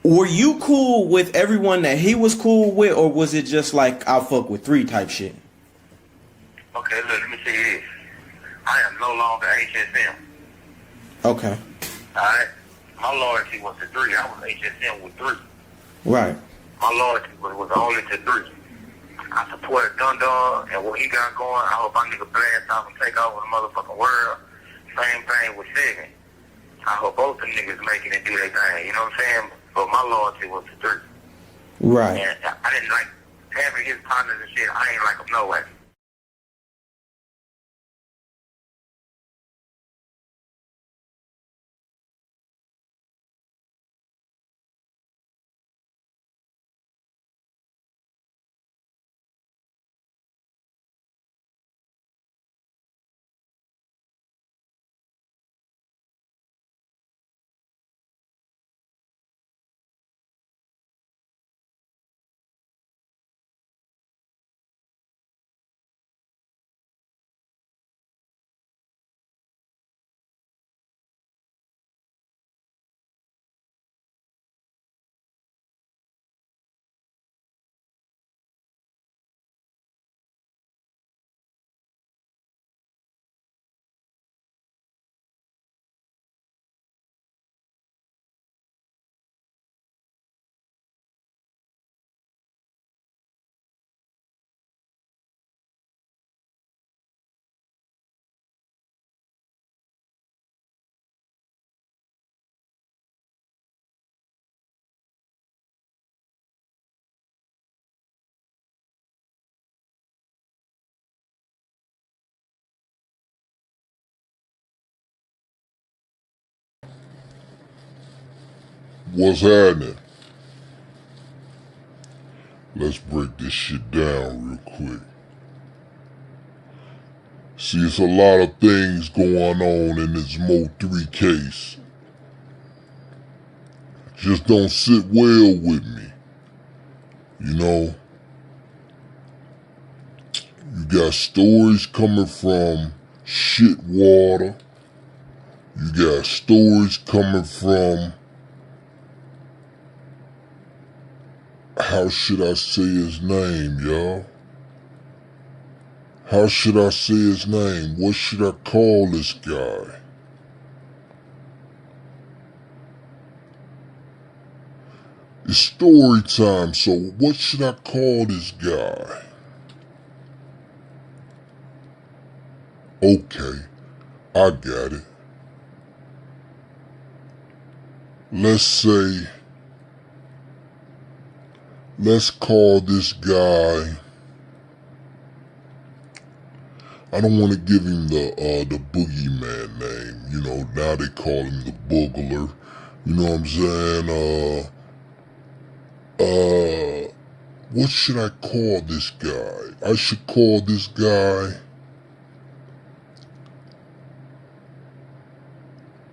Were you cool with everyone that he was cool with, or was it just like I'll fuck with three type shit? Okay, look, let me tell you this. I am no longer HSM. Okay. Alright? My loyalty was to three. I was HSM with three. Right. My loyalty was only to three. I supported Dun Dun and what he got going. I hope my nigga blast off and take over the motherfucking world. Same thing with Seven. I hope both them niggas make it and do their thing. You know what I'm saying? But my loyalty was to three. Right. And I didn't like having his partners and shit. I ain't like them no way. What's happening? Let's break this shit down real quick. See, it's a lot of things going on in this Mo 3 case. Just don't sit well with me. You know, you got stories coming from shit water. You got stories coming from, how should I say his name, y'all? How should I say his name? What should I call this guy? It's story time, so what should I call this guy? Okay, I got it. Let's call this guy, I don't want to give him the boogeyman name. You know, now they call him the boogler. You know what I'm saying? What should I call this guy? I should call this guy,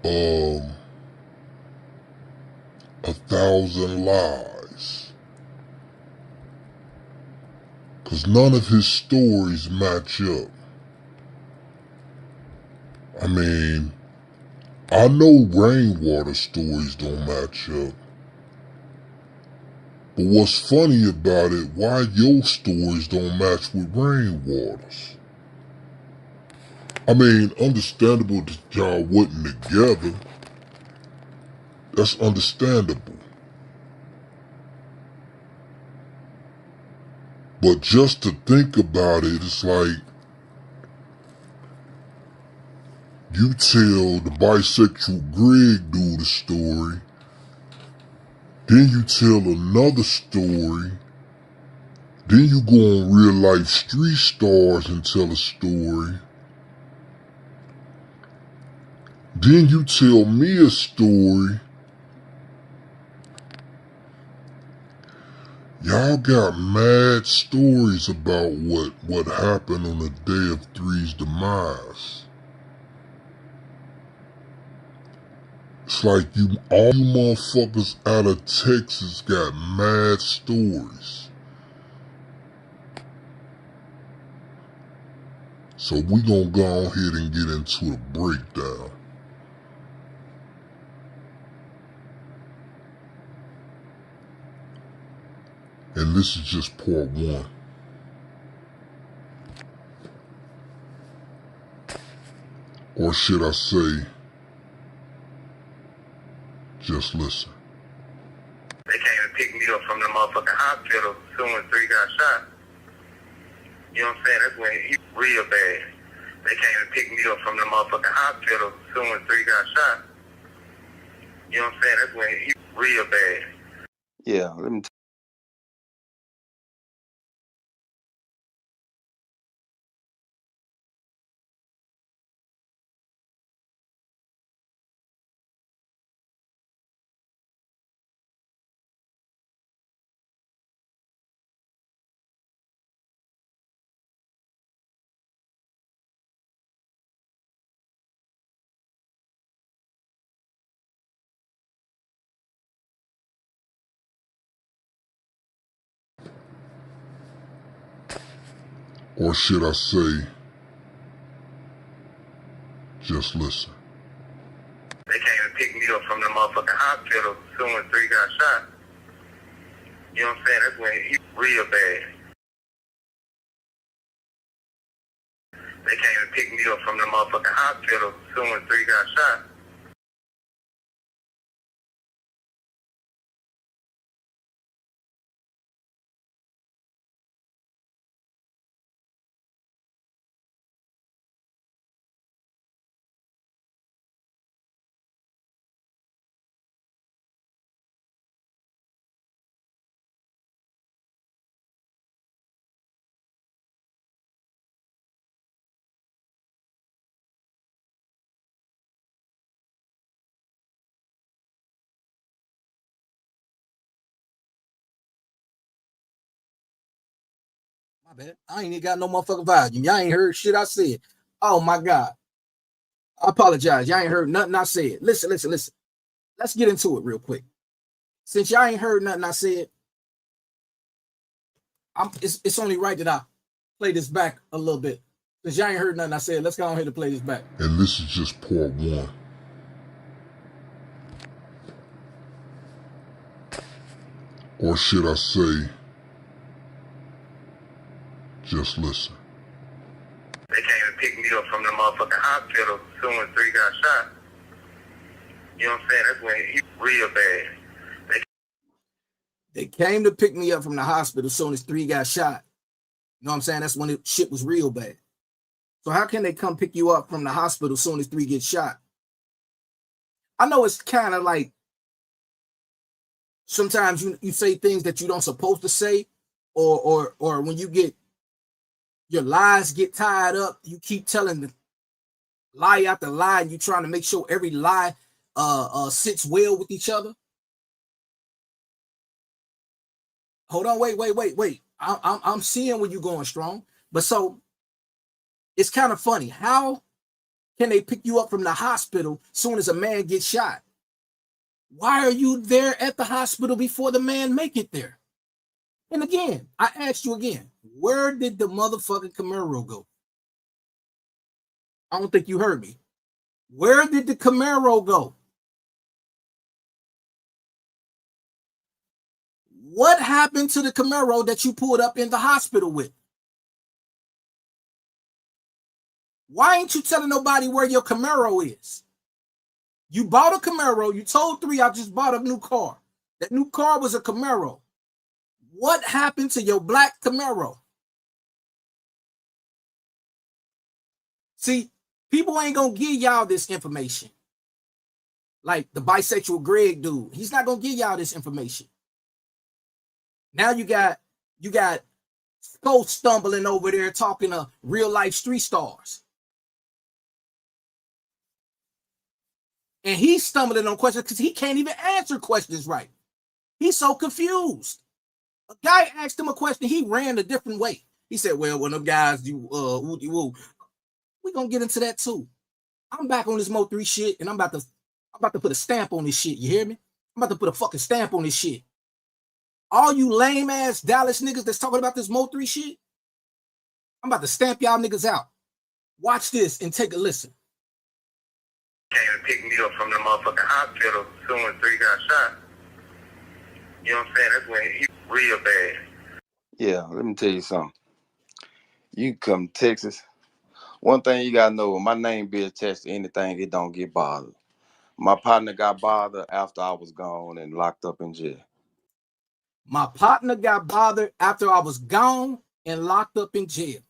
um, 1,000 lies. Cause none of his stories match up. I mean, I know rainwater stories don't match up. But what's funny about it, why your stories don't match with rainwater's? I mean, understandable that y'all wasn't together. That's understandable. But just to think about it, it's like, you tell the bisexual Greg dude a story, then you tell another story, then you go on real life street stars and tell a story, then you tell me a story. Y'all got mad stories about what happened on the day of Three's demise. It's like all you motherfuckers out of Texas got mad stories. So we gonna go ahead and get into the breakdown. And this is just part one. Or should I say, just listen. They came and picked me up from the motherfucking hospital soon as 3 got shot. You know what I'm saying? That's when he real bad. They came and picked me up from the motherfucking hospital soon as 3 got shot. You know what I'm saying? That's when he real bad. Yeah, let me. Or should I say, just listen. They came and picked me up from the motherfucking hospital soon as 3 got shot. You know what I'm saying? That's when he real bad. They came and picked me up from the motherfucking hospital soon as 3 got shot. My bad. I ain't even got no motherfucking volume. Y'all ain't heard shit I said. Oh my God. I apologize. Y'all ain't heard nothing I said. Listen. Let's get into it real quick. Since y'all ain't heard nothing I said, it's only right that I play this back a little bit. Since y'all ain't heard nothing I said, let's go ahead and play this back. And this is just part one. Or should I say, just listen. They came and picked me up from the motherfucking hospital soon as 3 got shot. You know what I'm saying? That's when he real bad. They came to pick me up from the hospital as soon as 3 got shot. You know what I'm saying? That's when shit was real bad. So how can they come pick you up from the hospital as soon as 3 gets shot? I know it's kind of like sometimes you say things that you don't supposed to say, or when you get your lies get tied up, you keep telling the lie after lie, and you trying to make sure every lie sits well with each other. Hold on, wait. I'm seeing where you're going, Strong. But so it's kind of funny. How can they pick you up from the hospital soon as a man gets shot? Why are you there at the hospital before the man make it there? And again, I asked you again, where did the motherfucking Camaro go? I don't think you heard me. Where did the Camaro go? What happened to the Camaro that you pulled up in the hospital with? Why ain't you telling nobody where your Camaro is? You bought a Camaro. You told 3, I just bought a new car. That new car was a Camaro. What happened to your black Camaro? See, people ain't going to give y'all this information. Like the bisexual Greg dude. He's not going to give y'all this information. Now you got Skull stumbling over there talking to real life street stars. And he's stumbling on questions because he can't even answer questions right. He's so confused. A guy asked him a question, he ran a different way. He said, well, when them guys do woo, we're gonna get into that too. I'm back on this Mo3 shit, and I'm about to put a stamp on this shit. You hear me? I'm about to put a fucking stamp on this shit. All you lame ass Dallas niggas that's talking about this Mo3 shit, I'm about to stamp y'all niggas out. Watch this and take a listen. Came and picked me up from the motherfucking hospital soon as 3 got shot. You You know what I'm saying? That's when he real bad. Yeah, let me tell you something. You come to Texas. One thing you gotta know, when my name be attached to anything, it don't get bothered. My partner got bothered after I was gone and locked up in jail. My partner got bothered after I was gone and locked up in jail.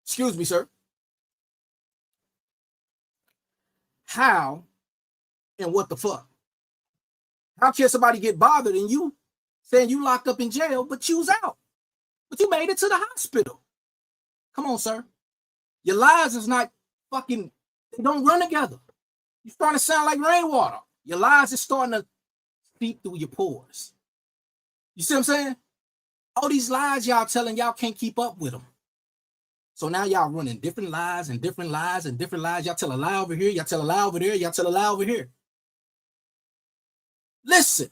Excuse me, sir. How and what the fuck? How can somebody get bothered and you saying you locked up in jail, but you was out? But you made it to the hospital. Come on, sir. Your lies is not fucking, they don't run together. You're starting to sound like rainwater. Your lies is starting to seep through your pores. You see what I'm saying? All these lies y'all telling, y'all can't keep up with them. So now y'all running different lies and different lies and different lies. Y'all tell a lie over here, y'all tell a lie over there, y'all tell a lie over here. Listen,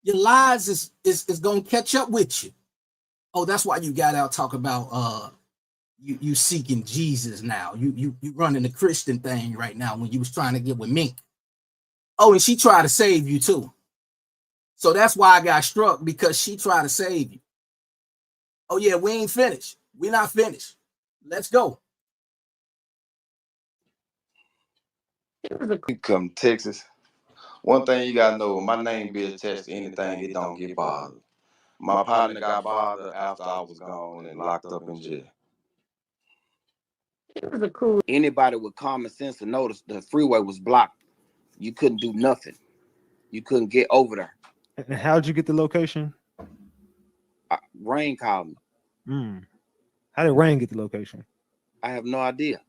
your lies is gonna catch up with you. Oh, that's why you got out talking about you seeking Jesus now. You running the Christian thing right now when you was trying to get with Mink. Oh, and she tried to save you too. So that's why I got struck, because she tried to save you. Oh yeah, we ain't finished. We're not finished. Let's go. You come to Texas. One thing you gotta know, when my name be attached to anything, it don't get bothered. My partner got bothered after I was gone and locked up in jail. Anybody with common sense to notice the freeway was blocked. You couldn't do nothing. You couldn't get over there. And how'd you get the location? Rain called me. How did Rain get the location? I have no idea.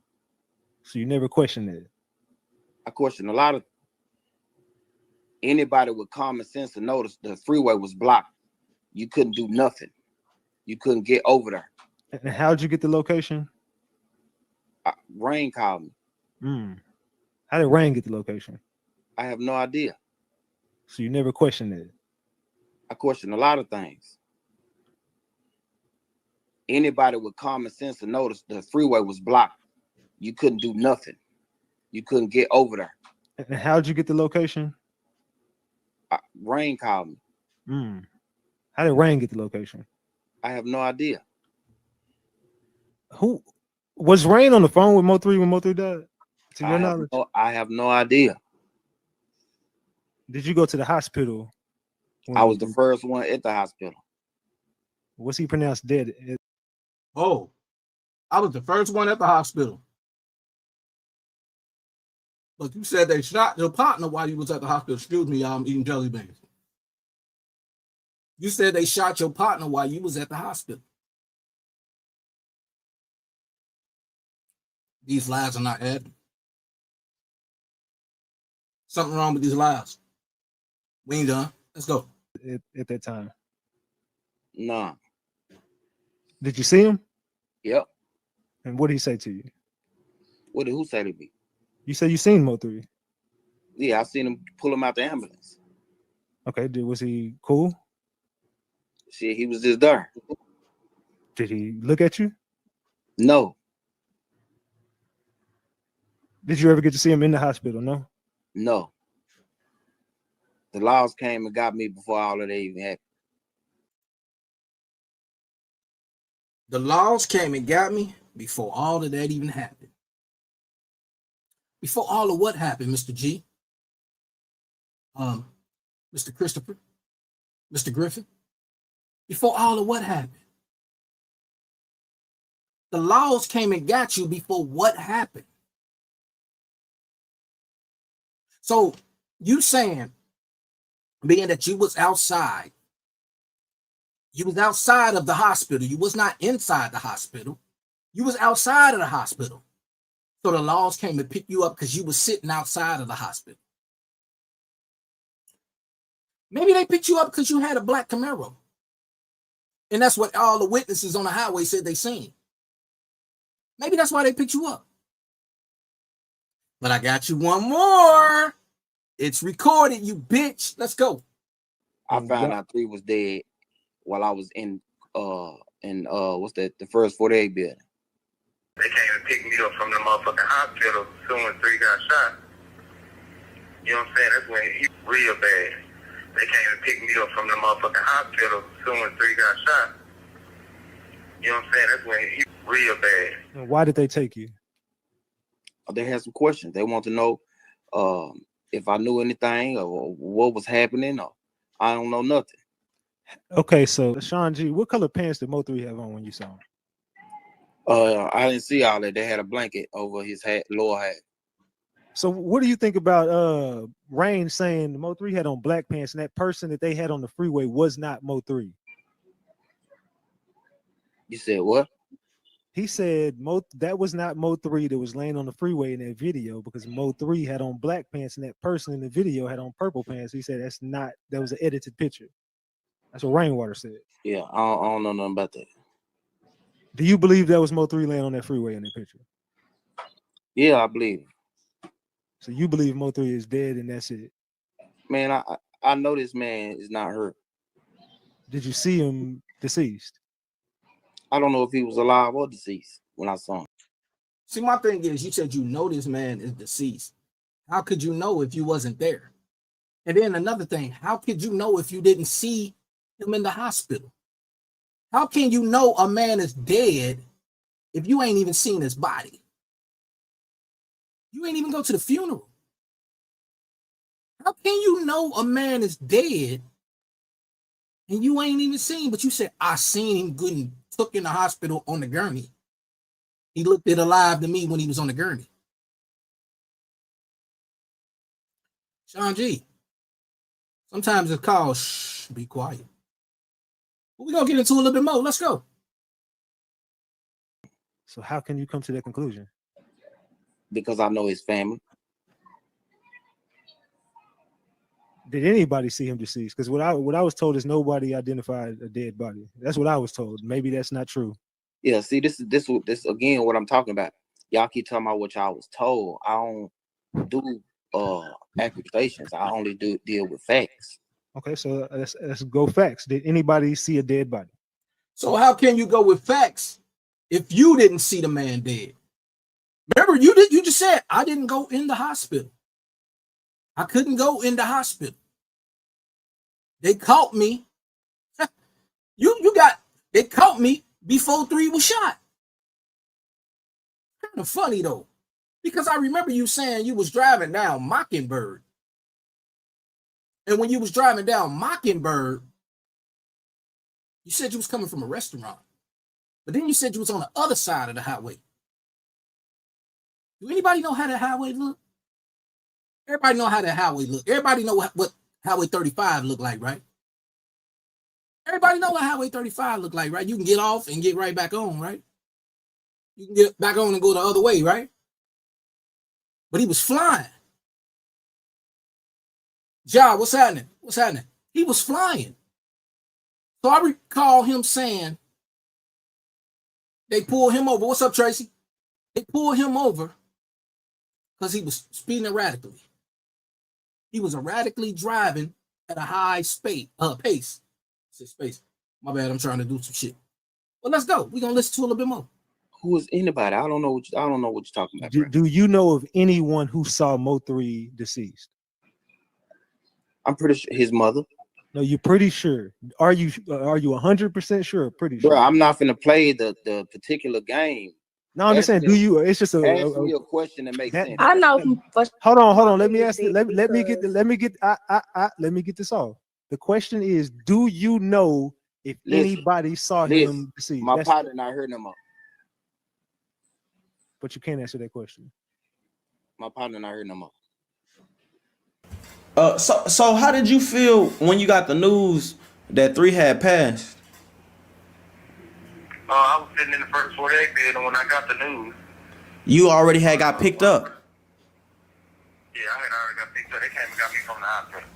So you never questioned it? I question a lot of. Anybody with common sense to notice the freeway was blocked. You couldn't do nothing. You couldn't get over there. And how'd you get the location? Rain called me. How did Rain get the location? I have no idea. So you never questioned it? I question a lot of things. Anybody with common sense to notice the freeway was blocked. You couldn't do nothing. You couldn't get over there. And how'd you get the location? Rain called me. How did Rain get the location? I have no idea. Who was Rain on the phone with Mo3 when Mo3 died? To your knowledge? I have no idea. Did you go to the hospital? I was the first one at the hospital. Was he pronounced dead? Oh, I was the first one at the hospital. But you said they shot your partner while you was at the hospital. Excuse me, y'all, I'm eating jelly beans. You said they shot your partner while you was at the hospital. These lies are not adding. Something wrong with these lies. We ain't done. Let's go. At that time? Nah. Did you see him? Yep. And what did he say to you? What did who say to me? You said you seen Mo3. Yeah, I seen him pull him out the ambulance. Okay, was he cool? Shit, he was just there. Did he look at you? No. Did you ever get to see him in the hospital? No? No. The laws came and got me before all of that even happened. The laws came and got me before all of that even happened. Before all of what happened, Mr. G? Mr. Christopher? Mr. Griffin? Before all of what happened? The laws came and got you before what happened? So you saying, being that you was outside of the hospital, you was not inside the hospital, you was outside of the hospital. So the laws came to pick you up because you was sitting outside of the hospital. Maybe they picked you up because you had a black Camaro. And that's what all the witnesses on the highway said they seen. Maybe that's why they picked you up. But I got you one more. It's recorded, you bitch. Let's go. I found out 3 was dead while I was in what's that, the first 48 building. They came and picked me up from the motherfucking hospital as soon as 3 got shot. You know what I'm saying? That's when he real bad. They came and picked me up from the motherfucking hospital as soon as 3 got shot. You know what I'm saying? That's when he real bad. And why did they take you? They had some questions. They want to know if I knew anything or what was happening, or I don't know nothing. Okay, so Sean G, what color pants did Mo3 have on when you saw him? I didn't see all that. They had a blanket over his hat, lower hat. So what do you think about Rain saying Mo3 had on black pants and that person that they had on the freeway was not Mo3? You said what? He said that was not Mo3 that was laying on the freeway in that video, because Mo3 had on black pants and that person in the video had on purple pants. He said that was an edited picture. That's what Rainwater said. Yeah, I don't know nothing about that. Do you believe that was Mo3 laying on that freeway in that picture? Yeah, I believe it. So you believe Mo3 is dead and that's it? Man, I know this man is not hurt. Did you see him deceased? I don't know if he was alive or deceased when I saw him. See, my thing is, you said you know this man is deceased. How could you know if you wasn't there? And then another thing, how could you know if you didn't see him in the hospital? How can you know a man is dead if you ain't even seen his body? You ain't even go to the funeral. How can you know a man is dead and you ain't even seen, but you said, I seen him getting took in the hospital on the gurney. He looked it alive to me when he was on the gurney. Sean G, sometimes it's called shh, be quiet. But we're going to get into a little bit more. Let's go. So how can you come to that conclusion? Because I know his family. Did anybody see him deceased? Because what I was told is nobody identified a dead body. That's what I was told. Maybe that's not true. Yeah, see, this again what I'm talking about. Y'all keep talking about what y'all was told. I don't do accusations. I only deal with facts. Okay, so let's go facts. Did anybody see a dead body? So how can you go with facts if you didn't see the man dead? Remember, you just said I didn't go in the hospital. I couldn't go in the hospital. They caught me. They caught me before 3 was shot. Kind of funny though, because I remember you saying you was driving down Mockingbird. And when you was driving down Mockingbird, you said you was coming from a restaurant. But then you said you was on the other side of the highway. Do anybody know how that highway look? Everybody know how that highway look. Everybody know what Highway 35 look like, right? Everybody know what Highway 35 look like, right? You can get off and get right back on, right? You can get back on and go the other way, right? But he was flying. Ja, what's happening? What's happening? He was flying. So I recall him saying, they pulled him over. What's up, Tracy? They pulled him over because he was speeding erratically. He was erratically driving at a high pace. Space. My bad, I'm trying to do some shit. Well, let's go. We're gonna listen to a little bit more. Who is anybody? I don't know what you're talking about. Do you know of anyone who saw Mo3 deceased? I'm pretty sure his mother. No, you're pretty sure. Are you 100% sure or pretty sure? Bro, I'm not finna play the particular game. No, I'm just saying, do you? It's just ask me a question that makes sense. I know. Hold on. Let me ask you. Let me get this off. The question is, do you know if anybody saw him deceased? My partner not heard him up. But you can't answer that question. My partner not heard him up. So how did you feel when you got the news that 3 had passed? I was sitting in the first 48 building when I got the news. You already had got picked up. Yeah, I had already got picked up. They came and got me from the hospital.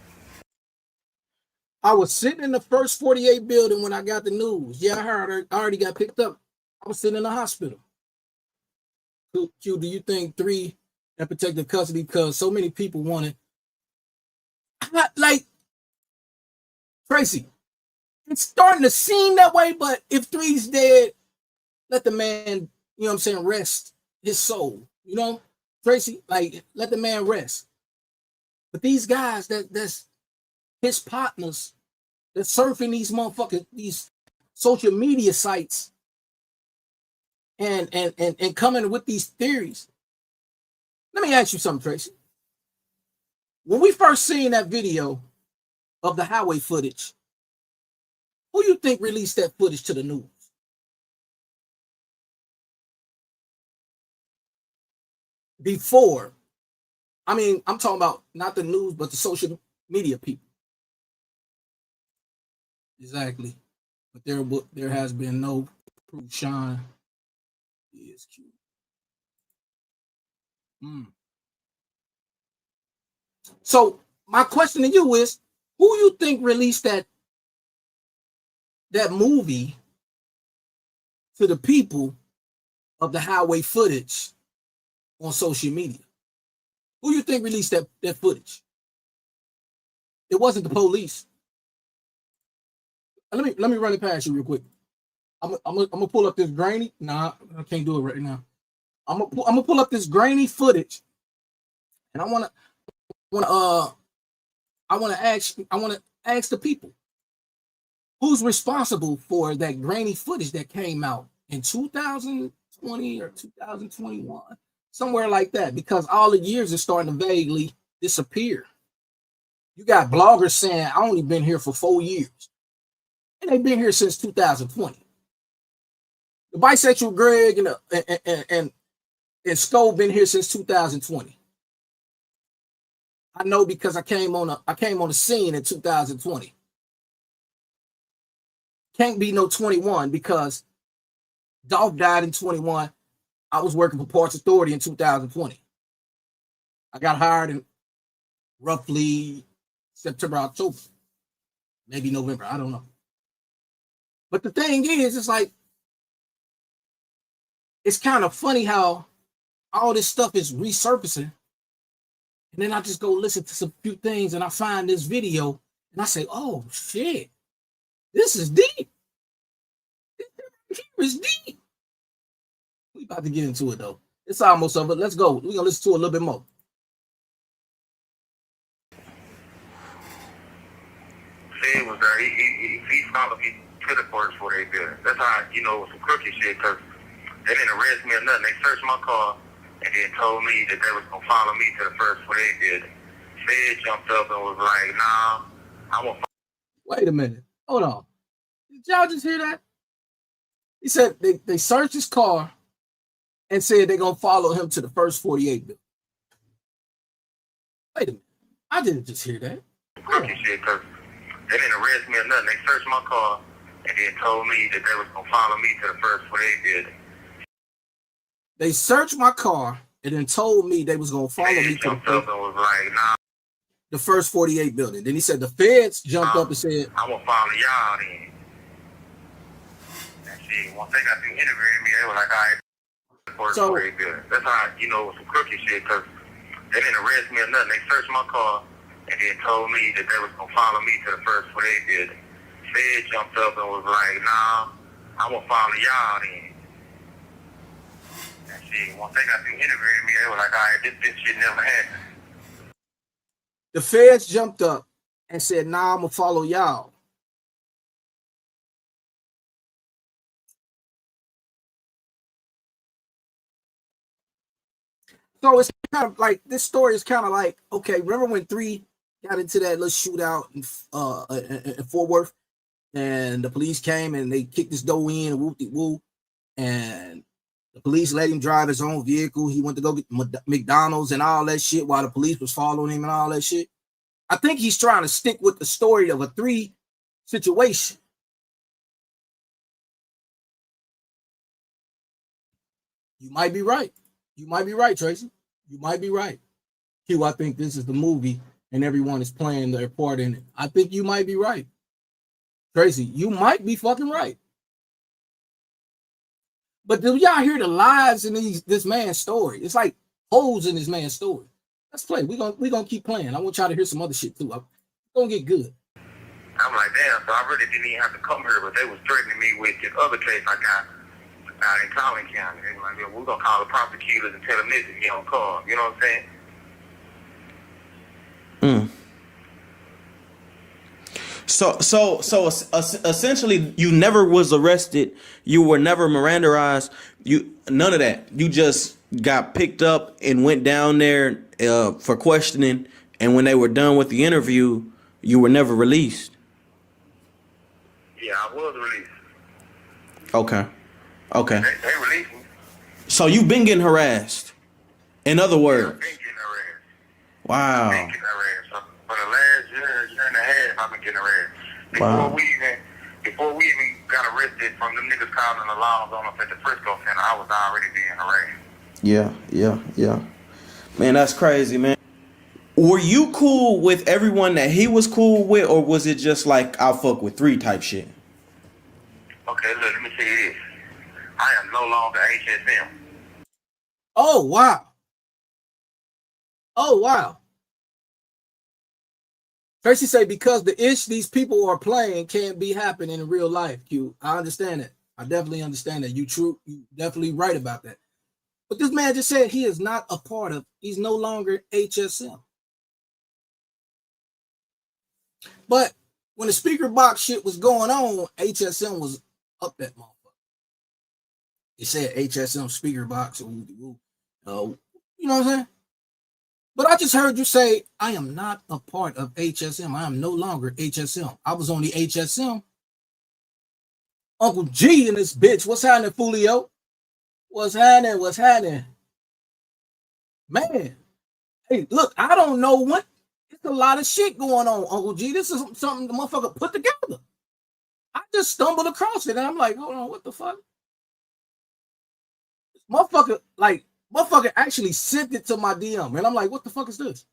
I was sitting in the first 48 building when I got the news. Yeah, I heard I already got picked up. I was sitting in the hospital. Q, do you think 3 in protective custody because so many people wanted? Like, Tracy, it's starting to seem that way, but if 3's dead, let the man, you know what I'm saying, rest his soul. You know, Tracy, like, let the man rest. But these guys that's his partners, they're surfing these motherfuckers, these social media sites and coming with these theories. Let me ask you something, Tracy. When we first seen that video of the highway footage, who you think released that footage to the news? Before, I mean, I'm talking about not the news, but the social media people. Exactly. But there has been no proof. Sean is cute. So my question to you is, who you think released that movie to the people of the highway footage on social media? Who you think released that footage? It wasn't the police. Let me run it past you real quick. I'm gonna pull up this grainy. Nah, I can't do it right now. I'm gonna pull up this grainy footage, and I wanna ask the people who's responsible for that grainy footage that came out in 2020 or 2021, somewhere like that, because all the years are starting to vaguely disappear. You got bloggers saying I only been here for 4 years, and they've been here since 2020. The bisexual Greg and Skull been here since 2020. I know because I came on the scene in 2020. Can't be no 21 because Dolph died in 21. I was working for Parts Authority in 2020. I got hired in roughly September, October, maybe November. I don't know. But the thing is, it's like, it's kind of funny how all this stuff is resurfacing. And then I just go listen to some few things and I find this video and I say, oh shit, this is deep. This is deep. We about to get into it though. It's almost over. Let's go. We're gonna listen to it a little bit more. Fed was there. He followed me to the first 48 building. That's how you know it was some crooked shit, because they didn't arrest me or nothing. They searched my car and then told me that they was gonna follow me to the first 48 building. Fed jumped up and was like, nah, I'm gonna. Wait a minute. Hold on. Did y'all just hear that? He said they searched his car and said they're gonna follow him to the first 48 building. Wait a minute. I didn't just hear that. Crooked shit, because they didn't arrest me or nothing. They searched my car and then told me that they was gonna follow me to the first 48 building. They searched my car and then told me they was gonna follow me to the first 48 building. Then he said the feds jumped up and said, I'm gonna follow y'all then. And shit, once they got through interviewing me, they were like, all right, the first 48 building. That's how you know it was some crooked shit, because they didn't arrest me or nothing. They searched my car and then told me that they was gonna follow me to the first 48 building. Fed jumped up and was like, nah, I'm gonna follow y'all then. And shit, once they got through interviewing me, they were like, all right, this shit never happened. The feds jumped up and said, nah, I'm gonna follow y'all. So it's kind of like, this story is kind of like, okay, remember when 3 got into that little shootout in Fort Worth, and the police came and they kicked his door in and whoop-de-whoop, and the police let him drive his own vehicle. He went to go get McDonald's and all that shit while the police was following him and all that shit. I think he's trying to stick with the story of a 3 situation. You might be right. You might be right, Tracy. You might be right. Q, I think this is the movie and everyone is playing their part in it. I think you might be right. Tracy, you might be fucking right. But do y'all hear the lies in this man's story? It's like holes in this man's story. Let's play. We're gonna keep playing. I want y'all to hear some other shit too. I'm gonna get good. I'm like, damn, so I really didn't even have to come here, but they was threatening me with this other case I got out in Collin County. They were like, yeah, we're gonna call the prosecutors and tell them this if you don't call. You know what I'm saying? Mm. Essentially, you never was arrested. You were never Mirandaized. You none of that. You just got picked up and went down there for questioning. And when they were done with the interview, you were never released. Yeah, I was released. Okay. Okay. They released me. So you've been getting harassed. In other Yeah, words. I've been getting harassed. Wow. I've been getting harassed. For the last year and a half, I've been getting harassed. Wow. Before we even got arrested from them niggas calling the laws on us at the Frisco Center, I was already being harassed. Yeah. Man, that's crazy, man. Were you cool with everyone that he was cool with, or was it just like I'll fuck with three type shit? Okay, look, let me tell you this. I am no longer HSM. Oh wow. Oh wow. Tracy say because the ish these people are playing can't be happening in real life. Q. I understand that. I definitely understand that. You definitely right about that. But this man just said he is not a part of. He's no longer HSM. But when the speaker box shit was going on, HSM was up that motherfucker. It said HSM speaker box. You know what I'm saying? But I just heard you say, I am not a part of HSM. I am no longer HSM. I was on the HSM. Uncle G and this bitch. What's happening, Fulio? What's happening? Man. Hey, look, I don't know what. It's a lot of shit going on, Uncle G. This is something the motherfucker put together. I just stumbled across it and I'm like, hold on, what the fuck? Motherfucker actually sent it to my DM. And I'm like, what the fuck is this?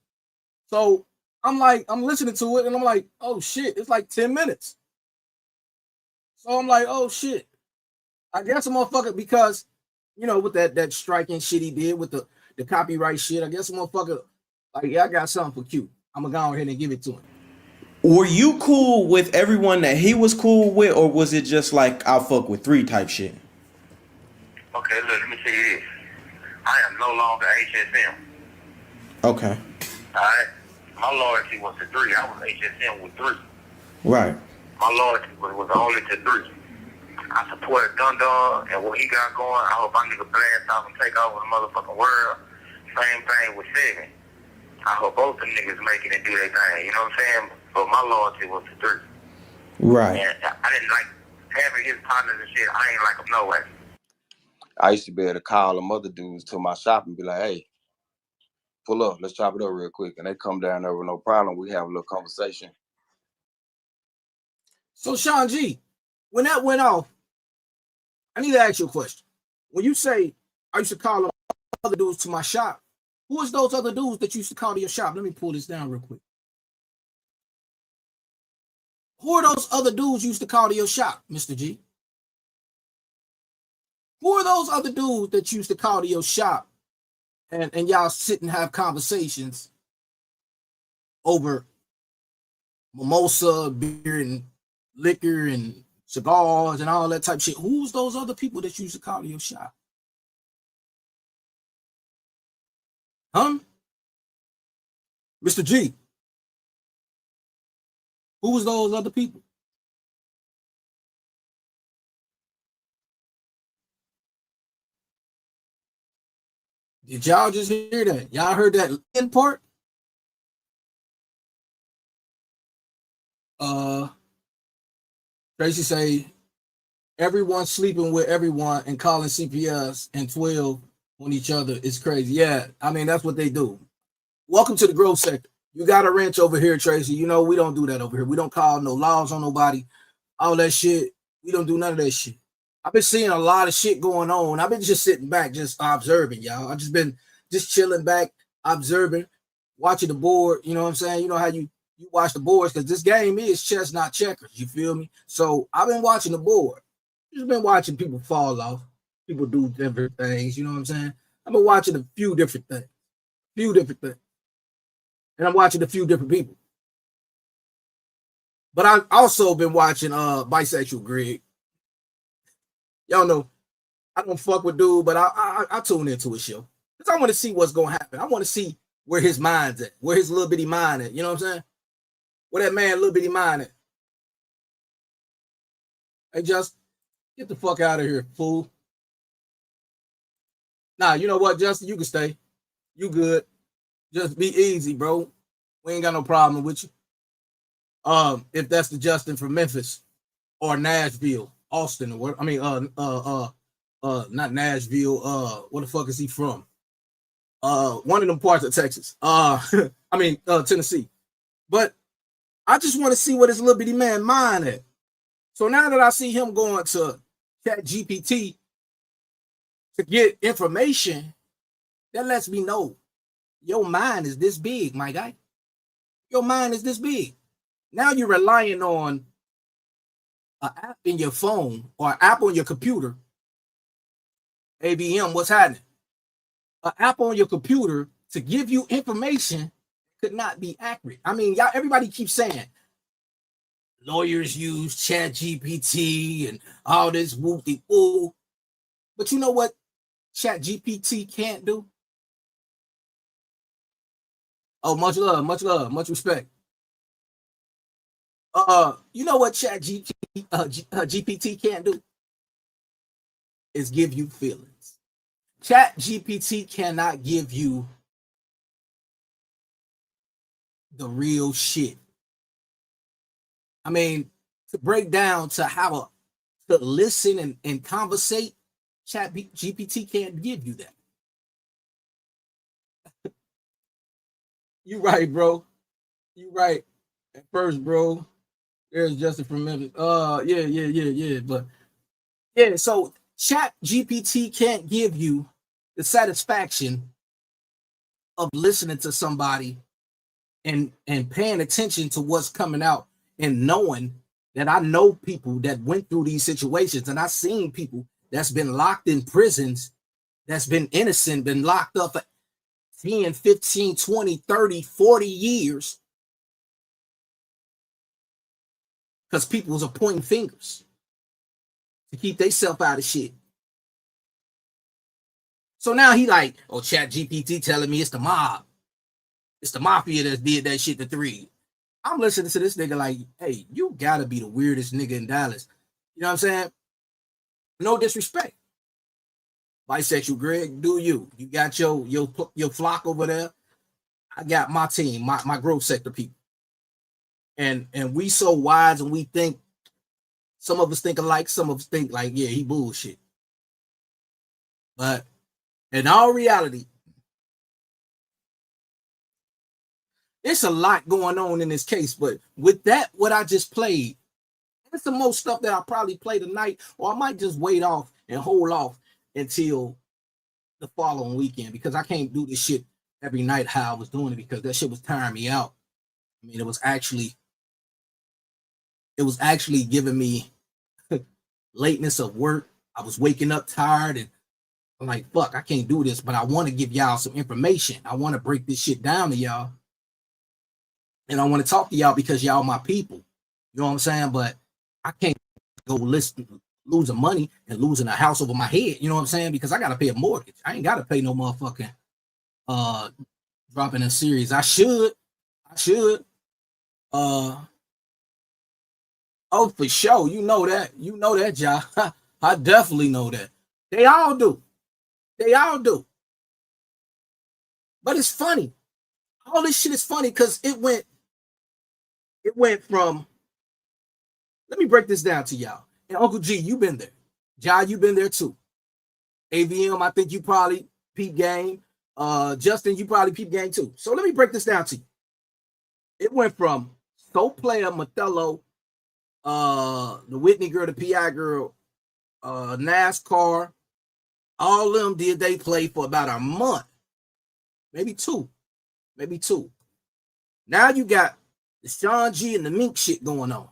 So I'm listening to it and I'm like, oh shit, it's like 10 minutes. So I'm like, oh shit. I guess a motherfucker, because, with that striking shit he did with the copyright shit, I guess a motherfucker, like, yeah, I got something for Q. I'm going to go ahead and give it to him. Were you cool with everyone that he was cool with, or was it just like I'll fuck with three type shit? Okay, look, let me tell you this. I am no longer HSM. Okay. Alright? My loyalty was to three. I was HSM with three. Right. My loyalty was only to three. I supported Dundon and what he got going. I hope my nigga blast off and take over the motherfucking world. Same thing with Seven. I hope both them niggas make it and do their thing. You know what I'm saying? But my loyalty was to three. Right. And I didn't like having his partners and shit. I ain't like them no way. I used to be able to call them other dudes to my shop and be like, hey, pull up, let's chop it up real quick. And they come down there with no problem. We have a little conversation. So Sean G, when that went off, I need to ask you a question. When you say I used to call them other dudes to my shop, who was those other dudes that you used to call to your shop? Let me pull this down real quick. Who are those other dudes you used to call to your shop, Mr. G? Who are those other dudes that you used to call to your shop and y'all sit and have conversations over mimosa, beer, and liquor, and cigars, and all that type of shit? Who's those other people that you used to call to your shop? Huh? Mr. G. Who was those other people? Did y'all just hear that? Y'all heard that in part? Tracy say, everyone sleeping with everyone and calling CPS and 12 on each other is crazy. Yeah, I mean, that's what they do. Welcome to the growth sector. You got a ranch over here, Tracy. You know, we don't do that over here. We don't call no laws on nobody. All that shit. We don't do none of that shit. I've been seeing a lot of shit going on. I've been just sitting back, just observing, y'all. I've just been just chilling back, observing, watching the board. You know what I'm saying? You know how you watch the boards, because this game is chess, not checkers. You feel me? So I've been watching the board. Just been watching people fall off. People do different things. You know what I'm saying? I've been watching a few different things. And I'm watching a few different people. But I've also been watching Bisexual Greg. Y'all know I don't fuck with dude, but I tune into his show because I want to see what's gonna happen. I want to see where his mind's at, where his little bitty mind at. You know what I'm saying? Where that man little bitty mind at. Hey, just get the fuck out of here, fool. Nah, you know what, Justin? You can stay. You good. Just be easy, bro. We ain't got no problem with you. If that's the Justin from Memphis or Nashville, Austin, or what? I mean, not Nashville. Where the fuck is he from? One of them parts of Texas. Tennessee. But I just want to see what his little bitty man mind at. So now that I see him going to Chat GPT to get information, that lets me know your mind is this big, my guy. Your mind is this big. Now you're relying on an app in your phone or an app on your computer. ABM, what's happening? An app on your computer to give you information could not be accurate. I mean, y'all, everybody keeps saying lawyers use Chat GPT and all this whoopty-woo. But you know what Chat GPT can't do? Oh, much love, much respect. You know what Chat GPT can't do? Is give you feelings. Chat GPT cannot give you the real shit. I mean, to break down to how to listen and conversate, Chat GPT can't give you that. You right, bro. You right. At first, bro. There's Justin from Memphis. Yeah. But yeah, so Chat GPT can't give you the satisfaction of listening to somebody and paying attention to what's coming out and knowing that I know people that went through these situations, and I've seen people that's been locked in prisons, that's been innocent, been locked up for 10, 15, 20, 30, 40 years because people was pointing fingers to keep themselves out of shit. So now he like, oh, Chat GPT telling me it's the mob. It's the mafia that did that shit to 3. I'm listening to this nigga like, hey, you gotta be the weirdest nigga in Dallas. You know what I'm saying? No disrespect. Bisexual Greg, do you. You got your flock over there. I got my team, my growth sector people. And we so wise and we think, some of us think alike, some of us think like, yeah, he bullshit. But in all reality, it's a lot going on in this case. But with that, what I just played, that's the most stuff that I'll probably play tonight, or I might just wait off and hold off until the following weekend, because I can't do this shit every night how I was doing it, because that shit was tiring me out. I mean, it was actually giving me lateness of work. I was waking up tired, and I'm like, fuck, I can't do this, but I want to give y'all some information. I want to break this shit down to y'all. And I want to talk to y'all because y'all my people. You know what I'm saying? But I can't go losing money and losing a house over my head. You know what I'm saying? Because I got to pay a mortgage. I ain't got to pay no motherfucking dropping a series. I should. Oh, for sure. You know that, y'all. I definitely know that. They all do. But it's funny. All this shit is funny because it went from, let me break this down to y'all. And Uncle G, you been there. Ja, you been there too. AVM, I think you probably peep game. Justin, you probably peep game too. So let me break this down to you. It went from Soul Player, Mathello, the Whitney girl, the PI girl, NASCAR, all of them they play for about a month. Maybe two. Now you got the Sean G and the Mink shit going on,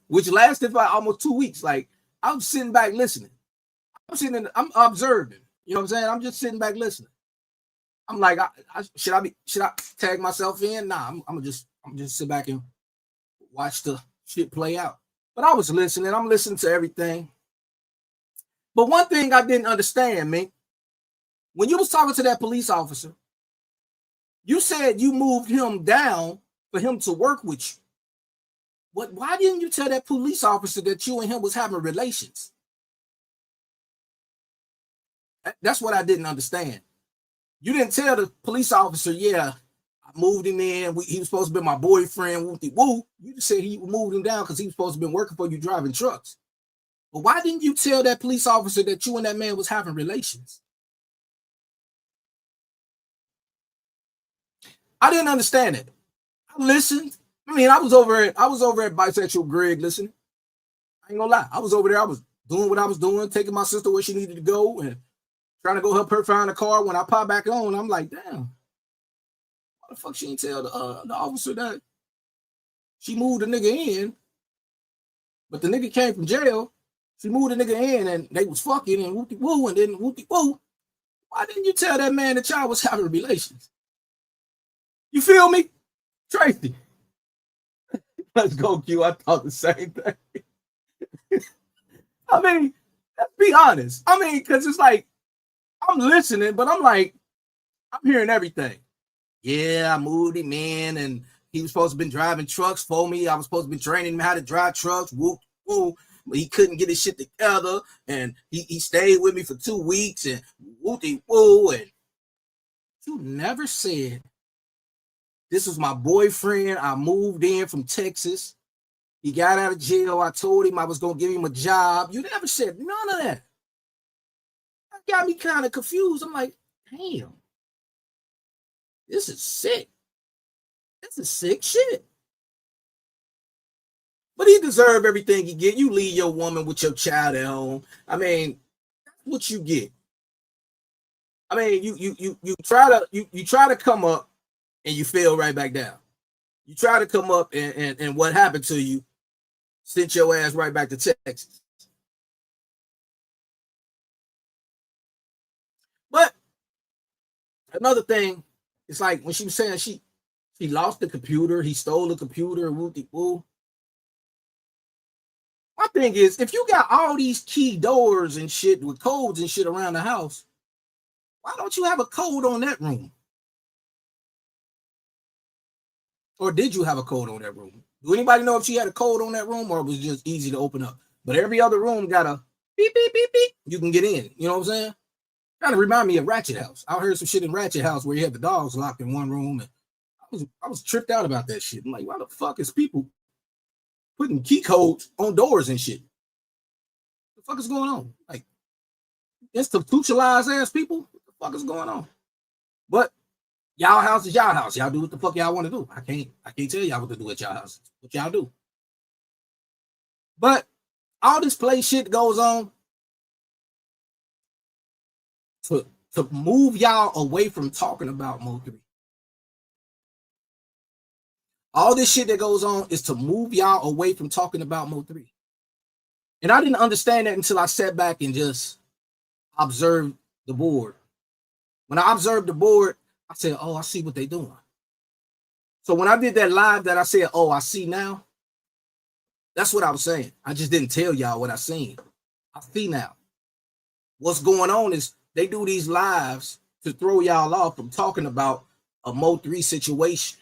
which lasted for almost 2 weeks. Like, I'm sitting back listening. I'm observing. You know what I'm saying? I'm just sitting back listening. I'm like, should I tag myself in? Nah, I'm just sit back and watch the shit play out. But I was listening. I'm listening to everything. But one thing I didn't understand, man, when you was talking to that police officer, You said you moved him down for him to work with you. Why didn't you tell that police officer that you and him was having relations? That's what I didn't understand. You didn't tell the police officer, yeah, I moved him in. He was supposed to be my boyfriend. Woo. You just said he moved him down because he was supposed to be working for you driving trucks. But why didn't you tell that police officer that you and that man was having relations? I didn't understand it. I listened. I mean, I was over at Bisexual Greg listening. I ain't gonna lie. I was over there. I was doing what I was doing, taking my sister where she needed to go and trying to go help her find a car. When I pop back on, I'm like, damn, why the fuck she didn't tell the officer that she moved the nigga in, but the nigga came from jail. She moved the nigga in and they was fucking and whoopty woo and then whoopty woo. Why didn't you tell that man that y'all was having relations? You feel me? Tracy. Let's go, Q. I thought the same thing. I mean, let's be honest. I mean, because it's like, I'm listening, but I'm like, I'm hearing everything. Yeah, I moved him in and he was supposed to have been driving trucks for me. I was supposed to be training him how to drive trucks. Whoop, whoop. But he couldn't get his shit together. And he stayed with me for 2 weeks and whoopty woo. And you never said, this was my boyfriend. I moved in from Texas. He got out of jail. I told him I was going to give him a job. You never said none of that. That got me kind of confused. I'm like, damn, this is sick. This is sick shit. But he deserved everything he get. You leave your woman with your child at home. I mean, that's what you get. I mean, you try to come up and you fell right back down. You try to come up and what happened to you sent your ass right back to Texas. But another thing, it's like when she was saying she lost the computer, he stole the computer, woo. My thing is, if you got all these key doors and shit with codes and shit around the house, why don't you have a code on that room? Or did you have a code on that room? Do anybody know if she had a code on that room or it was just easy to open up? But every other room got a beep, beep, beep, beep. You can get in. You know what I'm saying? Kind of remind me of Ratchet House. I heard some shit in Ratchet House where you had the dogs locked in one room. And I was tripped out about that shit. I'm like, why the fuck is people putting key codes on doors and shit? What the fuck is going on? Like, institutionalized ass people? What the fuck is going on? But y'all house is y'all house. Y'all do what the fuck y'all want to do. I can't tell y'all what to do at y'all house. What y'all do. But all this play shit goes on to move y'all away from talking about Mo 3. All this shit that goes on is to move y'all away from talking about Mo 3. And I didn't understand that until I sat back and just observed the board. When I observed the board, I said, oh, I see what they're doing. So when I did that live that I said, oh, I see now, that's what I was saying. I just didn't tell y'all what I seen. I see now. What's going on is they do these lives to throw y'all off from talking about a Mo 3 situation.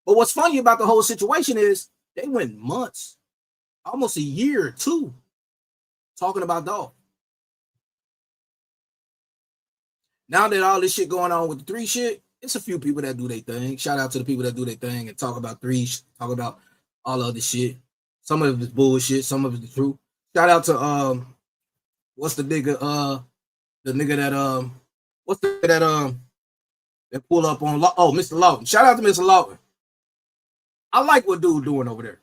But what's funny about the whole situation is they went months, almost a year or two, talking about Dolph. Now that all this shit going on with the 3 shit, it's a few people that do their thing. Shout out to the people that do their thing and talk about 3, talk about all of this shit. Some of it's bullshit, some of it's the truth. Shout out to what's the nigga that pull up on Mr. Lawton. Shout out to Mr. Lawton. I like what dude doing over there.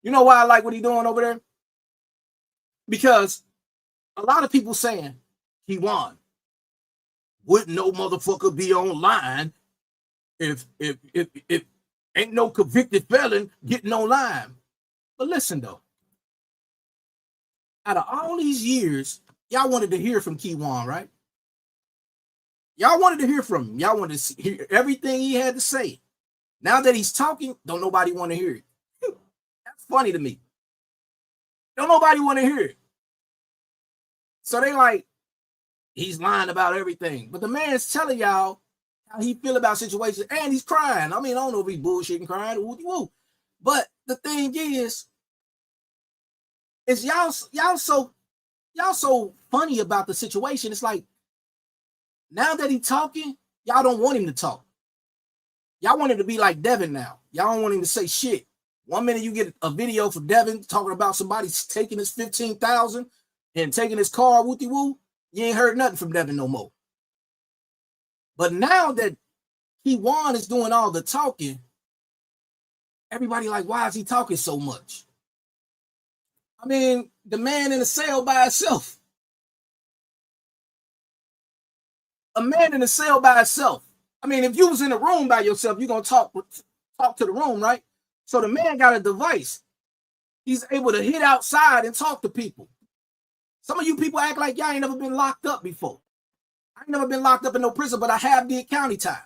You know why I like what he doing over there? Because a lot of people saying he won. Wouldn't no motherfucker be online if ain't no convicted felon getting online? But listen though, out of all these years, y'all wanted to hear from Keywan, right? Y'all wanted to hear from him. Y'all wanted to hear everything he had to say. Now that he's talking, don't nobody want to hear it. That's funny to me. Don't nobody want to hear it. So they like, he's lying about everything. But the man's telling y'all how he feel about situations, and he's crying. I mean, I don't know if he's bullshitting, crying, woo. But the thing is y'all so funny about the situation. It's like now that he's talking, y'all don't want him to talk. Y'all want him to be like Devin now. Y'all don't want him to say shit. 1 minute you get a video from Devin talking about somebody taking his 15,000 and taking his car, wooty woo. You ain't heard nothing from Devin no more. But now that Keywan is doing all the talking, everybody like, why is he talking so much? I mean, the man in a cell by himself. A man in a cell by himself. I mean, if you was in a room by yourself, you're going to talk to the room, right? So the man got a device. He's able to hit outside and talk to people. Some of you people act like y'all ain't never been locked up before. I ain't never been locked up in no prison, but I have did county time.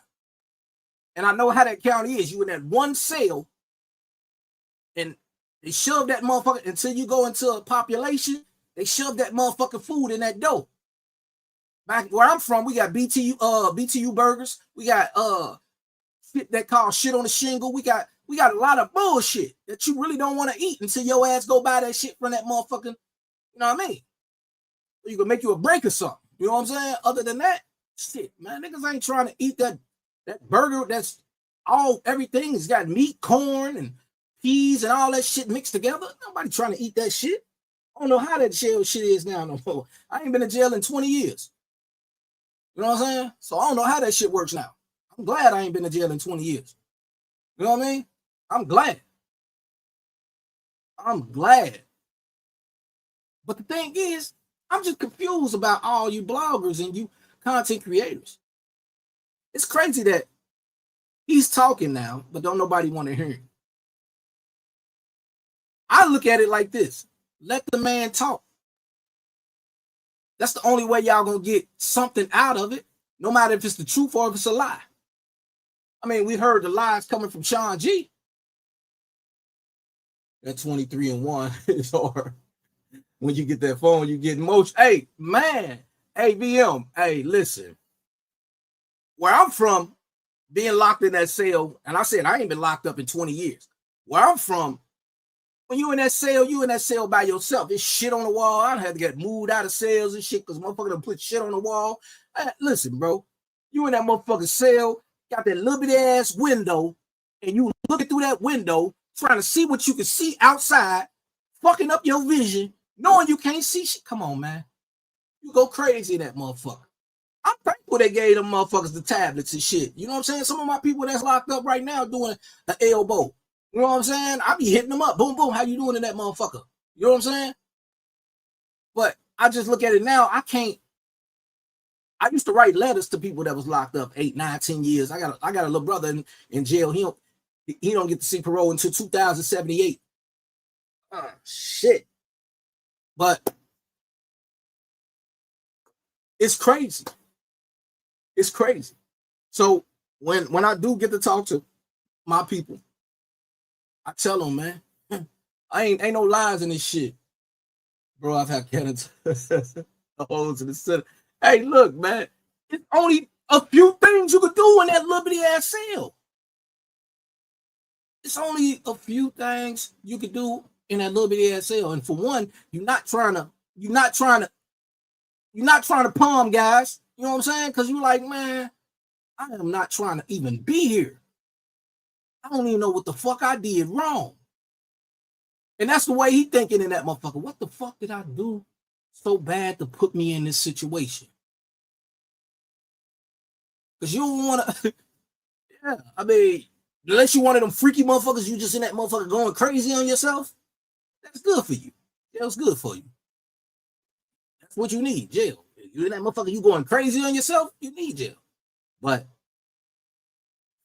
And I know how that county is. You in that one cell, and they shove that motherfucker until you go into a population. They shove that motherfucking food in that dough. Back where I'm from, we got BTU burgers. We got shit that called shit on the shingle. We got a lot of bullshit that you really don't want to eat until your ass go buy that shit from that motherfucking, you know what I mean? You can make you a break or something. You know what I'm saying? Other than that, shit, man, niggas ain't trying to eat that burger that's everything. It's got meat, corn, and peas and all that shit mixed together. Nobody trying to eat that shit. I don't know how that jail shit is now no more. I ain't been in jail in 20 years. You know what I'm saying? So I don't know how that shit works now. I'm glad I ain't been in jail in 20 years. You know what I mean? I'm glad. But the thing is, I'm just confused about all you bloggers and you content creators. It's crazy that he's talking now, but don't nobody want to hear him. I look at it like this. Let the man talk. That's the only way y'all gonna get something out of it, no matter if it's the truth or if it's a lie. I mean, we heard the lies coming from Sean G. That 23-1 is hard. When you get that phone, you get emotion. Hey, man. Hey, VM. Hey, listen. Where I'm from, being locked in that cell, and I said I ain't been locked up in 20 years. Where I'm from, when you in that cell by yourself. It's shit on the wall. I had to get moved out of cells and shit because motherfucker done put shit on the wall. Listen, bro. You in that motherfucking cell, got that little bitty ass window, and you looking through that window, trying to see what you can see outside, fucking up your vision, knowing you can't see shit. Come on, man. You go crazy in that motherfucker. I'm thankful they gave them motherfuckers the tablets and shit. You know what I'm saying? Some of my people that's locked up right now doing an elbow. You know what I'm saying? I be hitting them up. Boom, boom. How you doing in that motherfucker? You know what I'm saying? But I just look at it now. I used to write letters to people that was locked up 8, 9, 10 years. I got a little brother in jail. He don't get to see parole until 2078. Shit. But it's crazy. It's crazy. So when I do get to talk to my people, I tell them, man, I ain't no lies in this shit. Bro, I've had cannons holes in the center. Hey, look, man, it's only a few things you could do in that little bitty ass cell. It's only a few things you could do in that little bitty ass cell. And for one, you're not trying to palm guys. You know what I'm saying? Because you're like, man, I am not trying to even be here. I don't even know what the fuck I did wrong. And that's the way he thinking in that motherfucker. What the fuck did I do so bad to put me in this situation? Because you don't want to, yeah, I mean, unless you one of them freaky motherfuckers, you just in that motherfucker going crazy on yourself, that's good for you. Jail's good for you. That's what you need, jail. You in that motherfucker, you going crazy on yourself, you need jail. But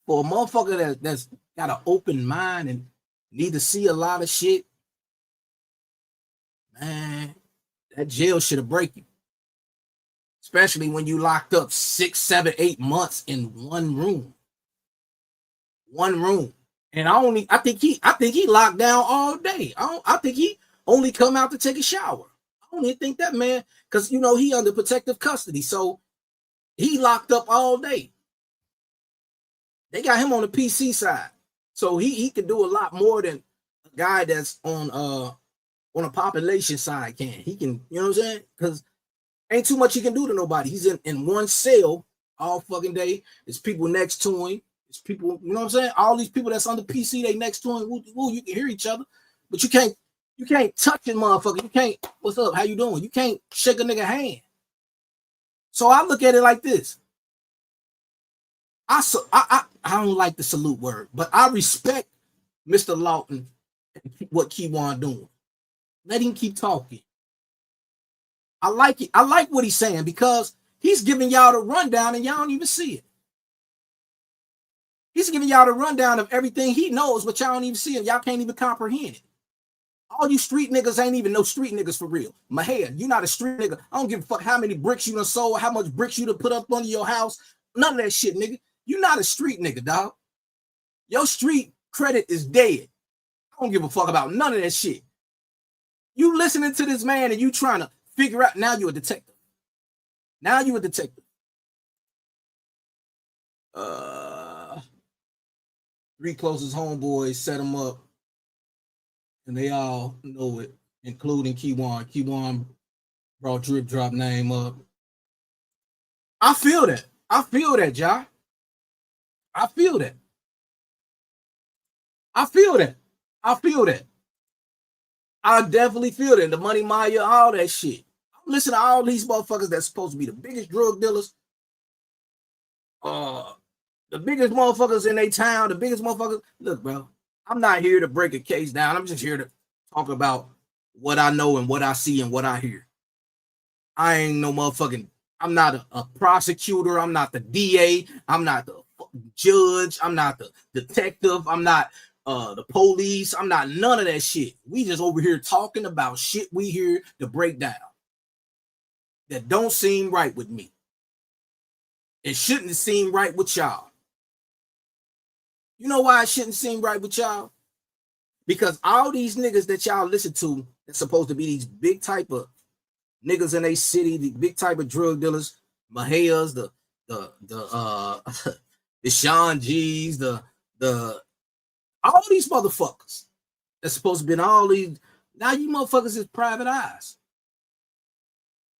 for a motherfucker that's got an open mind and need to see a lot of shit, man, that jail should have break you. Especially when you locked up 6, 7, 8 months in one room. One room. And I think he locked down all day. I think he only come out to take a shower. I don't even think that man, because he under protective custody. So he locked up all day. They got him on the PC side. So he can do a lot more than a guy that's on a population side can. He can, you know what I'm saying? Because ain't too much he can do to nobody. He's in one cell all fucking day. There's people next to him. It's people, you know what I'm saying? All these people that's on the PC, they next to him. Woo, you can hear each other, but you can't touch it, motherfucker. You can't, what's up? How you doing? You can't shake a nigga hand. So I look at it like this. I don't like the salute word, but I respect Mr. Lawton and what Keywan doing. Let him keep talking. I like it. I like what he's saying because he's giving y'all the rundown and y'all don't even see it. He's giving y'all the rundown of everything he knows, but y'all don't even see it. Y'all can't even comprehend it. All you street niggas ain't even no street niggas for real. Mahia, you not a street nigga. I don't give a fuck how many bricks you done sold, how much bricks you done put up under your house. None of that shit, nigga. You not a street nigga, dog. Your street credit is dead. I don't give a fuck about none of that shit. You listening to this man and you trying to figure out, now you a detective. Now you a detective. Three closest homeboys set him up. And they all know it, including Keywan. Keywan brought Drip Drop name up. I feel that. I feel that, Ja. I feel that. I feel that. I feel that. I definitely feel that. The Money Maya, all that shit. I'm listening to all these motherfuckers that's supposed to be the biggest drug dealers. The biggest motherfuckers in their town, the biggest motherfuckers. Look, bro, I'm not here to break a case down. I'm just here to talk about what I know and what I see and what I hear. I ain't no motherfucking, I'm not a prosecutor. I'm not the DA. I'm not the judge. I'm not the detective. I'm not the police. I'm not none of that shit. We just over here talking about shit we hear to break down that don't seem right with me. It shouldn't seem right with y'all. You know why it shouldn't seem right with y'all? Because all these niggas that y'all listen to, that's supposed to be these big type of niggas in a city, the big type of drug dealers, Mahayas, the Sean G's, the all these motherfuckers that's supposed to be in all these. Now you motherfuckers is private eyes.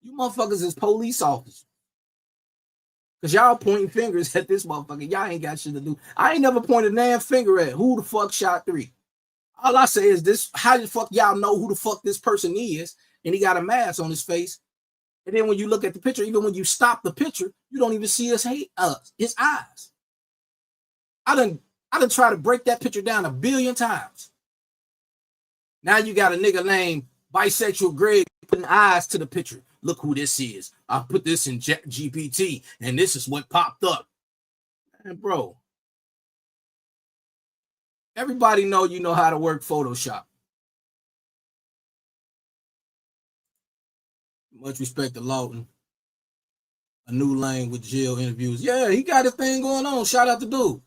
You motherfuckers is police officers. Because y'all pointing fingers at this motherfucker. Y'all ain't got shit to do. I ain't never pointed a damn finger at who the fuck shot 3. All I say is this, how the fuck y'all know who the fuck this person is, and he got a mask on his face. And then when you look at the picture, even when you stop the picture, you don't even see his eyes. I done try to break that picture down 1 billion times. Now you got a nigga named Bisexual Greg putting eyes to the picture. Look who this is. I put this in GPT, and this is what popped up. And bro, everybody know you know how to work Photoshop. Much respect to Lawton. A new lane with Jill interviews. Yeah, he got a thing going on. Shout out to dude.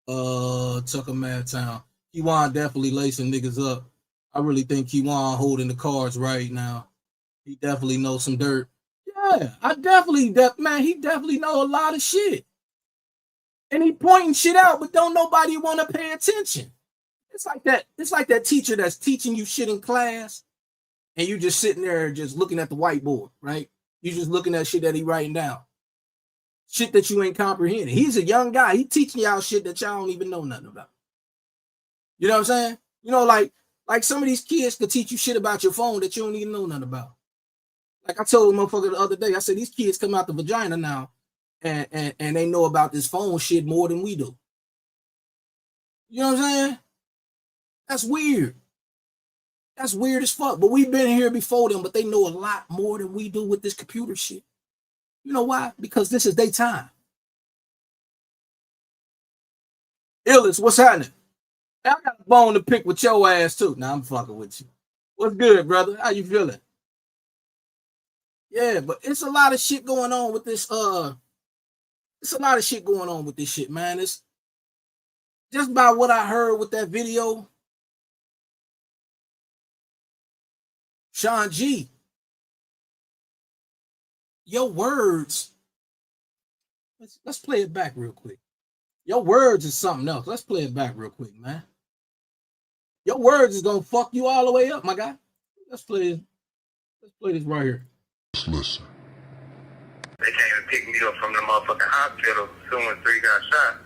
Tucker Madtown. Keywan definitely lacing niggas up. I really think Keywan holding the cards right now. He definitely knows some dirt. Yeah, he definitely know a lot of shit. And he pointing shit out, but don't nobody want to pay attention. It's like that teacher that's teaching you shit in class, and you just sitting there just looking at the whiteboard, right? You just looking at shit that he writing down. Shit that you ain't comprehending. He's a young guy. He teaching y'all shit that y'all don't even know nothing about. You know what I'm saying? You know, like some of these kids could teach you shit about your phone that you don't even know nothing about. Like I told a motherfucker the other day, I said, these kids come out the vagina now and they know about this phone shit more than we do. You know what I'm saying? That's weird. That's weird as fuck. But we've been here before them, but they know a lot more than we do with this computer shit. You know why? Because this is their time. Illis, what's happening? I got a bone to pick with your ass too. Now I'm fucking with you. What's good, brother? How you feeling? Yeah, but it's a lot of shit going on with this. It's a lot of shit going on with this shit, man. It's just by what I heard with that video. Sean G, your words. Let's play it back real quick. Your words is something else. Let's play it back real quick, man. Your words is gonna fuck you all the way up, my guy. Let's play this right here. Let's listen. They came and picked me up from the motherfucking hospital as soon as 3 got shot.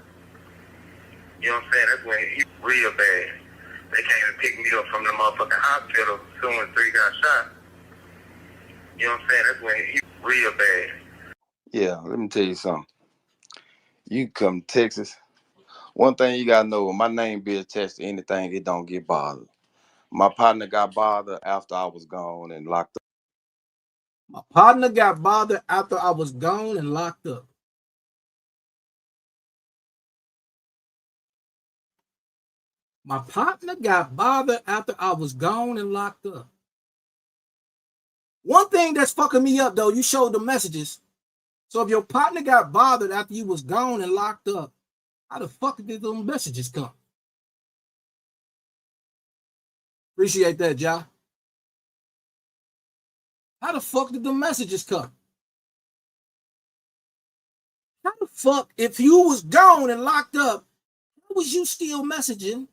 You know what I'm saying? That's when he real bad. They came and picked me up from the motherfucking hospital as soon as 3 got shot. You know what I'm saying? That's when he real bad. Yeah, let me tell you something. You come to Texas. One thing you gotta know, when my name be attached to anything, it don't get bothered. My partner got bothered after I was gone and locked up. My partner got bothered after I was gone and locked up. My partner got bothered after I was gone and locked up. One thing that's fucking me up, though, you showed the messages. So if your partner got bothered after you was gone and locked up, how the fuck did those messages come? Appreciate that, Ja. How the fuck did the messages come? How the fuck, if you was gone and locked up, how was you still messaging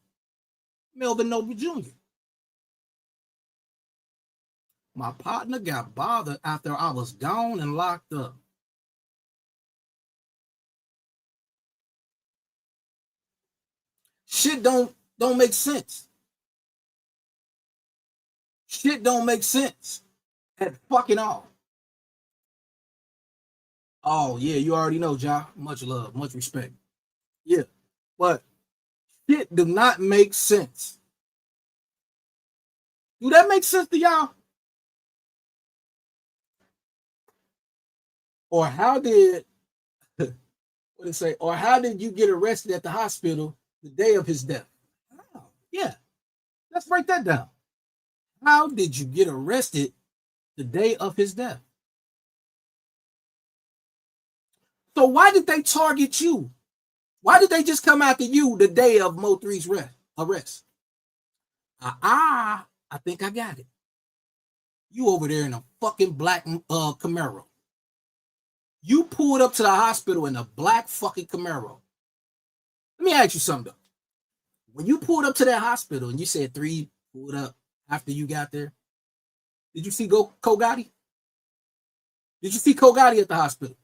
Melvin Noble Jr.? My partner got bothered after I was gone and locked up. Shit don't make sense. Shit don't make sense at fucking all. Oh, yeah, you already know, Ja. Much love, much respect. Yeah, but shit do not make sense. Do that make sense to y'all? Or how did, what did it say? Or how did you get arrested at the hospital the day of his death? Oh, yeah, let's break that down. How did you get arrested the day of his death? So why did they target you? Why did they just come after you the day of Mo 3's arrest? I think I got it. You over there in a fucking black Camaro. You pulled up to the hospital in a black fucking Camaro. Let me ask you something though. When you pulled up to that hospital and you said 3 pulled up after you got there, did you see Kogati? Did you see Kogati at the hospital?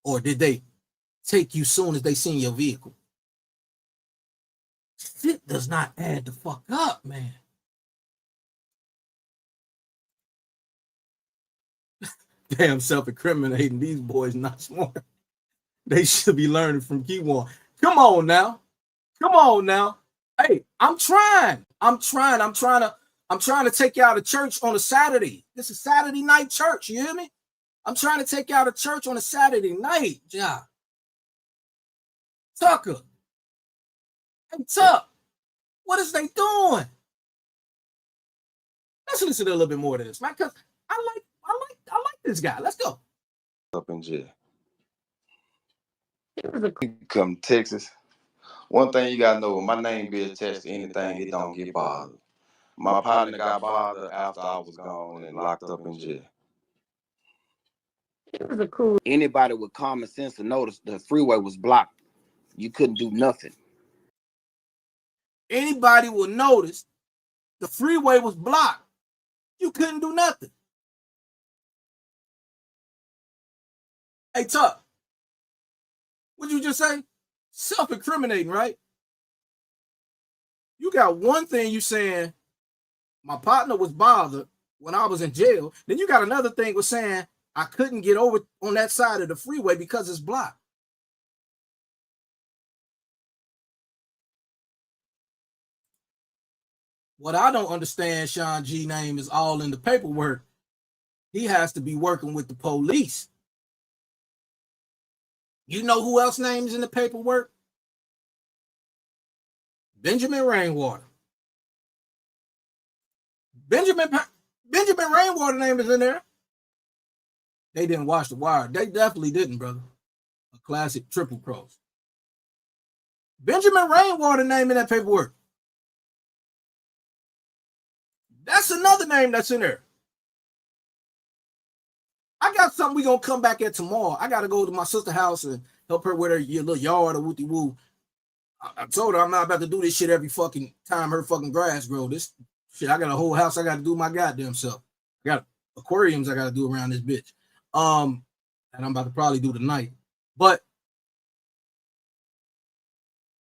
Or did they take you soon as they seen your vehicle? Shit does not add the fuck up, man. Damn self-incriminating. These boys not smart. They should be learning from Keywan. Come on now. Come on now. Hey, I'm trying to take you out of church on a Saturday. This is Saturday night church, you hear me? I'm trying to take you out of church on a Saturday night, Ja. Tucker. Hey, Tuck. What is they doing? Let's listen to a little bit more of this, man, because I like this guy. Let's go. Up in jail. You come to Texas. One thing you gotta know, when my name be attached to anything, it don't get bothered. My partner got bothered after I was gone and locked up in jail. Anybody with common sense to notice the freeway was blocked. You couldn't do nothing. Anybody will notice the freeway was blocked. You couldn't do nothing. Hey, Tuck, what'd you just say? Self-incriminating, right? You got one thing you saying, my partner was bothered when I was in jail. Then you got another thing with saying I couldn't get over on that side of the freeway because it's blocked. What I don't understand, Sean G name is all in the paperwork. He has to be working with the police. You know who else name is in the paperwork? Benjamin Rainwater. Benjamin Rainwater name is in there. They didn't watch The Wire. They definitely didn't, brother. A classic triple cross. Benjamin Rainwater name in that paperwork. That's another name that's in there. I got something we gonna come back at tomorrow. I gotta go to my sister's house and help her with her little yard or wooty woo. I told her I'm not about to do this shit every fucking time her fucking grass grow. This shit, I got a whole house I gotta do my goddamn self. I got aquariums I gotta do around this bitch. And I'm about to probably do tonight. But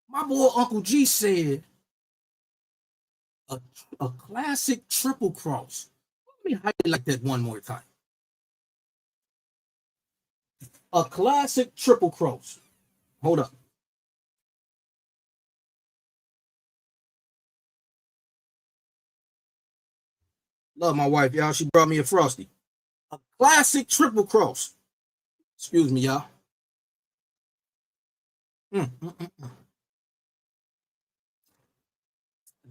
my boy Uncle G said a classic triple cross. Let me highlight that one more time. A classic triple cross. Hold up. Love my wife, y'all. She brought me a Frosty. A classic triple cross. Excuse me, y'all. That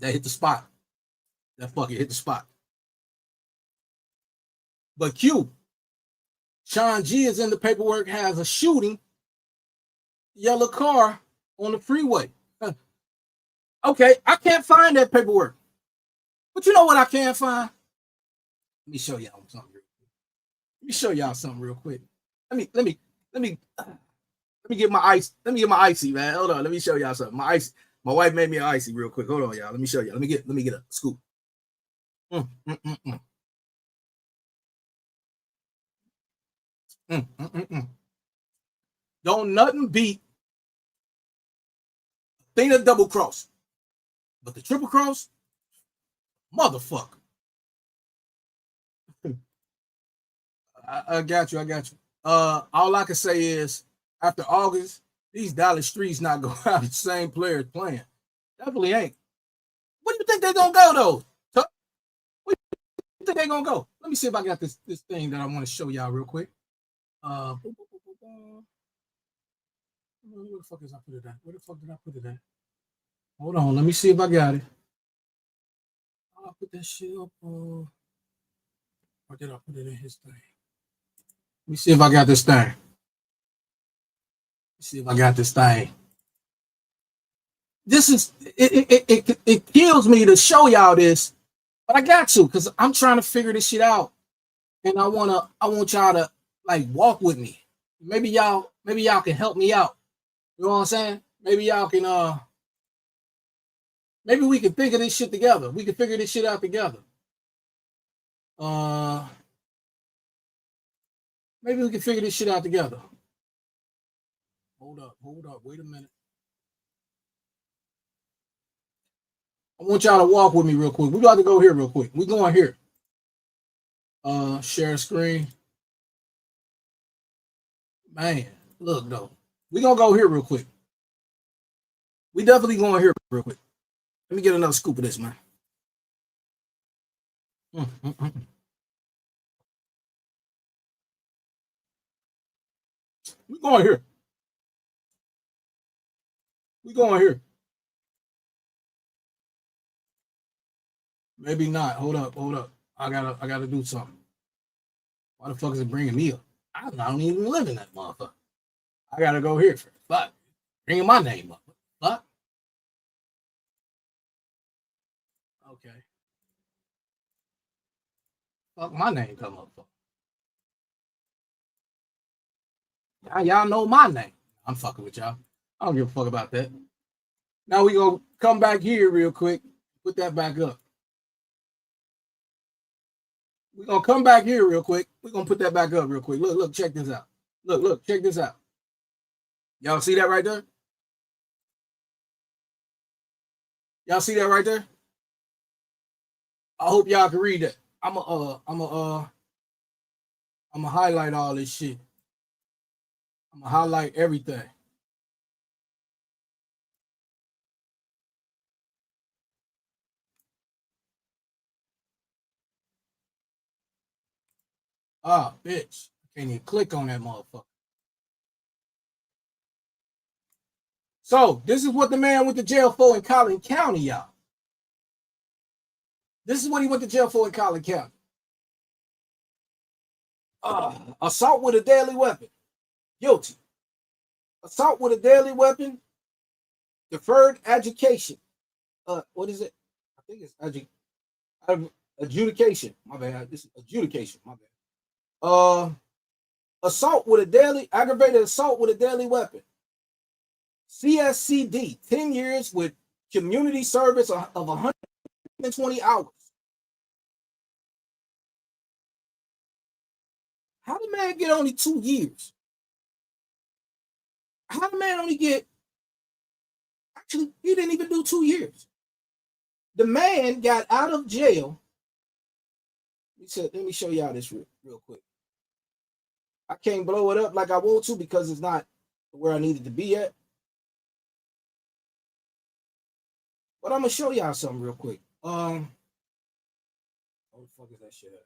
hit the spot. That fucking hit the spot. But Q, Sean G is in the paperwork, has a shooting, yellow car on the freeway. Okay, I can't find that paperwork. But you know what I can find? Let me show y'all something real quick. Let me show y'all something real quick. Let me get my ice. Let me get my icy, man. Hold on. Let me show y'all something. My ice. My wife made me an icy real quick. Hold on, y'all. Let me show you. Let me get a scoop. Don't nothing beat thing of double cross. But the triple cross, motherfucker. I got you. All I can say is after August, these Dallas streets not gonna have the same players playing. Definitely ain't. What do you think they're gonna go though? Where do you think they're gonna go? Let me see if I got this thing that I want to show y'all real quick. Where the fuck is I put it at? Where the fuck did I put it at? Hold on, let me see if I got it. I'll put that shit up. Or did I put it in his thing? Let me see if I got this thing. Let me see if I got this thing. This is it kills me to show y'all this, but I got to because I'm trying to figure this shit out, and I want y'all to like walk with me. Maybe y'all can help me out. You know what I'm saying? Maybe y'all can maybe we can figure this shit together. We can figure this shit out together. Maybe we can figure this shit out together. Hold up, wait a minute. I want y'all to walk with me real quick. We got to go here real quick. We going here. Share screen. Man, look though. We gonna go here real quick. We definitely going here real quick. Let me get another scoop of this, man. We going here. We going here. Maybe not. Hold up. I gotta do something. Why the fuck is it bringing me up? I don't even live in that motherfucker. I gotta go here first. Fuck. Bringing my name up. Fuck. Okay. Fuck my name come up. Y'all know my name. I'm fucking with y'all. I don't give a fuck about that. Now we gonna come back here real quick. Put that back up. We're gonna come back here real quick. We're gonna put that back up real quick. Look, check this out. Look, check this out. Y'all see that right there? Y'all see that right there? I hope y'all can read that. I'm gonna highlight all this shit. I'm gonna highlight everything. Ah, bitch. Can't even click on that motherfucker. So, this is what the man went to jail for in Collin County, y'all. This is what he went to jail for in Collin County. Assault with a deadly weapon. Guilty. Assault with a deadly weapon. Deferred adjudication. What is it? I think it's adjudication. My bad. This is adjudication. My bad. aggravated assault with a deadly weapon. CSCD, 10 years with community service of 120 hours. How the man get only 2 years? How the man only get, actually, he didn't even do 2 years. The man got out of jail. Let me show y'all this real quick. I can't blow it up like I want to because it's not where I needed to be at. But I'm gonna show y'all something real quick. Where the fuck is that shit at?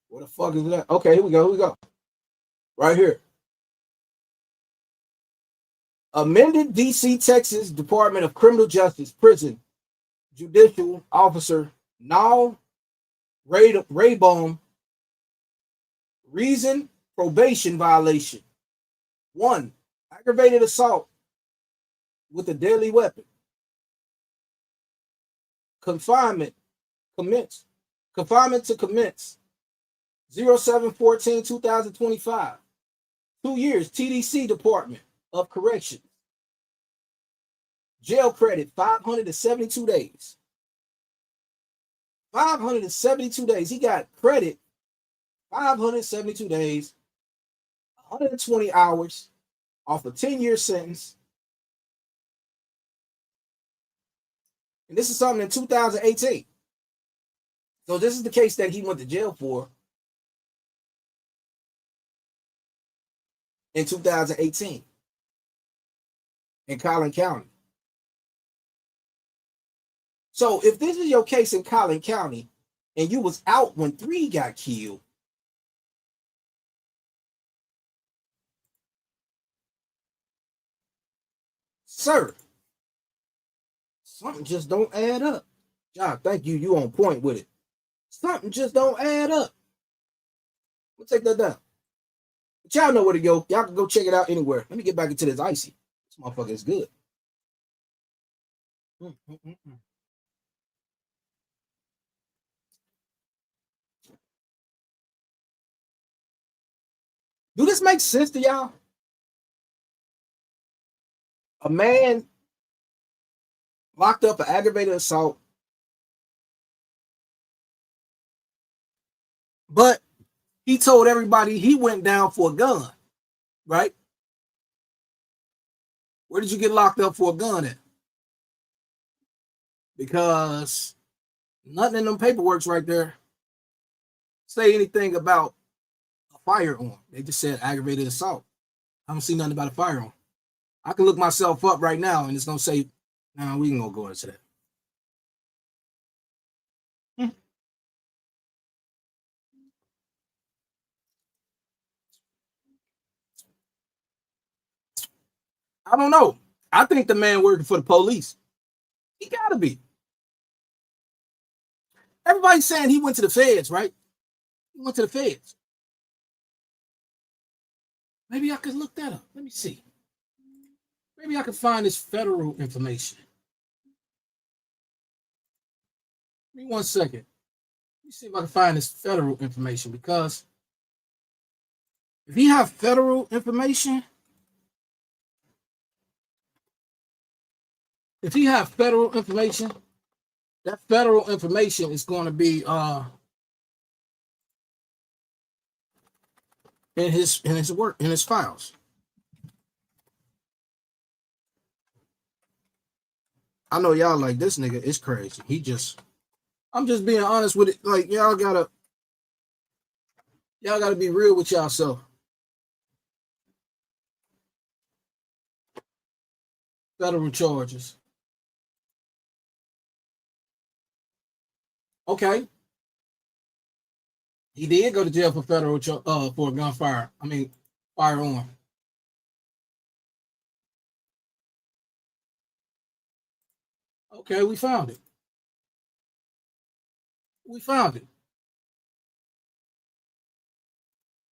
Where the fuck is that? Okay, here we go. Right here. Amended DC, Texas Department of Criminal Justice Prison Judicial Officer Nal Raybone. Reason: probation violation. 1. Aggravated assault with a deadly weapon. Confinement to commence 07/14/2025. 2 years, TDC Department of Corrections. Jail credit 572 days. 572 days. He got credit 572 days, 120 hours off a 10-year sentence. And this is something in 2018. So this is the case that he went to jail for in 2018 in Collin County. So if this is your case in Collin County and you was out when 3 got killed, sir, something just don't add up. John, thank you. You on point with it. Something just don't add up. We'll take that down. But y'all know where to go. Y'all can go check it out anywhere. Let me get back into this icy. This motherfucker is good. Do this make sense to y'all? A man locked up for aggravated assault, but he told everybody he went down for a gun, right? Where did you get locked up for a gun at? Because nothing in them paperworks right there say anything about a firearm. They just said aggravated assault. I don't see nothing about a firearm. I can look myself up right now and it's going to say, nah, we ain't going to go into that. I don't know. I think the man working for the police. He got to be. Everybody's saying he went to the feds, right? He went to the feds. Maybe I could look that up. Let me see. Maybe I can find this federal information. Give me 1 second. Let me see if I can find this federal information, because if he have federal information, that federal information is going to be in his files. I know y'all like, this nigga is crazy. I'm just being honest with it. Like, y'all gotta be real with y'allself. Federal charges. Okay. He did go to jail for for a gunfire. Firearm. Okay, we found it.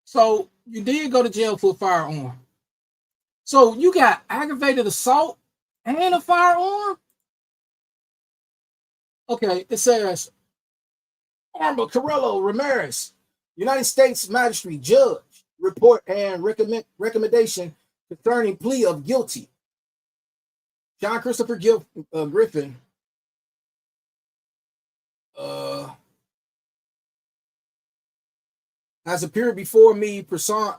So you did go to jail for a firearm. So you got aggravated assault and a firearm? Okay, it says Armor Carrello Ramirez, United States Magistrate Judge, report and recommendation concerning plea of guilty. John Christopher Griffin has appeared before me pursuant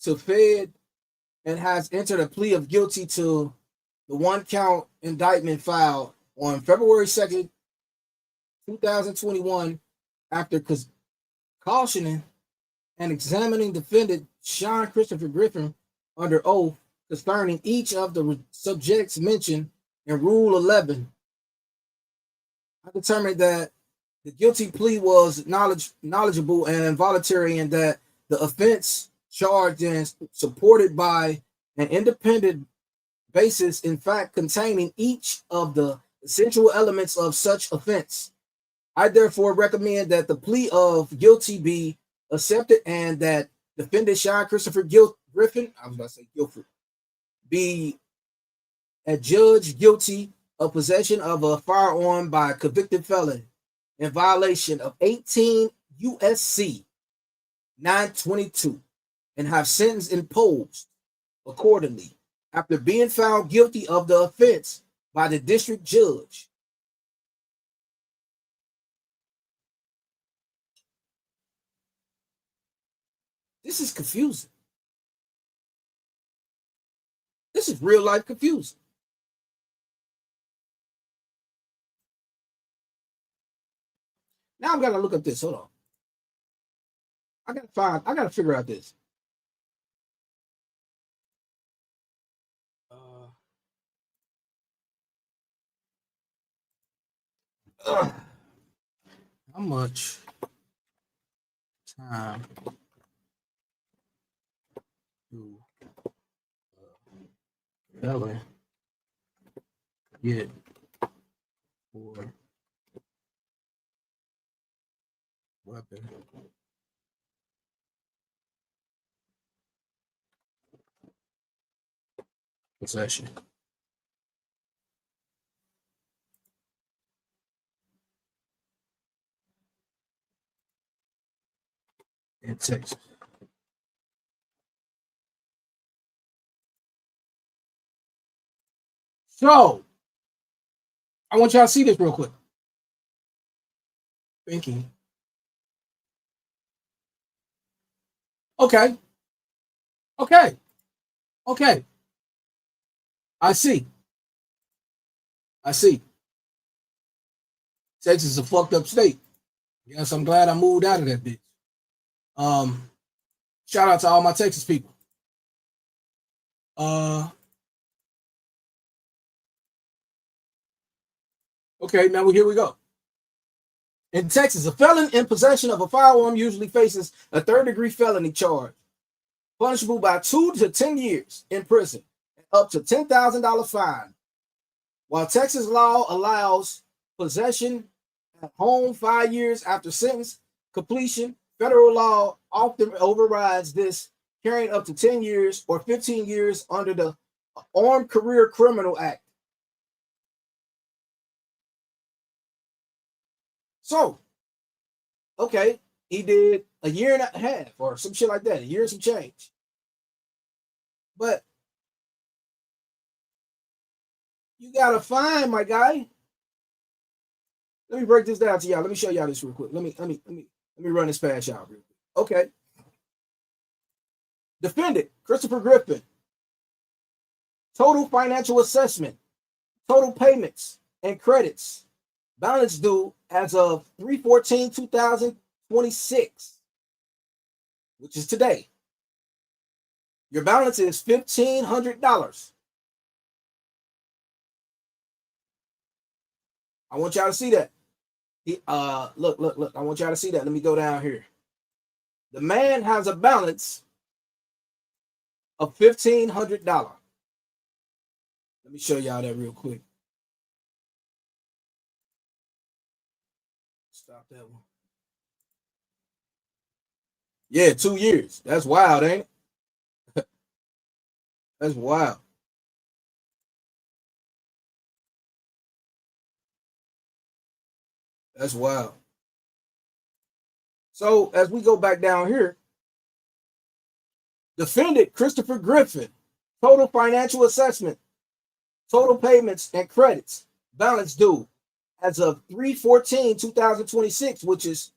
to Fed and has entered a plea of guilty to the one-count indictment filed on February 2nd, 2021, after cautioning and examining defendant Sean Christopher Griffin under oath concerning each of the subjects mentioned in Rule 11. I determined that the guilty plea was knowledgeable and involuntary, and that the offense charged and supported by an independent basis, in fact, containing each of the essential elements of such offense. I therefore recommend that the plea of guilty be accepted and that defendant Sean Christopher Griffin, I was about to say Guilford, be adjudged guilty of possession of a firearm by a convicted felon in violation of 18 USC 922 and have sentence imposed accordingly after being found guilty of the offense by the district judge. This is confusing. This is real life confusing. Now I'm gonna look up this. Hold on. I gotta figure out this. How much time do felon get for weapon possession? In Texas. So, I want y'all to see this real quick. Thinking. Okay. I see. Texas is a fucked up state. Yes, I'm glad I moved out of that bitch. Shout out to all my Texas people. Okay, now here we go. In Texas, a felon in possession of a firearm usually faces a third-degree felony charge, punishable by 2 to 10 years in prison, and up to $10,000 fine. While Texas law allows possession at home 5 years after sentence completion, federal law often overrides this, carrying up to 10 years or 15 years under the Armed Career Criminal Act. So, okay, he did a year and a half or some shit like that, a year and some change. But you got a fine, my guy. Let me break this down to y'all. Let me show y'all this real quick. Let me run this past y'all real quick. Okay. Defendant Christopher Griffin. Total financial assessment, total payments and credits. Balance due as of 3/14/2026, which is today. Your balance is $1,500. I want y'all to see that. Look. I want y'all to see that. Let me go down here. The man has a balance of $1,500. Let me show y'all that real quick. Stop that one. Yeah, 2 years. That's wild, ain't it? That's wild. That's wild. So as we go back down here, defendant Christopher Griffin, total financial assessment, total payments and credits, balance due as of 3/14/2026, which is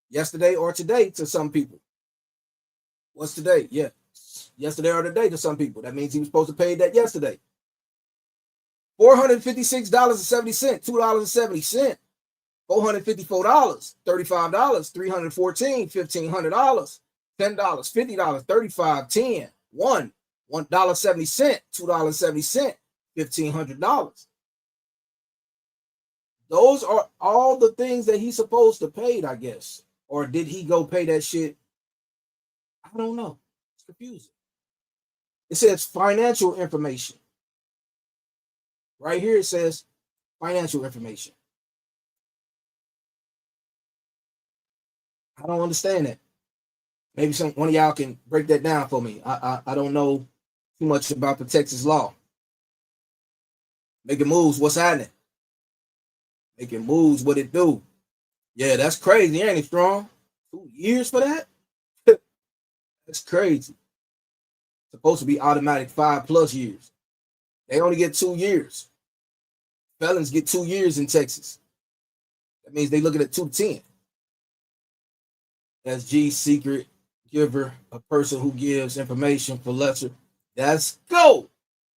yesterday or today to some people. What's today? Yeah, yesterday or today to some people. That means he was supposed to pay that yesterday. $456.70, $2.70, $454, $35, $314, $1,500, $10, $50, $35, $10, $1.70, $2.70, $1,500. Those are all the things that he's supposed to pay, I guess. Or did he go pay that shit? I don't know. It's confusing. It says financial information. Right here it says financial information. I don't understand that. Maybe one of y'all can break that down for me. I don't know too much about the Texas law. Making moves, what's happening? Making moves, what it do? Yeah, that's crazy, ain't it, Strong? 2 years for that? That's crazy. Supposed to be automatic 5+ years. They only get 2 years. Felons get 2 years in Texas. That means they looking at 2 to 10. That's G, secret giver, a person who gives information for lesser. Let's go.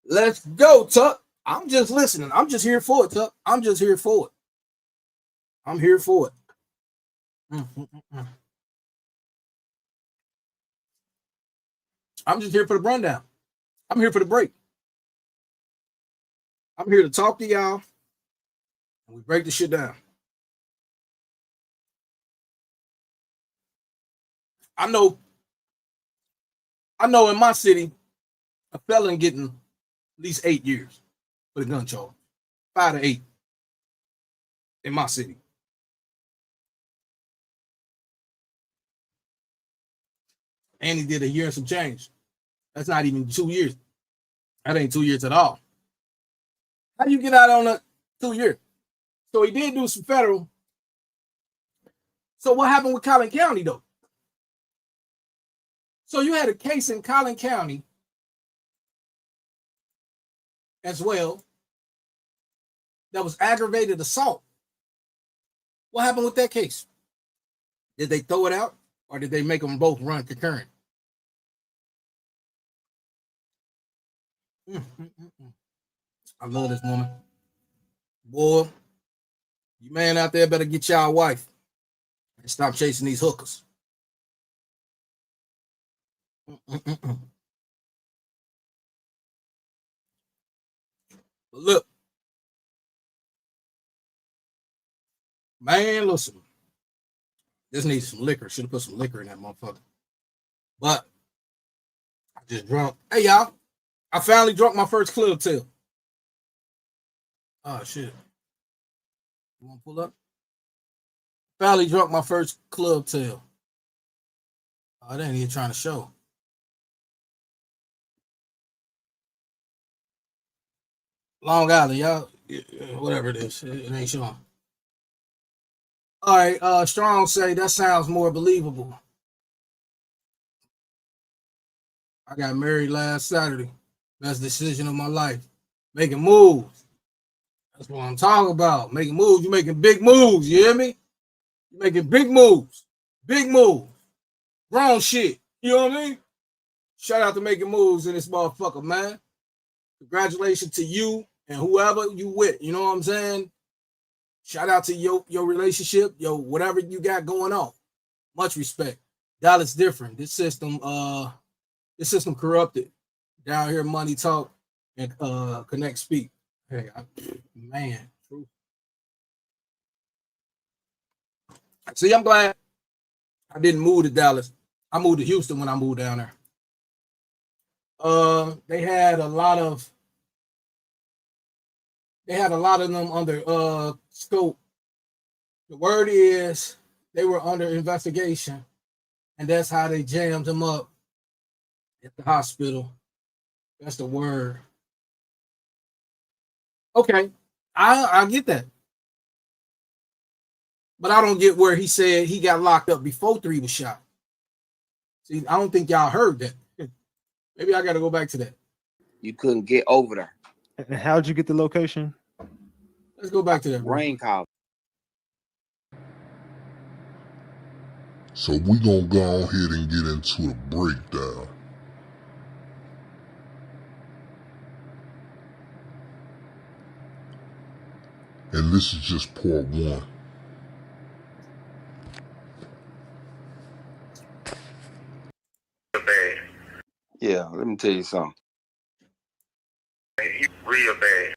Let's go, Tuck. I'm just listening. I'm just here for it, Tuck. I'm just here for it. I'm here for it. I'm just here for the rundown. I'm here for the break. I'm here to talk to y'all, and we break the shit down. I know in my city, a felon getting at least 8 years for the gun charge. 5 to 8 in my city. And he did a year and some change. That's not even 2 years. That ain't 2 years at all. How do you get out on a 2 year? So he did do some federal. So what happened with Collin County, though? So you had a case in Collin County as well that was aggravated assault. What happened with that case? Did they throw it out or did they make them both run concurrent? I love this woman. Boy, you man out there better get y'all wife and stop chasing these hookers. But look, man, listen. This needs some liquor. Should have put some liquor in that motherfucker. But I just drunk. Hey, y'all. I finally drunk my first club tail. Oh, shit. You want to pull up? Finally drunk my first club tail. Oh, they ain't even trying to show. Long Island, y'all. Whatever it is. It ain't showing. All right, Strong say that sounds more believable. I got married last Saturday. Best decision of my life. Making moves. That's what I'm talking about. Making moves. You're making big moves. You hear me? You're making big moves. Big moves. Wrong shit. You know what I mean? Shout out to making moves in this motherfucker, man. Congratulations to you and whoever you with. You know what I'm saying? Shout out to your relationship, whatever you got going on. Much respect. Dallas different. This system corrupted. Down here, money talk and connect speak. Hey, man, true. See, I'm glad I didn't move to Dallas. I moved to Houston when I moved down there. They had a lot of them under scope. The word is they were under investigation, and that's how they jammed them up at the hospital. That's the word. Okay, I get that. But I don't get where he said he got locked up before 3 was shot. See, I don't think y'all heard that. Maybe I got to go back to that. You couldn't get over there. And how'd you get the location? Let's go back to that. Rain call. So we gonna go ahead and get into the breakdown. And this is just part 1. Bad. Yeah, let me tell you something. He real bad.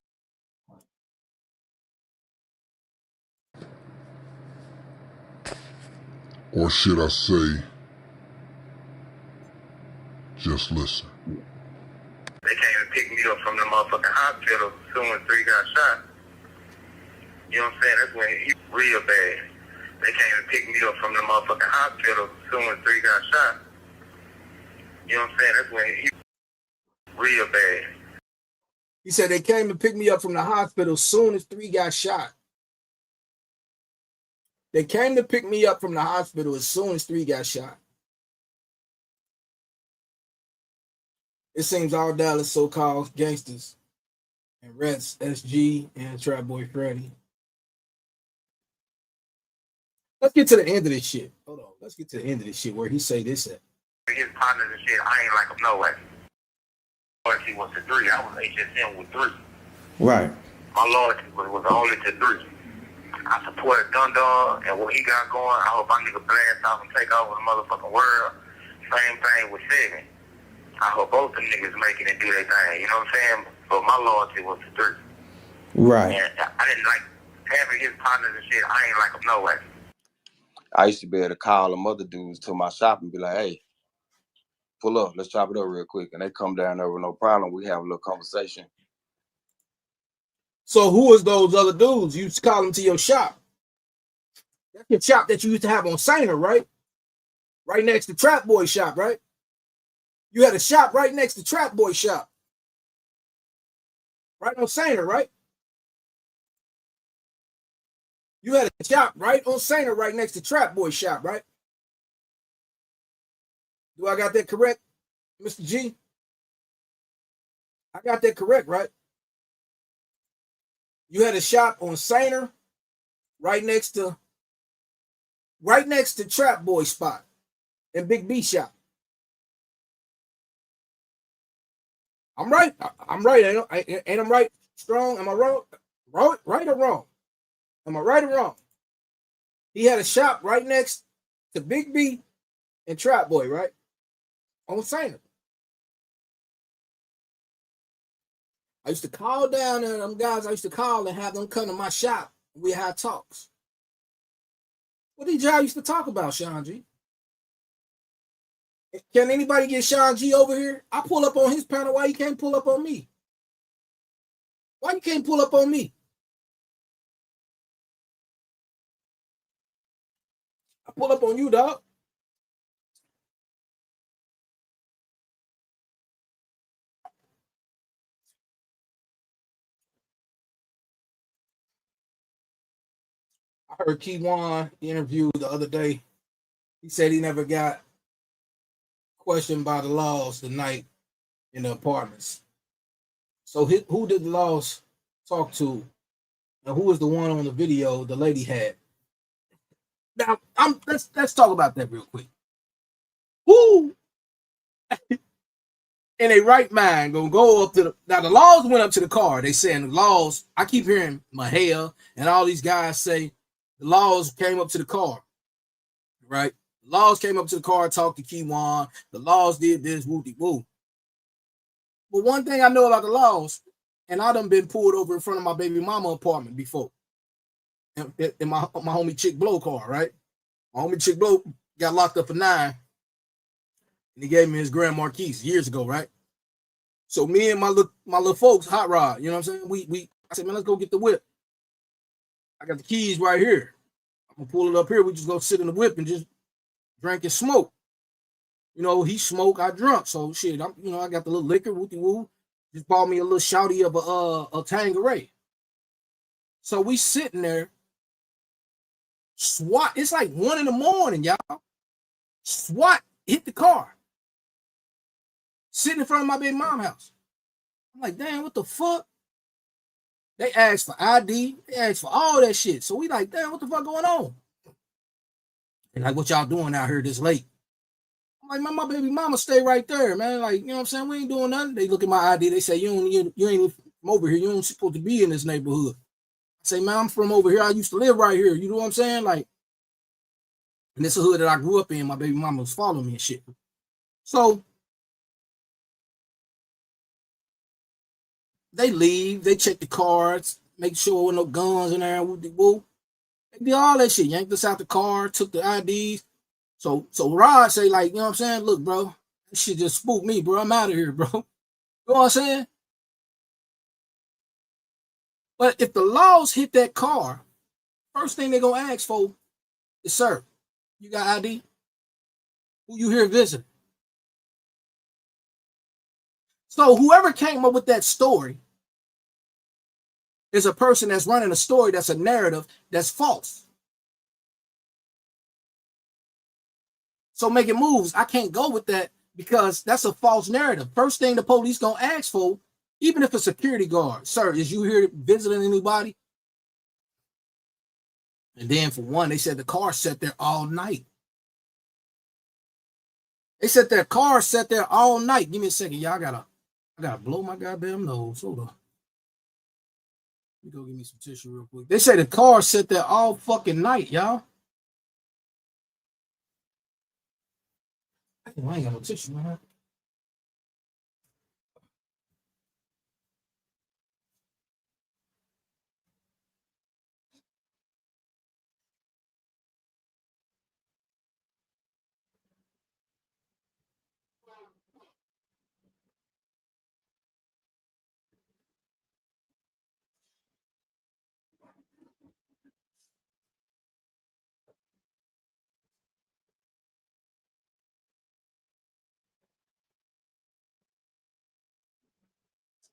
Or should I say, just listen. They came and picked me up from the motherfucking hospital soon as 3 got shot. You know what I'm saying? That's when he real bad. They came and picked me up from the motherfucking hospital soon as 3 got shot. You know what I'm saying? That's when he real bad. He said they came and picked me up from the hospital soon as 3 got shot. They came to pick me up from the hospital as soon as 3 got shot. It seems all Dallas so-called gangsters and Reds, SG, and Trap Boy Freddy. Let's get to the end of this shit. Hold on. Let's get to the end of this shit where he say this at. His partners and shit, I ain't like him no way. Loyalty was to 3. I was HSM with 3. Right. My loyalty was only to 3. I supported Dundar and what he got going. I hope my nigga blast off and take over the motherfucking world. Same thing with 7. I hope both them niggas make it and do their thing. You know what I'm saying? But my loyalty was to 3. Right. And I didn't like having his partners and shit. I ain't like him no way. I used to be able to call them other dudes to my shop and be like, hey, pull up, let's chop it up real quick. And they come down there with no problem. We have a little conversation. So who is those other dudes? You used to call them to your shop. That's your shop that you used to have on Sainer, right? Right next to Trap Boy shop, right? You had a shop right next to Trap Boy shop. Right on Sainer, right? You had a shop right on Sainer right next to Trap Boy shop, right? Do I got that correct, Mr. G? I got that correct, right? You had a shop on Sainer right next to Trap Boy spot and Big B shop. I'm right. I'm right. Ain't I'm right? Strong? Am I wrong? Right or wrong? Am I right or wrong? He had a shop right next to Big B and Trap Boy, right? On Sainer. I used to call down there, them guys I used to call and have them come to my shop. We had talks. What did y'all used to talk about, Sean G? Can anybody get Sean G over here? I pull up on his panel. Why you can't pull up on me? Why you can't pull up on me? I pull up on you, dog. I heard Keywan interview the other day. He said he never got questioned by the laws the night in the apartments. So who did the laws talk to? And who was the one on the video the lady had? Now, let's talk about that real quick. Who in a right mind gonna go up to the laws went up to the car. They saying the laws, I keep hearing Mahia and all these guys say the laws came up to the car, right? The laws came up to the car, talked to Keywan. The laws did this, woo-de-woo. But one thing I know about the laws, and I done been pulled over in front of my baby mama apartment before. In my homie Chick Blow car, right? My homie Chick Blow got locked up for 9. And he gave me his Grand Marquis years ago, right? So me and my little folks, hot rod, you know what I'm saying? I said, man, let's go get the whip. I got the keys right here. I'm gonna pull it up here. We just go sit in the whip and just drink and smoke. You know, he smoke, I drunk. So shit, I got the little liquor, woo-de-woo. Just bought me a little shouty of a Tanqueray. So we sitting there SWAT, it's like 1 in the morning, y'all. SWAT hit the car. Sitting in front of my baby mom house. I'm like, damn, what the fuck? They asked for ID. They asked for all that shit. So we like, damn, what the fuck going on? And like, what y'all doing out here this late? I'm like, man, my baby mama stay right there, man. Like, you know what I'm saying? We ain't doing nothing. They look at my ID. They say, you ain't from over here. You ain't supposed to be in this neighborhood. I say, man, I'm from over here. I used to live right here. You know what I'm saying? Like, and this is a hood that I grew up in. My baby mama was following me and shit. So they leave. They check the cards, make sure there were no guns in there. Woo. They did all that shit. Yanked us out the car, took the IDs. So Rod say, like, you know what I'm saying? Look, bro, this shit just spooked me, bro. I'm out of here, bro. You know what I'm saying? But if the laws hit that car, first thing they're gonna ask for is, sir, you got ID? Who you here visiting? So whoever came up with that story is a person that's running a story that's a narrative that's false. So making moves, I can't go with that because that's a false narrative. First thing the police gonna ask for, even if a security guard, sir, is you here visiting anybody? And then for one, they said the car sat there all night. They said their car sat there all night. Give me a second, y'all. I gotta blow my goddamn nose. Hold on. Let me go get me some tissue real quick. They say the car sat there all fucking night, y'all. I ain't got no tissue, man.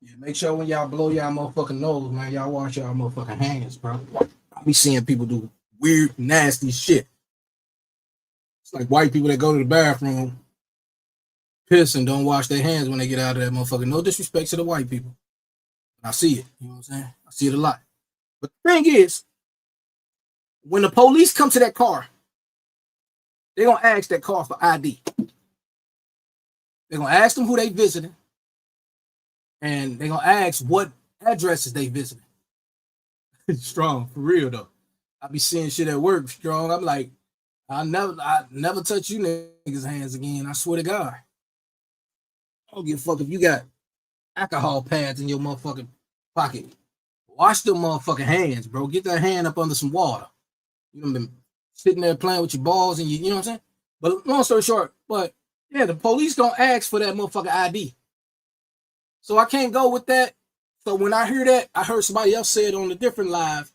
Yeah, make sure when y'all blow y'all motherfucking nose, man, y'all wash y'all motherfucking hands, bro. I be seeing people do weird, nasty shit. It's like white people that go to the bathroom, piss, and don't wash their hands when they get out of that motherfucker. No disrespect to the white people. I see it. You know what I'm saying? I see it a lot. But the thing is, when the police come to that car, they're going to ask that car for ID. They're going to ask them who they visiting. And they're going to ask what addresses they visiting. Strong, for real, though. I be seeing shit at work, strong. I'm like, I never touch you niggas' hands again. I swear to God. I don't give a fuck if you got alcohol pads in your motherfucking pocket. Wash them motherfucking hands, bro. Get that hand up under some water. You done been sitting there playing with your balls and you know what I'm saying? But long story short, but yeah, the police gonna ask for that motherfucking ID. So I can't go with that. So when I hear that, I heard somebody else say it on a different live,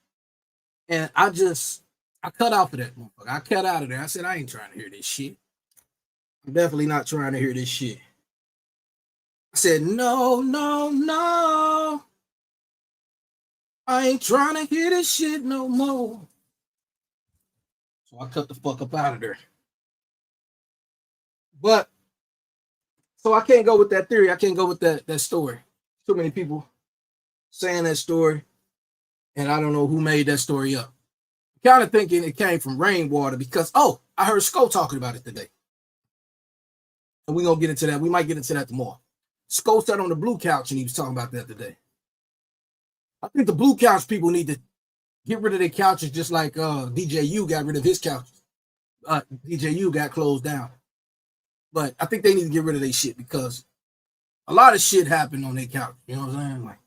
and I cut off of that motherfucker. I cut out of there. I said, I ain't trying to hear this shit. I'm definitely not trying to hear this shit. I said, no. I ain't trying to hear this shit no more. So I cut the fuck up out of there. But so I can't go with that theory. I can't go with that story. Too many people saying that story, and I don't know who made that story up. Kind of thinking it came from rainwater because, I heard Sko talking about it today. And we're going to get into that. We might get into that tomorrow. Sko sat on the blue couch and he was talking about that today. I think the blue couch people need to get rid of their couches just like DJU got rid of his couches. DJU got closed down. But I think they need to get rid of their shit because a lot of shit happened on their couch. You know what I'm saying? Like,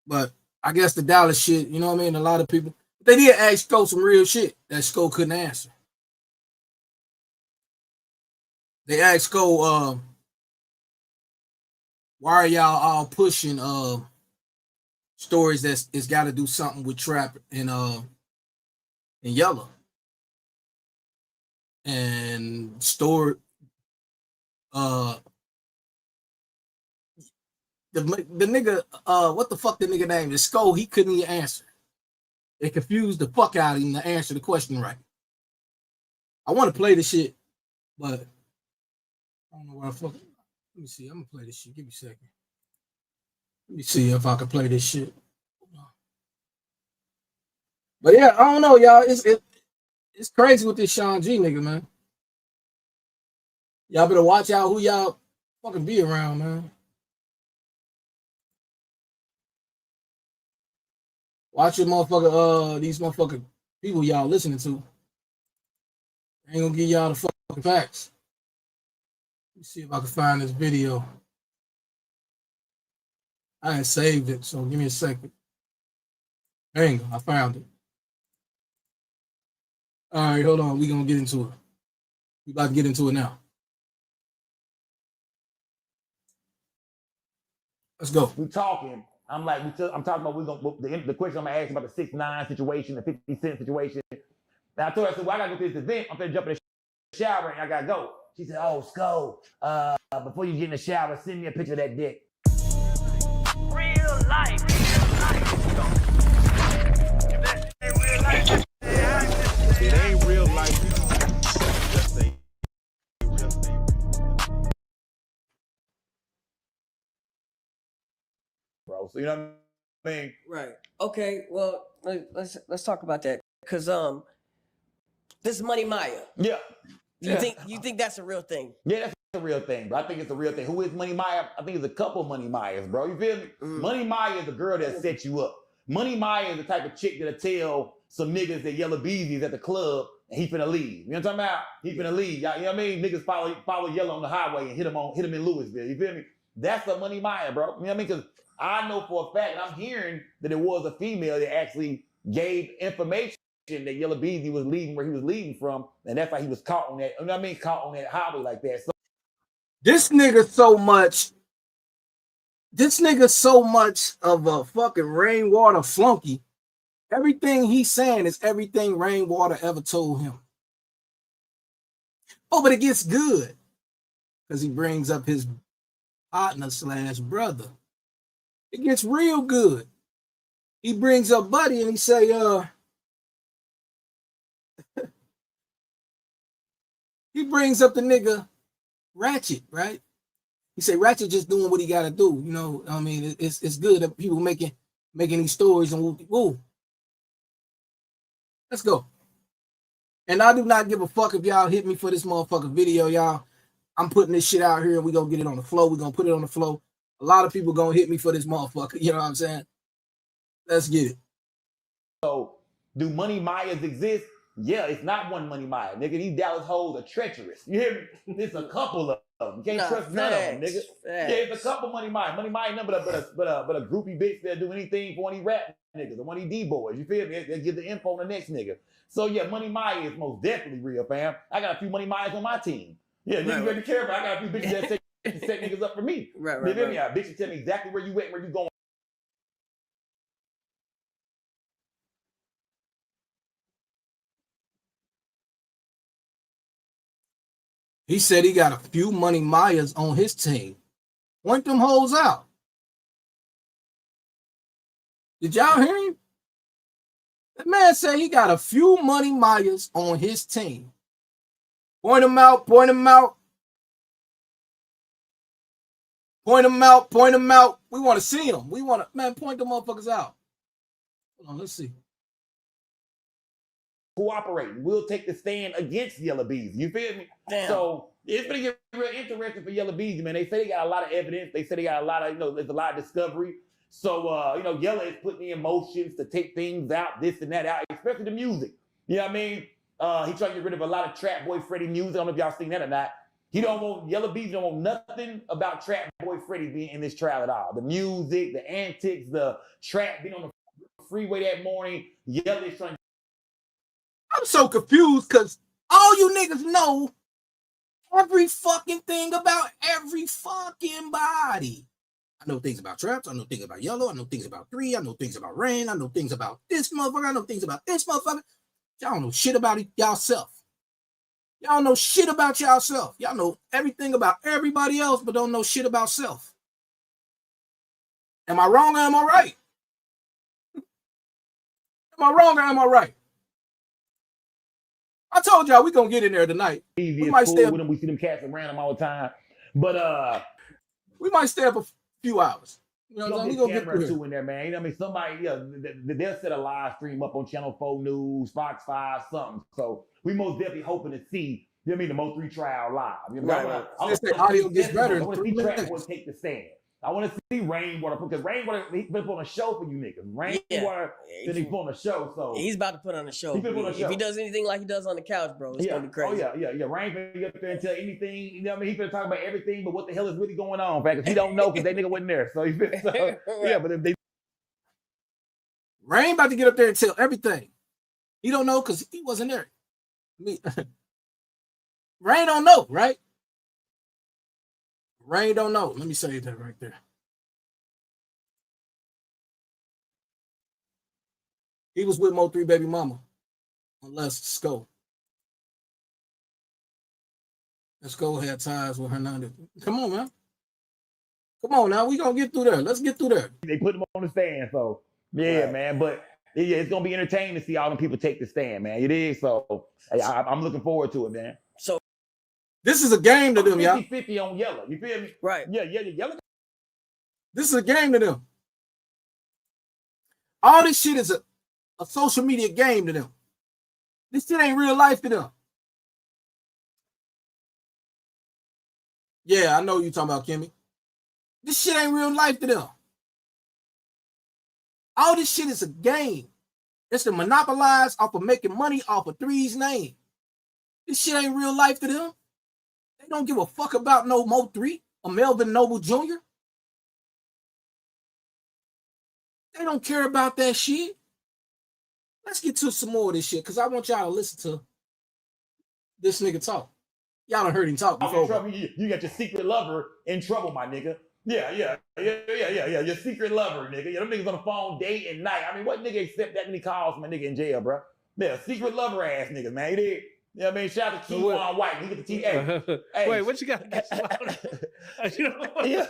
but I guess the Dallas shit, you know what I mean? A lot of people, they did ask Sko some real shit that Sko couldn't answer. They asked Sko, why are y'all all pushing stories it's got to do something with trap and Yellow and store the nigga what the fuck the nigga name is Sko, he couldn't even answer. It confused the fuck out of him to answer the question right. I want to play this shit, but I don't know where I fucking. Let me see. I'm gonna play this shit. Give me a second. Let me see if I can play this shit. But yeah, I don't know, y'all. It's crazy with this Sean G nigga, man. Y'all better watch out who y'all fucking be around, man. Watch your motherfucker, these motherfucking people y'all listening to. I ain't gonna give y'all the fucking facts. Let me see if I can find this video. I ain't saved it, so give me a second. There you go, I found it. All right, hold on. We gonna get into it. We about to get into it now. Let's go. We talking. I'm like, I'm talking about the question I'm gonna ask about the 6ix9ine situation, the 50 Cent situation. And I told her, I said, well, I gotta go to this event. I'm gonna jump in the shower and I gotta go. She said, oh, Sko, before you get in the shower, send me a picture of that dick. Real life. It ain't real life. Bro, so you know what I mean? Right. Okay. Well, let's talk about that because this Money Maya. Yeah. You think that's a real thing? Yeah, that's a real thing, bro. I think it's a real thing. Who is Money Maya? I think it's a couple Money Mayas, bro. You feel me? Money Maya is the girl that set you up. Money Maya is the type of chick that'll tell some niggas that Yellow Beezy's at the club and he finna leave. You know what I'm talking about? He finna leave. Y'all, you know what I mean? Niggas follow Yellow on the highway and hit him in Louisville. You feel me? That's a Money Maya, bro. You know what I mean? Because I know for a fact, and I'm hearing that it was a female that actually gave information that Yellow Beezy was leaving where he was leaving from, and that's why he was caught on that. You know what I mean? Caught on that highway like that. So This nigga so much of a fucking rainwater flunky. Everything he's saying is everything Rainwater ever told him. Oh, but it gets good because he brings up his partner / brother. It gets real good. He brings up Buddy and he say, he brings up the nigga Ratchet, right? He say Ratchet just doing what he gotta do. You know, I mean, it's good that people making these stories and woo. Let's go. And I do not give a fuck if y'all hit me for this motherfucking video, y'all. I'm putting this shit out here and we gonna get it on the flow. We're gonna put it on the flow. A lot of people gonna hit me for this motherfucker. You know what I'm saying? Let's get it. So, do Money Mayas exist? Yeah, it's not one Money Maya, nigga. These Dallas hoes are treacherous. You hear me? It's a couple of them. You can't trust none of them, nigga. Yeah, it's a couple Money Maya. Money Maya nothing but a groupie bitch that'll do anything for one of these rap niggas or one of these D-boys. You feel me? They give the info on the next nigga. So yeah, Money Maya is most definitely real, fam. I got a few Money Mayas on my team. Yeah, niggas better be careful. I got a few bitches that set niggas up for me. Right. You feel me? Bitches tell me exactly where you at, where you going. He said he got a few Money Mayas on his team. Point them hoes out. Did y'all hear him? That man said he got a few Money Mayas on his team. Point them out, point them out. Point them out, point them out. We want to see them. We want to, man, point the motherfuckers out. Hold on, let's see. Cooperating. We'll take the stand against Yellow Beezy. You feel me? Damn. So it's gonna get real interesting for Yellow Beezy, man. They say they got a lot of evidence. They say they got a lot of, there's a lot of discovery. So Yellow is putting in motions to take things out, this and that out, especially the music. You know what I mean? He trying to get rid of a lot of Trap Boy Freddy music. I don't know if y'all seen that or not. Yellow Beezy don't want nothing about Trap Boy Freddy being in this trial at all. The music, the antics, the trap being on the freeway that morning. Yellow is trying to. I'm so confused because all you niggas know every fucking thing about every fucking body. I know things about traps. I know things about Yellow. I know things about 3. I know things about Rain. I know things about this motherfucker. I know things about this motherfucker. Y'all don't know shit about y'allself. Y'all know shit about y'allself. Y'all know everything about everybody else, but don't know shit about self. Am I wrong or am I right? Am I wrong or am I right? I told y'all we gonna get in there tonight. We might cool stay up- with them. We see them cats around them all the time. But We might stay up a few hours. You know what I'm saying? We Get gonna get camera or through two here. in there, man. You know what I mean? Somebody, they'll set a live stream up on Channel 4 News, Fox 5, something. So we most definitely hoping to see, you know what I mean, the Mo 3 trial live. You know what I mean? Right. I They say wanna audio see gets better testimony. I in want to 3 see Trap Boy minutes. take the stand. I want to see Rainwater, because Rainwater, he been putting on a show for you niggas. Rainwater, then he put on a show. So He's about to put on a show. He finna put on a If show. he does anything like he does on the couch, bro, it's gonna be crazy. Oh yeah. Rain finna get up there and tell anything. You know what I mean? He finna talk about everything, but what the hell is really going on? Because he don't know, because that nigga wasn't there. So yeah, but if they Rain about to get up there and tell everything. He don't know because he wasn't there. Rain don't know, right? Rain don't know. Let me say that right there. He was with Mo 3 baby mama. Unless Sko. Sko had ties with Hernandez. Come on, man. Come on now. We gonna get through there. Let's get through there. They put him on the stand. So yeah, Right. man. But yeah, it's gonna be entertaining to see all them people take the stand, man. It is. So I'm looking forward to it, man. So This is a game to them, y'all. 50-50 on yellow. You feel me? right. Yeah, yellow. This is a game to them. All this shit is a social media game to them. This shit ain't real life to them. Yeah, I know you talking about Kimmy. This shit ain't real life to them. All this shit is a game. It's to monopolize off of making money off of 3's name. This shit ain't real life to them. They don't give a fuck about no Mo 3 or Melvin Noble Jr. They don't care about that shit. Let's get to some more of this shit, because I want y'all to listen to this nigga talk. Y'all done heard him talk before. You got your secret lover in trouble, my nigga. Yeah. Your secret lover, nigga. Yeah, them niggas on the phone day and night. I mean, what nigga accept that many calls from a nigga in jail, bro? Yeah, secret lover ass niggas, man. You did. You know what I mean? Shout out to Keywan White. He get the hey, Wait, what you got? Yeah.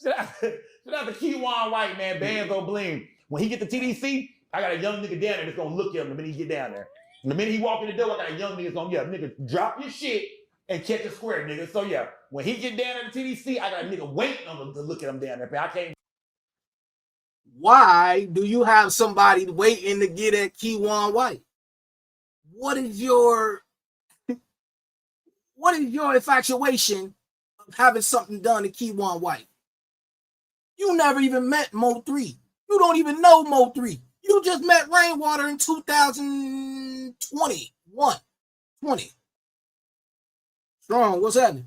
Shout out to Keywan White, man. Banzo Bling. When he get the TDC, I got a young nigga down there that's gonna look at him the minute he get down there. And the minute he walk in the door, I got a young nigga that's gonna, nigga, drop your shit and catch a square, nigga. So yeah, when he get down at the TDC, I got a nigga waiting on him to look at him down there. I can't. Why do you have somebody waiting to get at Keywan White? What is your infatuation of having something done to Keywan White? You never even met Mo 3. You don't even know Mo 3. You just met Rainwater in 20. Strong, what's happening?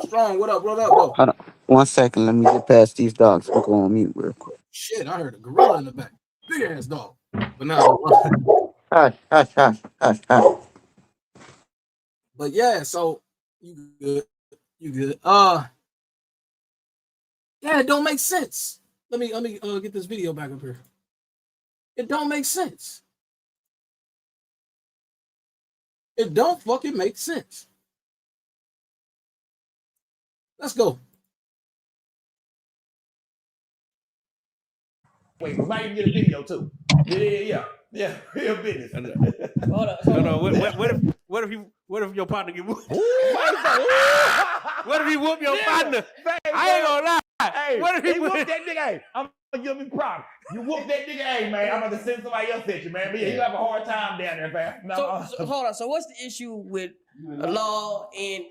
Strong, what up, bro? Hold on 1 second. Let me get past these dogs and go on mute real quick. Shit, I heard a gorilla in the back. Big ass dog. But now, Hush. but yeah, so you good. Yeah, it don't make sense. Let me get this video back up here. It don't make sense. It don't fucking make sense. Let's go. Wait, we might even get a video too. Yeah. Real business. Hold on. What if your partner get whooped? What if he whoop your partner? I ain't gonna lie. Hey, What if he whoop whoop that nigga? Hey, I'm gonna give him props. You whoop that nigga, hey man. I'm gonna send somebody else at you, man. But yeah, you have a hard time down there, man. No, So hold on. So what's the issue with Law and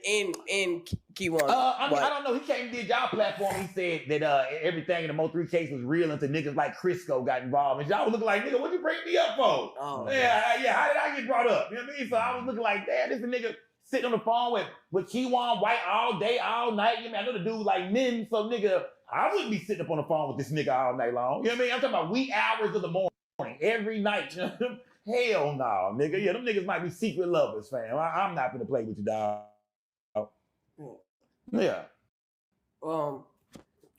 Keywan? I don't know. He came and did y'all platform. He said that everything in the Mo 3 case was real until niggas like Crisco got involved. And y'all was looking like, nigga, what you bring me up for? Oh, yeah. How did I get brought up? You know what I mean? So I was looking like, damn, this is a nigga sitting on the phone with Keywan White all day, all night. You know what I mean? I know the dude like men, so nigga, I wouldn't be sitting up on the phone with this nigga all night long. You know what I mean? I'm talking about wee hours of the morning, every night. Hell no, nigga. Yeah, them niggas might be secret lovers, fam. I'm not gonna play with you, dog. Yeah.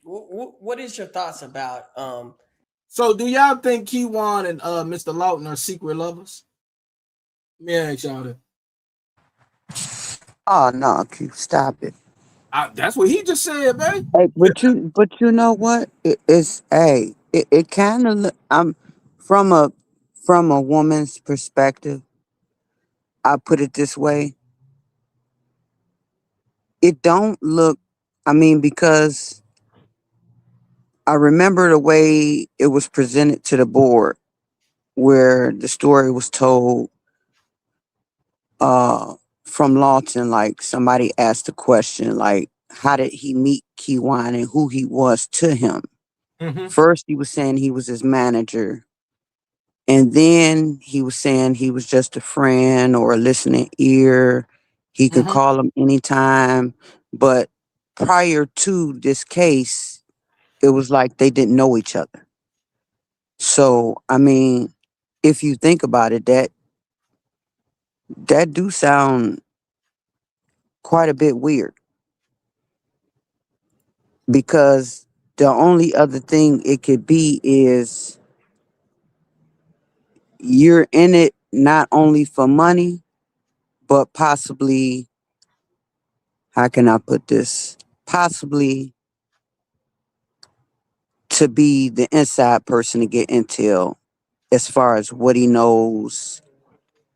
What is your thoughts about So do y'all think Keywan and Mr. Lawton are secret lovers? Let me ask y'all that. Oh no, Q, stop it. That's what he just said, babe. Hey, but you know what? It's it kind of I'm from a woman's perspective. I put it this way: it don't look. I mean, because I remember the way it was presented to the board, where the story was told uh from Lawton. Like somebody asked a question, like, "How did he meet Keywan and who he was to him?" Mm-hmm. First, he was saying he was his manager. And then he was saying he was just a friend or a listening ear. He could Mm-hmm. call him anytime. But prior to this case, it was like they didn't know each other. So, I mean, if you think about it, that do sound quite a bit weird, because the only other thing it could be is you're in it not only for money, but possibly, how can I put this? Possibly to be the inside person to get intel as far as what he knows.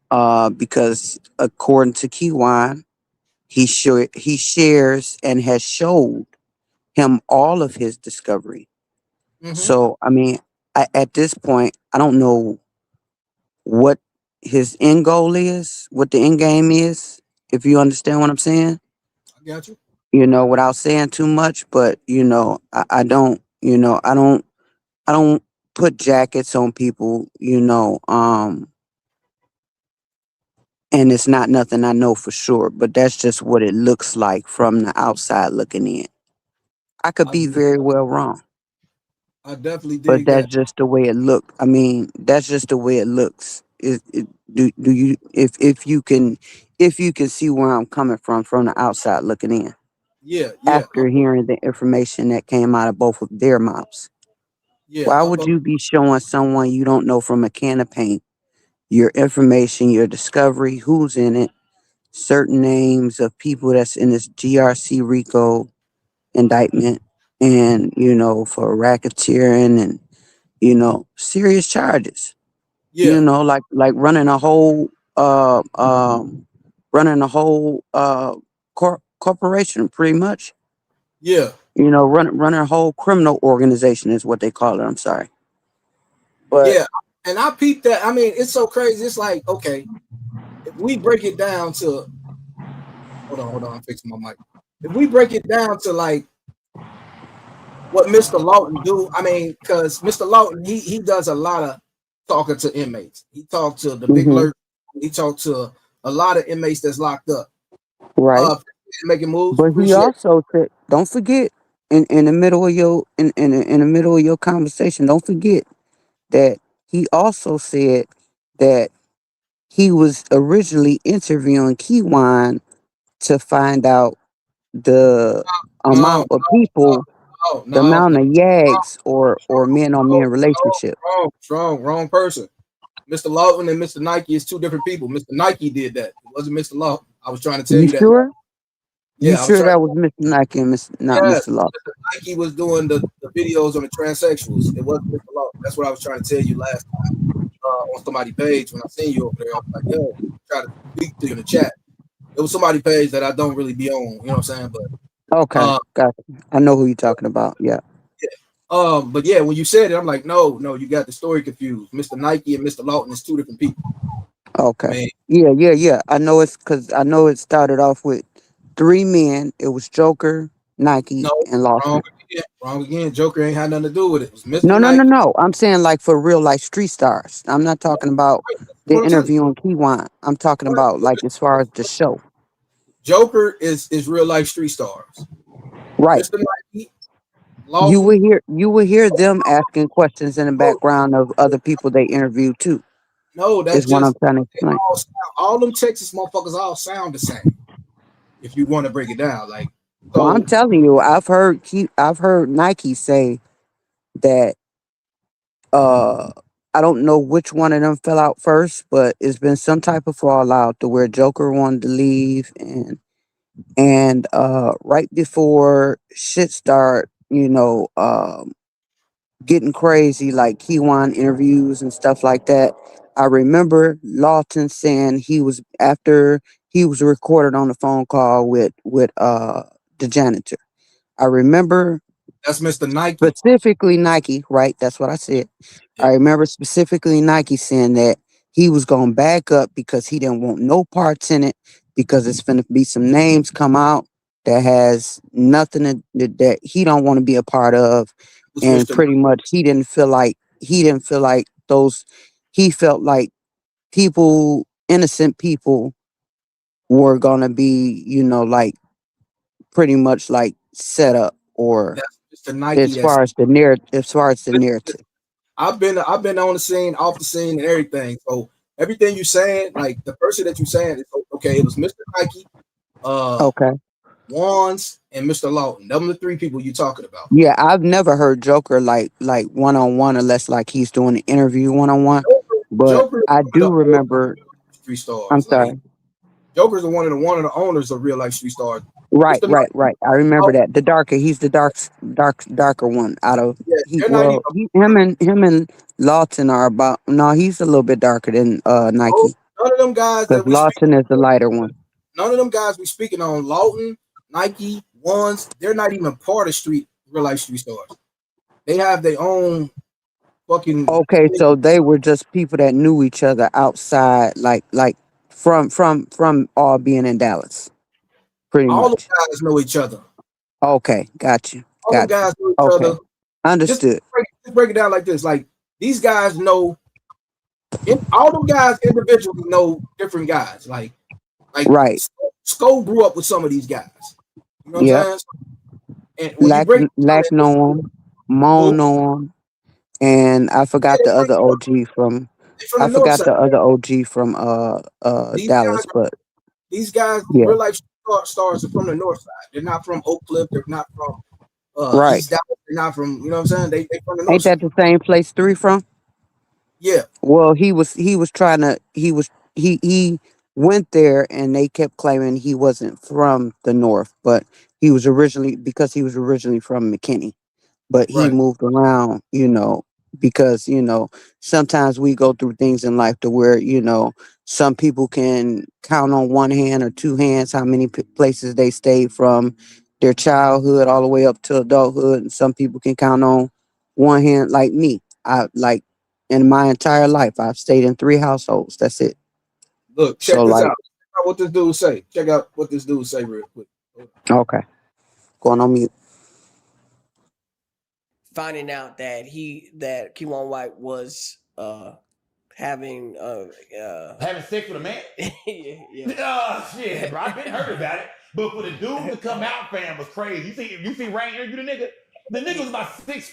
Because according to Kiwan, he shares and has showed him all of his discovery. Mm-hmm. So I mean, at this point, I don't know what his end goal is, what the end game is. If you understand what I'm saying, I got you. without saying too much, but I don't, I don't put jackets on people, and it's not nothing I know for sure, but that's just what it looks like from the outside looking in. I could I be very well wrong, I definitely but dig that's that. just the way it look. I mean, that's just the way it looks. Do you, if you can see where I'm coming from the outside looking in, Yeah, yeah, after hearing the information that came out of both of their mouths? yeah. Why would you be showing someone you don't know from a can of paint your information, your discovery, who's in it, certain names of people that's in this GRC RICO indictment, and for racketeering and serious charges. Yeah, Like running a whole corporation, pretty much. yeah, Running a whole criminal organization is what they call it. I'm sorry, but yeah. And I peeped that. I mean, it's so crazy. It's like, okay, if we break it down to hold on, I'm fixing my mic. If we break it down to like what Mr. Lawton do, I mean, because Mr. Lawton, he does a lot of talking to inmates. He talked to the big mhm, lurk. He talked to a lot of inmates that's locked up. right. Making moves. But he Appreciate. also said, don't forget, in the middle of your in the middle of your conversation, don't forget that he also said that he was originally interviewing Kiwan to find out the No, amount of people, the no, amount no, of yags or men on men relationship. wrong person. Mr. Lawton and Mr. Nike is two different people. Mr. Nike did that. It wasn't Mr. Lawton. I was trying to tell You you that. sure? You Yeah, I was sure trying. that was Mr. Nike and not Yes, Mr. Law? Mr. Nike was doing the videos on the transsexuals. It wasn't Mr. Lawton. That's what I was trying to tell you last time on somebody's page when I seen you over there. I was like, yo, try to speak to you in the chat. It was somebody's page that I don't really be on. You know what I'm saying? But Okay, uh, gotcha. I know who you're talking about. Yeah. yeah. But yeah, when you said it, I'm like, no, you got the story confused. Mr. Nike and Mr. Lawton is two different people. I Okay. mean, Yeah, yeah, yeah. I know it's because I know it started off with three men. It was Joker, Nike, no, and wrong Lawson. again. Wrong again. Joker ain't had nothing to do with it. It was Mr. No, no, no, Nike. no. I'm saying like for real life street stars. I'm not talking about Right. That's the what I'm telling you. interview on Kiwan. I'm talking about Right. like as far as the show. Joker is real life street stars. Right. Mr. Nike, You will Lawton, hear them asking questions in the oh, background of other people they interviewed too. no, that's Is what I'm just trying to they explain. all them Texas motherfuckers all sound the same. If you want to break it down, like Well, I'm so, telling you, I've heard Nike say that uh I don't know which one of them fell out first, but it's been some type of fallout to where Joker wanted to leave, and right before shit start, getting crazy, like Kiwan interviews and stuff like that. I remember Lawton saying he was after he was recorded on the phone call with the janitor. I remember That's Mr. Nike. specifically Nike, right? That's what I said. I Yeah. remember specifically Nike saying that he was going to back up because he didn't want no parts in it because it's going to be some names come out that has nothing that he don't want to be a part of, It was and Mr. pretty much he didn't feel like those. He felt like innocent people, were going to be, like pretty much like set up, or That's Mr. Nike. as far as the narrative. I've been on the scene, off the scene, and everything. So everything you saying, like the person that you saying, is okay. It was Mr. Nike, uh, Okay. Wands, and Mr. Lawton. Them the three people you talking about. Yeah, I've never heard Joker like one on one unless like he's doing an interview one on one. But Joker is I one of do the owners of remember. Street I'm Stars. Like sorry. Joker's one of the owners of Real Life Street Stars. Right, Mr. right, Nike, right. I remember Lawton, that. He's the darker one out of yeah, he. they're not even Well, him and Lawton are about. No, he's a little bit darker than oh, Nike, none of them guys because that we speak. Lawton is the lighter one. None of them guys we speaking on. Lawton, Nike, Wands. They're not even part of Real Life Street Stars. They have their own fucking. Okay, so they were just people that knew each other outside, like from all being in Dallas, pretty All the much. guys know each other. Okay, got you, All them got you. guys know each Okay, other. Just understood. break it down like this. Like these guys know. All them guys individually know different guys. Like Right. Sko grew up with some of these guys. You know what I'm Yep. saying? And when you break it down, Lack know him, who? Moan know him, and I Yeah, forgot the other OG from. they from I the north forgot side. the other OG from These Dallas, guys, but these guys, yeah, real life stars are from the north side. They're not from Oak Cliff. They're not from right. East Dallas. They're not from, you know what I'm saying? They from the north Ain't side. that the same place 3 from? Yeah, Well, he was trying to he went there and they kept claiming he wasn't from the north, but he was originally from McKinney, but he right. moved around, because sometimes we go through things in life to where some people can count on one hand or two hands how many places they stayed from their childhood all the way up to adulthood, and some people can count on one hand, like me. I like in my entire life I've stayed in 3 households. That's it. Look, So check this out. like, Check out what this dude say. Check out what this dude say real quick. okay, going on mute. Finding out that Kewan White was having Having sex with a man? yeah. Oh shit, bro. I've been heard about it. But for the dude to come out, fam, was crazy. You see Rain interview the nigga? The nigga was about 6'5".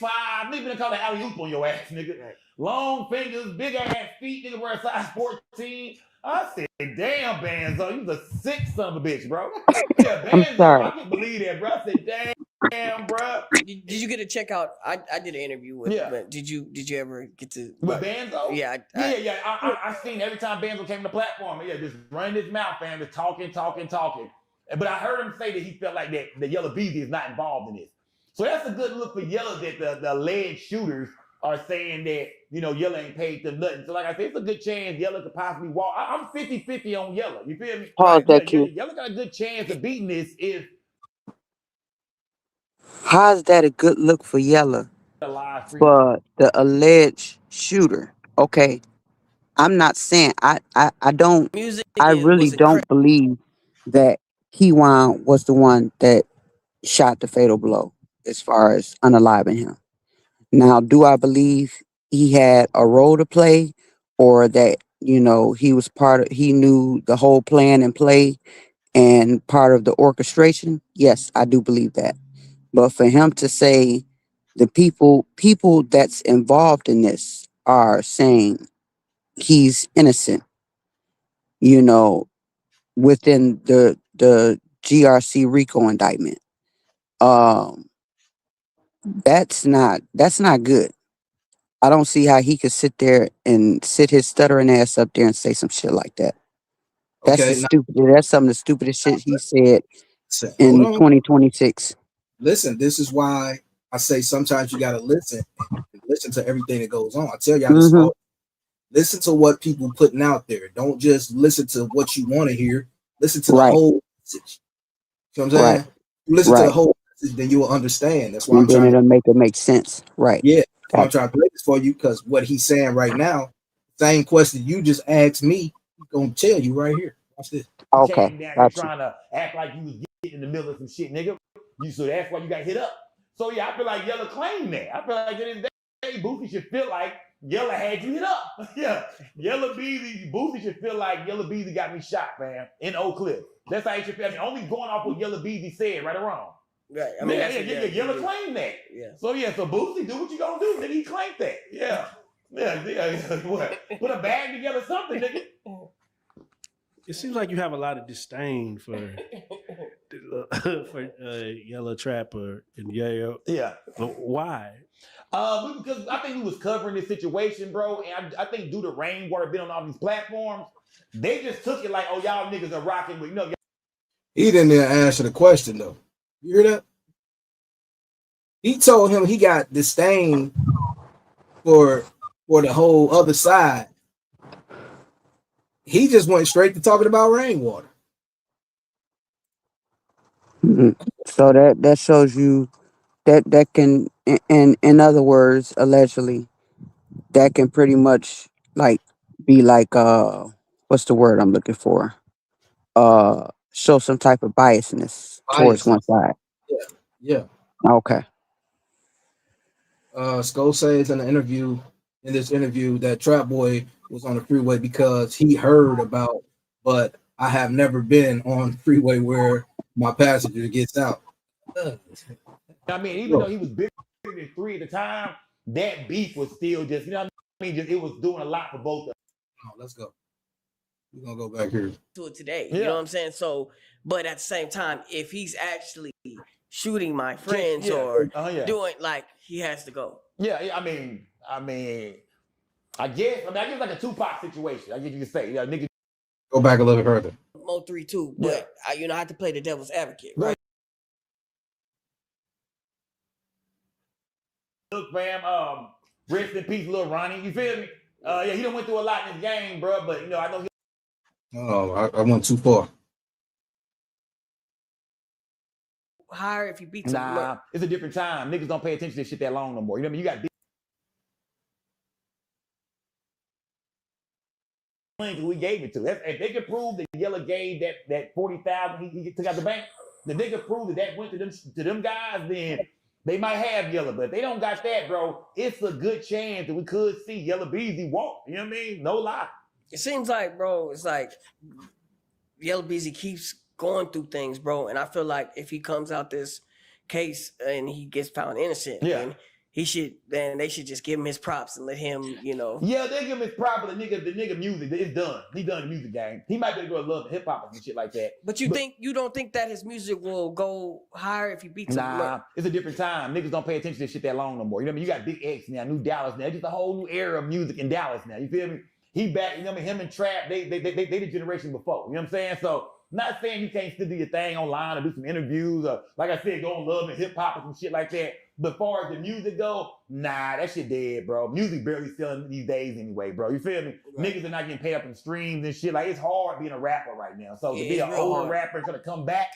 Nigga been called an alley oop on your ass, nigga. Long fingers, big ass feet, nigga wear a size 14. I said, damn, Banzo, you was a sick son of a bitch, bro. Yeah, I'm Banzo, sorry. I can't believe that, bro. I said, damn, bro. Did you get to check out? I did an interview with. Yeah. But did you ever get to With Banzo? Yeah, Yeah. I seen every time Banzo came to the platform, yeah, just running his mouth, fam, just talking. But I heard him say that he felt like that Yellow Beezy is not involved in this. So that's a good look for Yellow that the alleged shooters are saying that, Yellow ain't paid them nothing. So like I said, it's a good chance Yellow could possibly walk. I'm 50-50 on Yellow. You feel me? Pause Yeah, that Q. Yellow got a good chance of beating this if How's that a good look for Yella? the live stream. For the alleged shooter. Okay. I'm not saying I don't music I it really was incredible. don't believe that Keywan was the one that shot the fatal blow as far as unaliving him. Now, do I believe he had a role to play, or that, he knew the whole plan and play and part of the orchestration? Yes, I do believe that. But for him to say the people that's involved in this are saying he's innocent, you know, within the GRC RICO indictment. Um, that's not good. I don't see how he could sit there and sit his stuttering ass up there and say some shit like that. Okay, now That's some of the stupidest shit he said listen, hold in on. 2026. Listen, this is why I say sometimes you gotta listen and listen to everything that goes on. I tell y'all this all. Listen to what people putting out there. Don't just listen to what you want to hear. Listen to the whole message. You know what I'm saying? You listen to the whole message, then you will understand. That's why I'm then trying it'll make sense. Right. Yeah, that's why I'm trying to play this for you, because what he's saying right now, same question you just asked me, he's gonna tell you right here. Watch this. Okay. Came down here trying to act like you was getting in the middle of some shit, nigga. So that's why you got hit up. So yeah, I feel like Yella claimed that. I feel like in this day, Boosie should feel like Yella had you hit up. Yeah, Yella Beezy, Boosie should feel like Yella Beezy got me shot, man, in Oak Cliff. That's how he should feel. I mean, only going off what Yella Beezy said, right or wrong. Right. I mean, Yella claimed that. Yeah. So so Boosie, do what you gonna do, nigga. He claimed that. Yeah. What? Put a bag together, something, nigga. It seems like you have a lot of disdain for Yellow Trapper and Yayo. Yeah. Why? Because I think he was covering this situation, bro, and I think due to Rainwater being on all these platforms, they just took it like, oh, y'all niggas are rocking with He didn't even answer the question though. You hear that? He told him he got disdain for the whole other side. He just went straight to talking about Rainwater. So that shows you that can, in other words, allegedly, that can pretty much like be like what's the word I'm looking for? Show some type of biasness towards one side. Yeah. Okay. Skull says in this interview that Trap Boy was on the freeway because he heard about, but I have never been on the freeway where my passenger gets out. I mean, even though he was bigger than 3 at the time, that beef was still just, you know what I mean? Just, it was doing a lot for both of them. Oh, let's go. We're gonna go back here to it today. You know what I'm saying? So, but at the same time, if he's actually shooting my friends or doing, like, he has to go. Yeah, I mean, I guess like a Tupac situation. I guess you could say, nigga. Go back a little bit further. Mo 3 too, but I have to play the devil's advocate, right? Look, fam, rest in peace, Lil Ronnie. You feel me? He done went through a lot in this game, bro. But I know he. Oh, I went too far. Higher if you beat Nah, it's a different time. Niggas don't pay attention to this shit that long no more. You know what I mean? You got who we gave it to. If they could prove that Yella gave that 40,000 he took out the bank, if they could prove that went to them guys, then they might have Yella. But if they don't got that, bro, it's a good chance that we could see Yella Beezy walk. You know what I mean? No lie. It seems like, bro, it's like Yella Beezy keeps going through things, bro. And I feel like if he comes out this case and he gets found innocent, then they should just give him his props and let him, Yeah, they give him his props, but the nigga music, it's done. He done the music game. He might be able to go love hip hop and shit like that. But you don't think that his music will go higher if he beats him? Nah, it's a different time. Niggas don't pay attention to this shit that long no more. You know what I mean? You got Big X now, New Dallas now. It's just a whole new era of music in Dallas now. You feel me? He back, you know what I mean? Him and Trap, they the generation before. You know what I'm saying? So not saying you can't still do your thing online or do some interviews or, like I said, go on Love and Hip Hop or some shit like that. But as far as the music go, nah, that shit dead, bro. Music barely selling these days anyway, bro. You feel me? Right. Niggas are not getting paid up in streams and shit. Like, it's hard being a rapper right now. So to be an older rapper and trying to come back,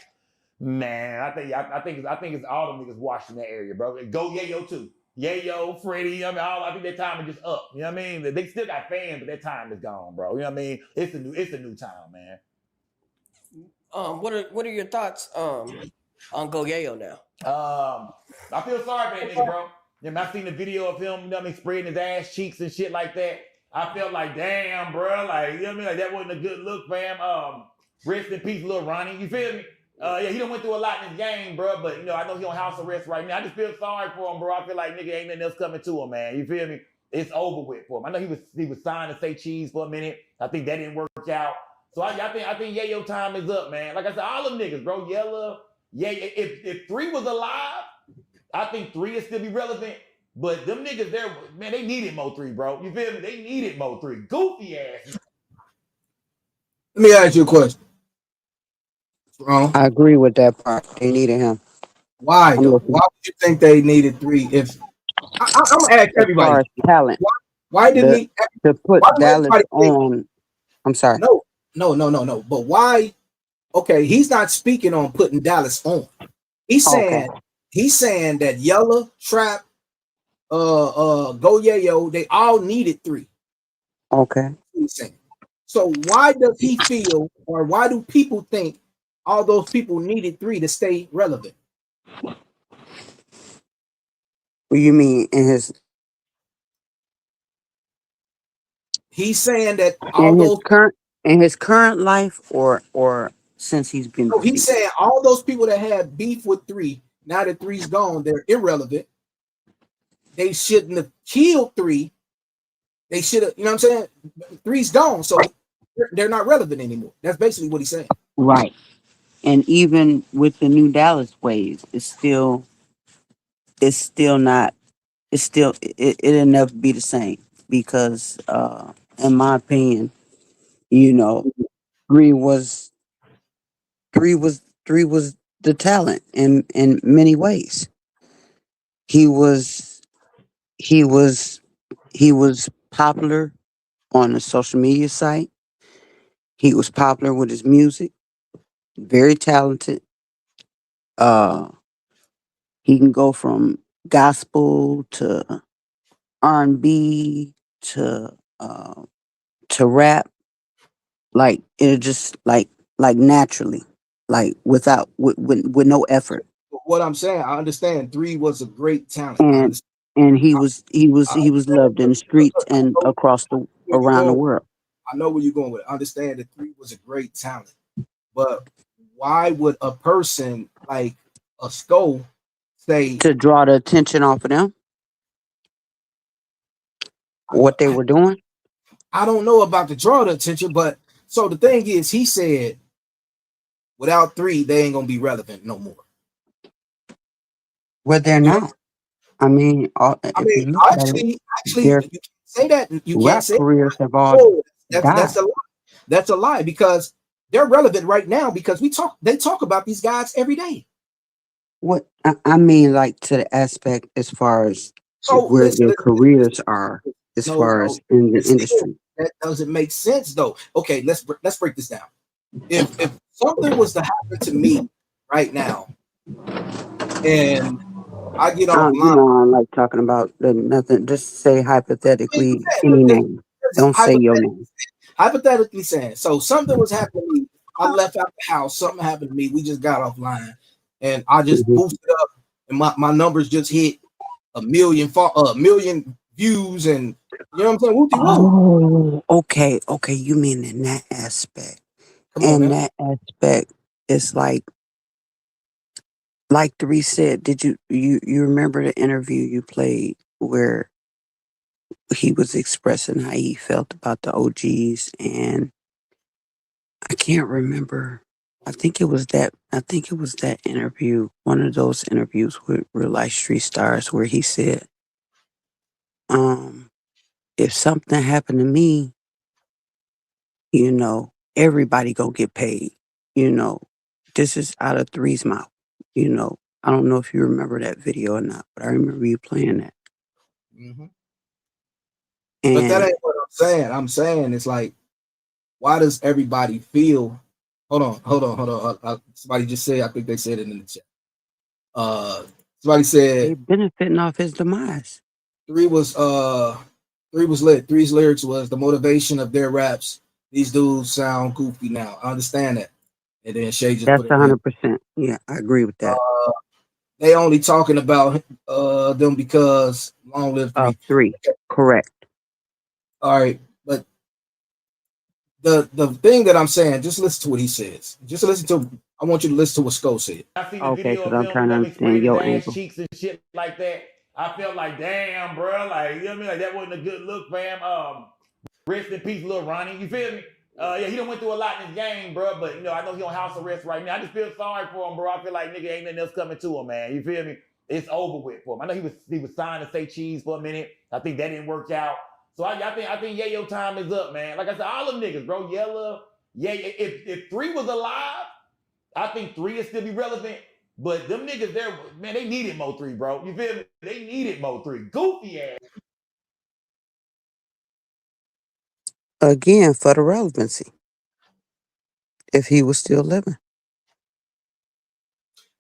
man, I think it's all the niggas watching that area, bro. Go Yayo too. Yayo, Freddie, I think their time is just up. You know what I mean? They still got fans, but their time is gone, bro. You know what I mean? It's a new time, man. What are your thoughts on Go Yayo now? I feel sorry for that nigga, bro. I seen the video of him, you know what I mean, spreading his ass cheeks and shit like that. I felt like, damn, bro, like, you know what I mean? Like, that wasn't a good look, fam. Rest in peace, Lil Ronnie. You feel me? He done went through a lot in this game, bro, but, I know he on house arrest right now. I just feel sorry for him, bro. I feel like nigga ain't nothing else coming to him, man. You feel me? It's over with for him. I know he was signed to Say Cheese for a minute. I think that didn't work out. So I think Yayo time is up, man. Like I said, all them niggas, bro. Yella, if 3 was alive, I think 3 would still be relevant. But them niggas there, man, they needed Mo 3, bro. You feel me? They needed Mo 3. Goofy ass. Let me ask you a question. I agree with that part. They needed him. Why I'm though? looking Why would you think they needed three? If I'm gonna ask as far everybody, as talent. why didn't The he? to Why put do Dallas everybody think on. I'm sorry. no, no? But why? Okay, he's not speaking on putting Dallas on. He's Okay. saying that Yella, Trap, Go Yayo, they all needed three. Okay. He's saying. So why does he feel, or why do people think all those people needed three to stay relevant? What you mean He's saying that all those. in his current life or since he's been No, he's deceased? saying all those people that had beef with three. Now that three's gone, they're irrelevant. They shouldn't have killed three. They should have. You know what I'm saying? Three's gone, so they're not relevant anymore. That's basically what he's saying. Right. And even with the new Dallas ways, it's still not it'll never be the same because in my opinion, you know, three was three was the talent in many ways. He was he was he was popular on a social media site. He was popular with his music, very talented. Uh he can go from gospel to R&B to rap, like it just like naturally, like without with no effort. What I'm saying, I understand three was a great talent. I And understand. he I, was he was I he was understand. loved in the streets I and know across the where you're around the going. world. I know where you're going with it. I understand that three was a great talent, but why would a person like a skull say, To draw the attention off of them, what they were doing. I don't know about the draw the attention, but so the thing is, he said without three, they ain't gonna be relevant no more. Well, they're You know, not. I mean, I if mean, you look at it, actually, their you can't say that. You can't rap say, careers have all oh, that's died. a lie. That's a lie because they're relevant right now because they talk about these guys every day. What I mean, like to the aspect as far as So where listen, their careers are, as far no, as in the listen again. industry. That doesn't make sense though. Okay, let's break this down. If something was to happen to me right now and I get You offline, know, I don't like talking about nothing. Just say hypothetically any name. just Don't say your name. hypothetically saying, so something was happening to me. I left out the house. Something happened to me. We just got offline, and I just Mhm. boosted up, and my numbers just hit a million views, and you know what I'm saying? Whoopty woo. Oh, okay. You mean in that aspect? Come on In now. that aspect, it's like Three said. Did you remember the interview you played where he was expressing how he felt about the OGs, and I can't remember. I think it was that interview, one of those interviews with real life street stars, where he said, um, "If something happened to me, everybody go get paid. You know, this is out of Three's mouth. You know, I don't know if you remember that video or not, but I remember you playing that. Mm-hmm. But that And ain't what I'm saying. I'm saying it's like, why does everybody feel? Hold on. Somebody just said, I think they said it in the chat. Uh, somebody they said benefiting off his demise. three was three was lit. Three's lyrics was the motivation of their raps. These dudes sound goofy now. I understand that. And then Shay just That's put it in there. 100%. Yeah, I agree with that. They only talking about them because long live three. Three, Okay. correct. All right, but the thing that I'm saying, just listen to what he says. Just listen to. I want you to listen to what Sko said. I seen the Okay, video because of I'm him, trying to he sprayed understand his your ass angle. cheeks and shit like that. I felt like, damn, bro, like, you know what I mean? Like, that wasn't a good look, fam. Rest in peace, little Ronnie. You feel me? Yeah, he done went through a lot in his game, bro. But I know he on house arrest right now. I just feel sorry for him, bro. I feel like nigga ain't nothing else coming to him, man. You feel me? It's over with for him. I know he was signed to say cheese for a minute. I think that didn't work out. So I think Yayo time is up, man. Like I said, all them niggas, bro. Yella, yeah. If Three was alive, I think Three would still be relevant. But them niggas there, man, they needed Mo 3, bro. You feel me? They needed Mo 3. Goofy ass. Again, for the relevancy. If he was still living.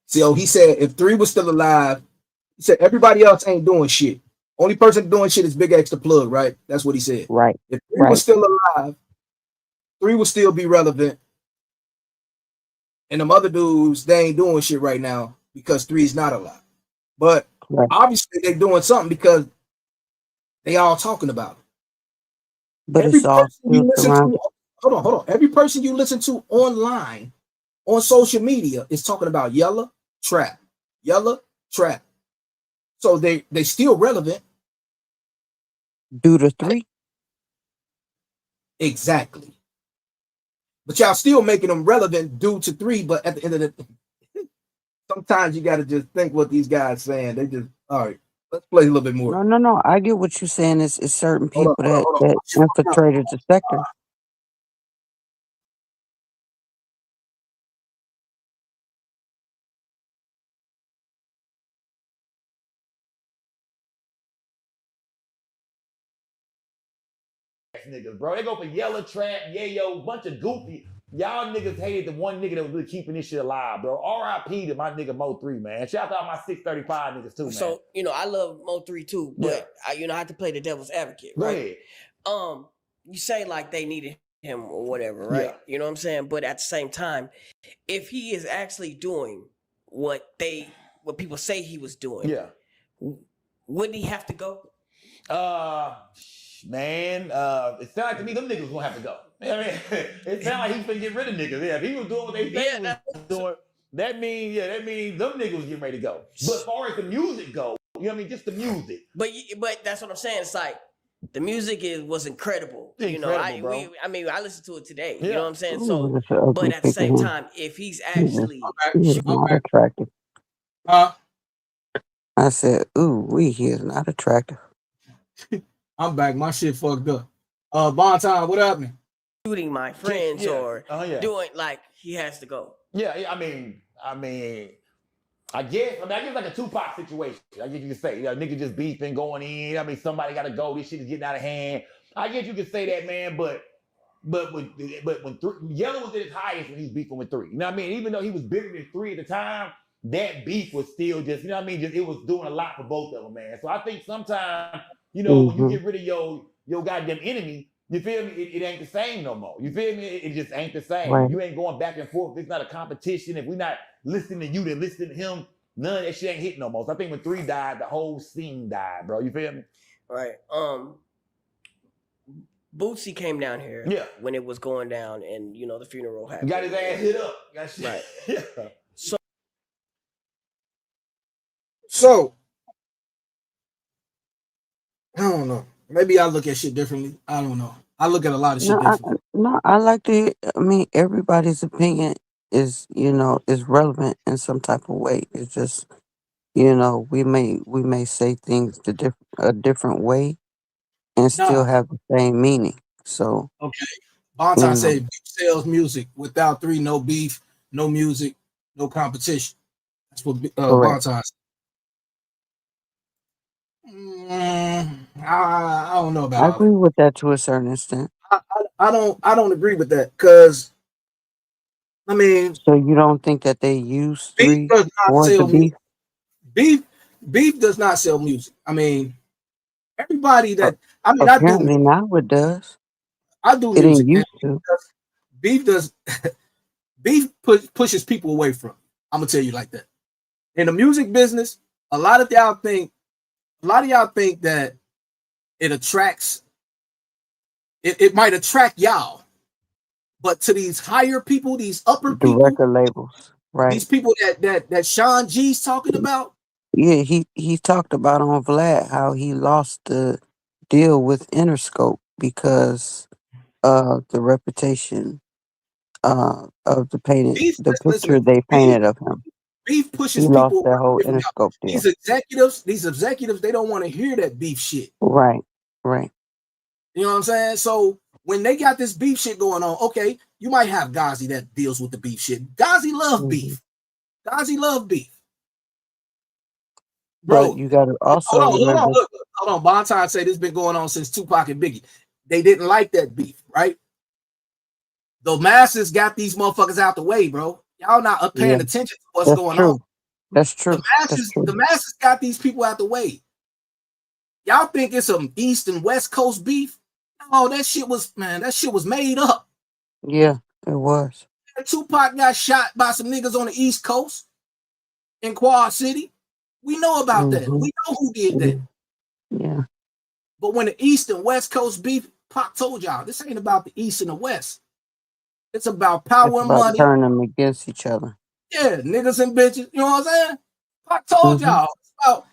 So he said if 3 was still alive, he said everybody else ain't doing shit. Only person doing shit is Big X the Plug, right? That's what he said. Right. If 3 was still alive, 3 would still be relevant. And them other dudes, they ain't doing shit right now because 3 is not alive. But obviously they doing something because they all talking about it. But Every it's all person you still listen surrounded. to, hold on. Every person you listen to online, on social media, is talking about Yella Trap. Yella Trap. So they still relevant. Due to 3. Exactly. But y'all still making them relevant due to 3. But at the end of the sometimes you got to just think what these guys saying. They just, all right, let's play a little bit more. No. I get what you're saying. It's certain people Hold on. that infiltrated the sector. Niggas, bro. They go for Yellow Trap, Yayo, bunch of goofy. Y'all niggas hated the one nigga that was really keeping this shit alive, bro. R.I.P. to my nigga Mo 3, man. Shout out my 635 niggas too, man. So, I love Mo 3 too, but I have to play the devil's advocate, right? You say like they needed him or whatever, right? Yeah. You know what I'm saying? But at the same time, if he is actually doing what people say he was doing, wouldn't he have to go? Man, it sounds like to me them niggas gonna have to go. I mean, it sounds like he's gonna get rid of niggas. Yeah, if he was doing what they say he was doing, that means them niggas was getting ready to go. But as far as the music go, you know what I mean, just the music. But that's what I'm saying. It's like the music was incredible. Bro. I listened to it today. You know what I'm saying? Ooh, So, that's an ugly but at the same picture. time, if he's actually He is not attractive. I said, ooh, he is not attractive. I'm back. My shit fucked up. Bonton, what happened? Shooting my friends or doing like he has to go. I mean, I guess like a Tupac situation. I guess you could say, nigga just beefing, going in. I mean, somebody got to go. This shit is getting out of hand. I guess you could say that, man. But when Yellow was at his highest when he was beefing with 3. You know what I mean? Even though he was bigger than 3 at the time, that beef was still just, you know what I mean? Just it was doing a lot for both of them, man. So I think sometimes, when you get rid of your goddamn enemy, you feel me? It ain't the same no more. You feel me? It just ain't the same. Right. You ain't going back and forth. It's not a competition. If we're not listening to you, then listening to him. None of that shit ain't hitting no more. So I think when 3 died, the whole scene died, bro. You feel me? Right. Bootsy came down here when it was going down, and the funeral happened. Got his ass hit up. Right. So I don't know. Maybe I look at shit differently. I don't know. I look at a lot of shit differently. I like to. I mean, everybody's opinion is relevant in some type of way. It's just we may say things a different way and still have the same meaning. So okay, Bonton said beef sells music. Without 3, no beef, no music, no competition. That's what Bonton said. I don't know about. I agree with that to a certain extent. I don't agree with that because I mean. So you don't think that they use 3 does not for sell the beef? Beef does not sell music. I mean, everybody that apparently now it does. I do it music. It used to. Beef does. Beef pushes people away from. I'm gonna tell you like that. In the music business, a lot of y'all think that it attracts. It might attract y'all, but to these higher people, these upper The people, record labels, right? these people that Sean G's talking about. Yeah, he talked about on Vlad how he lost the deal with Interscope because of the reputation of the picture they painted of him. Beef pushes he lost people. that whole Interscope deal. These executives, they don't want to hear that beef shit. Right. You know what I'm saying? So when they got this beef shit going on, okay, you might have Ghazi that deals with the beef shit. Ghazi loves beef. Dodgy love beef. But Bro, you got to also remember. hold on. Bonton say this been going on since Tupac and Biggie. They didn't like that beef, right? The masses got these motherfuckers out the way, bro. Y'all not paying Yeah, attention to what's that's going on. true. That's true. That's true. The masses got these people out the way. Y'all think it's some East and West Coast beef? No, that shit was made up. Yeah, it was. Tupac got shot by some niggas on the East Coast in Quad City. We know about that. We know who did that. Yeah. But when the East and West Coast beef, Pac told y'all, this ain't about the East and the West. It's about power It's and about money. turning them against each other. Yeah, niggas and bitches. You know what I'm saying? Pac told y'all. It's about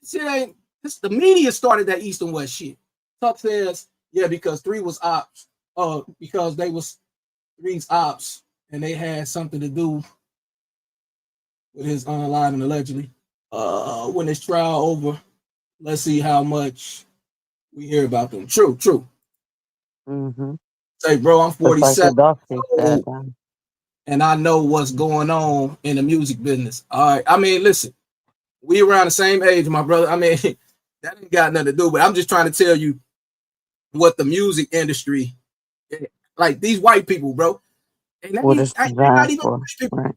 shit ain't. The media started that East and West shit. Tuck says, yeah, because 3 was ops. Because they was 3's ops, and they had something to do with his online and allegedly. When this trial over, let's see how much we hear about them. True. Say, bro, I'm 47 and I know what's going on in the music business. All right. I mean, listen, we around the same age, my brother. I mean, that ain't got nothing to do, but I'm just trying to tell you what the music industry, like these white people, bro. And what it's designed for. Right.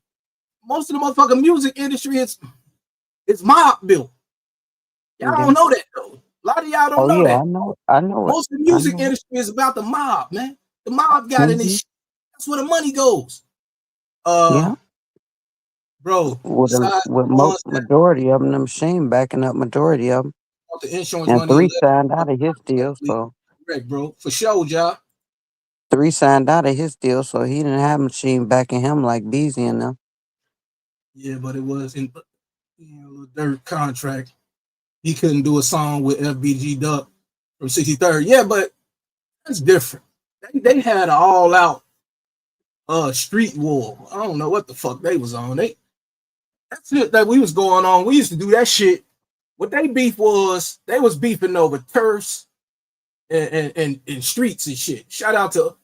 Most of the motherfucking music industry is mob built. Y'all don't know that though. A lot of y'all don't know that. I know Most of the music industry is about the mob, man. The mob got in this shit. That's where the money goes. Yeah. Bro, With majority of them machine backing up majority of them. The insurance and money 3 signed out of his deal, so correct, bro. For sure, y'all. 3 signed out of his deal, so he didn't have machine backing him like Beezy and them. Yeah, but it was in a little dirt contract. He couldn't do a song with FBG Duck from 63rd. Yeah, but that's different. They had an all out street war. I don't know what the fuck they was on. That's it that we was going on. We used to do that shit. What they beef was, they was beefing over turfs and streets and shit. Shout out to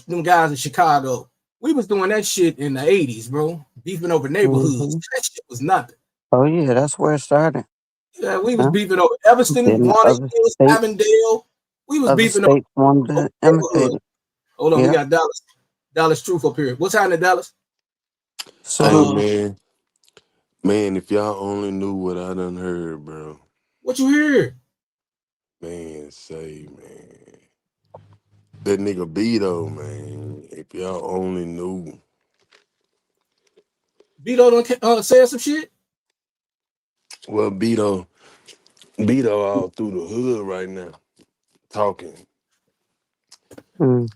them guys in Chicago. We was doing that shit in the 80s, bro. Beefing over neighborhoods. That shit was nothing. Oh yeah, that's where it started. Yeah, we was beefing over Evanston, Bonnie Hills, Avondale. We was beefing over neighborhoods. Hold on, we got Dallas Truth up here. What's happening, Dallas? Hey man, if y'all only knew what I done heard, bro. What you hear? Man, that nigga Beto, man. If y'all only knew. Beto done said some shit? Well, Beto all through the hood right now. Talking, man.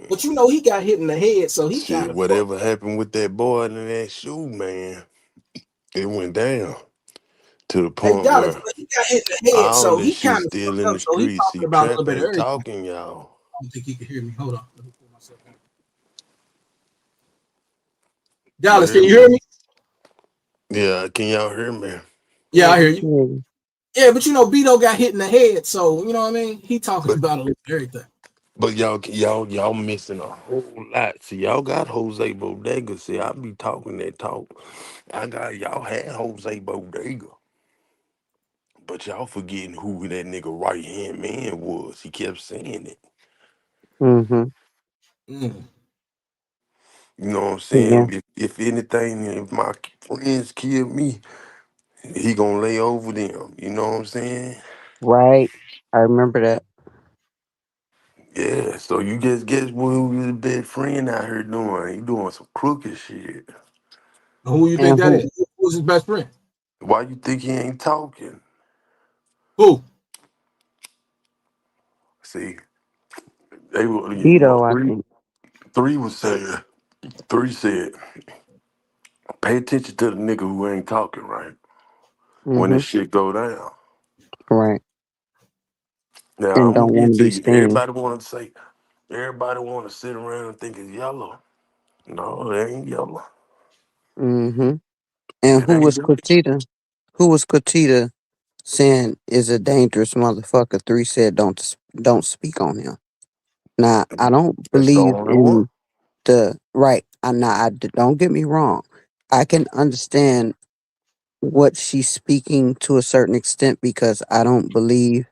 But you know he got hit in the head, so he Shit, kind of whatever happened with that boy in that shoe, man, it went down to the point Dallas, where but he got hit in the head, all so this he shit kind of still fucked in up. the So he streets. talking See, about a little Trap bit of ain't everything. talking, y'all. I don't think he can hear me. Hold on. Let me pull myself out. Dallas, can you hear me? Yeah, can y'all hear me? Yeah, I hear you. Yeah, but you know, Beto got hit in the head, so you know what I mean? He talking about a little bit of everything. But y'all missing a whole lot. See, y'all got Jose Bodega. See, I be talking that talk. Y'all had Jose Bodega. But y'all forgetting who that nigga right hand man was. He kept saying it. You know what I'm saying? Yeah. If anything, if my friends kill me, he gonna lay over them. You know what I'm saying? Right. I remember that. Yeah, so you just guess what his best friend out here doing? He doing some crooked shit. Who you think that is? Who's his best friend? Why you think he ain't talking? Who? See, they were Beto, I think. Three said, pay attention to the nigga who ain't talking, right? When this shit go down. Right. Now And I'm gonna don't give want it to to be you. seen. Everybody wanna sit around and think it's yellow. No, it ain't yellow. And It who ain't was yellow. Quatita? Who was Quatita saying is a dangerous motherfucker? 3 said don't speak on him. Now I don't That's the believe only one. in the right. Don't get me wrong. I can understand what she's speaking to a certain extent because I don't believe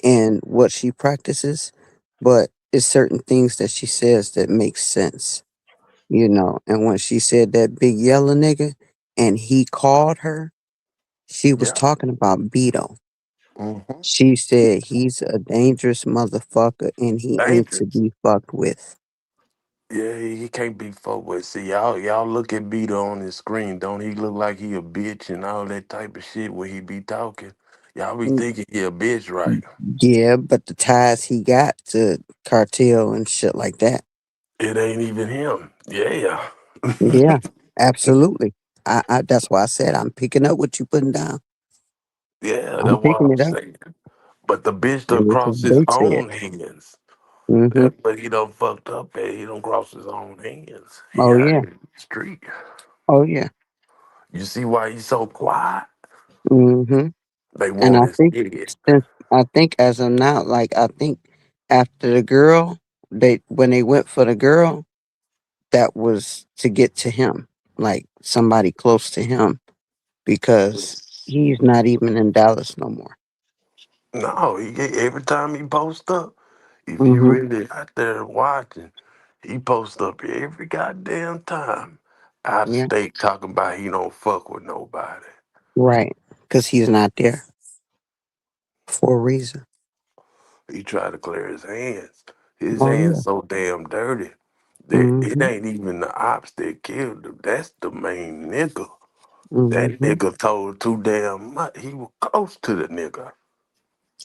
in what she practices, but it's certain things that she says that make sense, you know. And when she said that big yellow nigga and he called her, she was Yeah. talking about Beto. Mm-hmm. She said he's a dangerous motherfucker and he ain't to Dangerous. be fucked with. Yeah, he can't be fucked with. See, y'all look at Beto on his screen. Don't he look like he a bitch and all that type of shit when he be talking? Y'all be Mm, thinking he a bitch, right? yeah, but the ties he got to cartel and shit like that. It ain't even him. Yeah. Yeah, absolutely. I that's why I said I'm picking up what you putting down. Yeah, I'm that's what picking I'm it up. saying. But the bitch done And this is crossed his they said. own hands. Mm-hmm. That's what he done fucked up at. He done crossed his own hands. He Oh out yeah. in the street. Oh yeah. You see why he's so quiet? Mm-hmm. They And want his head. I think as of now, like I think after the girl, they when they went for the girl, that was to get to him, like somebody close to him, because he's not even in Dallas no more. No, every time he post up, if you Mm-hmm. really out there watching, he post up every goddamn time out of Yeah. state talking about he don't fuck with nobody. Right. Because he's not there for a reason. He tried to clear his hands. His Oh hands yeah. so damn dirty that it Mm-hmm. ain't even the ops that killed him. That's the main nigga. That Mm-hmm. nigga told too damn much. He was close to the nigga.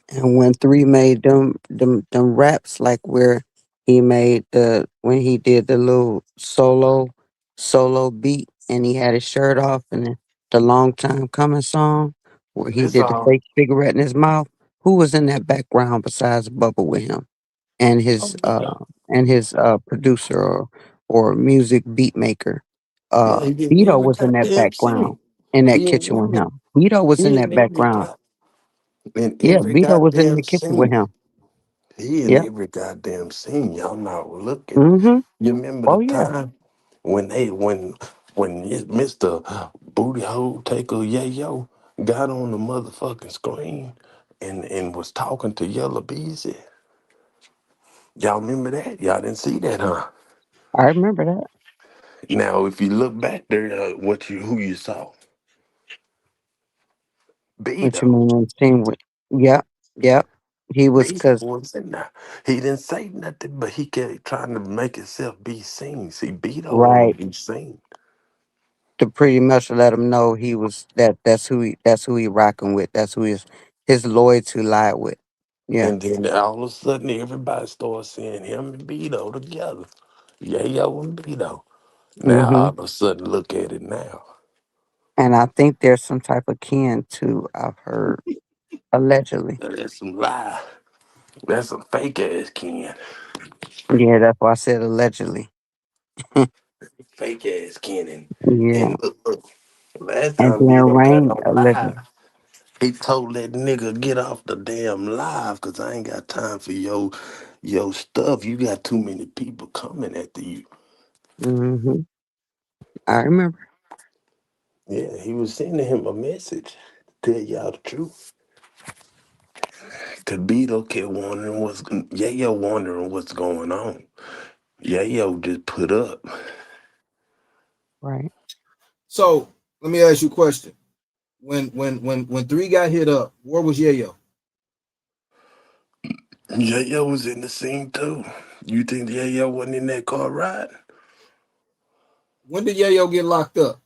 And when Three made them raps, like where he made the when he did the little solo beat and he had his shirt off and the long time coming song where he It's did the all. fake cigarette in his mouth. Who was in that background besides Bubba with him and his producer or music beat maker? Yeah, he in Vito every was in that goddamn background scene. in that He in kitchen with every, him. Vito was he in in that every, background. in Yeah, every Vito was in goddamn the kitchen with scene. him. He in Yeah. every goddamn scene. Y'all not looking. Mm-hmm. You remember the Oh yeah. time when Mr. Booty Hole Taker Yayo got on the motherfucking screen and was talking to Yellow Beezy? Y'all remember that? Y'all didn't see that, huh? I remember that. Now, if you look back there, who you saw? What you Beto. mean on scene with? Yep. Yep. He was Beto because was in there. He didn't say nothing, but he kept trying to make himself be seen. See, Beto want right to be seen. to pretty much let him know he was that's who he rocking with. That's who his loyalty lied with. Yeah. And then all of a sudden, everybody started seeing him and Beto together. Yayo and Beto. Now, all Mm-hmm. of a sudden, look at it now. And I think there's some type of kin too. I've heard allegedly. That's some lie. That's some fake ass Ken. Yeah, that's why I said allegedly. Fake ass Ken. Yeah. And look, last And time then Beto got Rain on live, allegedly. he told that nigga get off the damn live because I ain't got time for your stuff. You got too many people coming after you. Mm-hmm. I remember. Yeah, he was sending him a message. Tell y'all the truth. Cause Beto kept wondering Yayo wondering what's going on. Yayo just put up. Right. So let me ask you a question. When three got hit up, where was Yayo? Yayo was in the scene too. You think Yayo wasn't in that car ride? When did Yayo get locked up?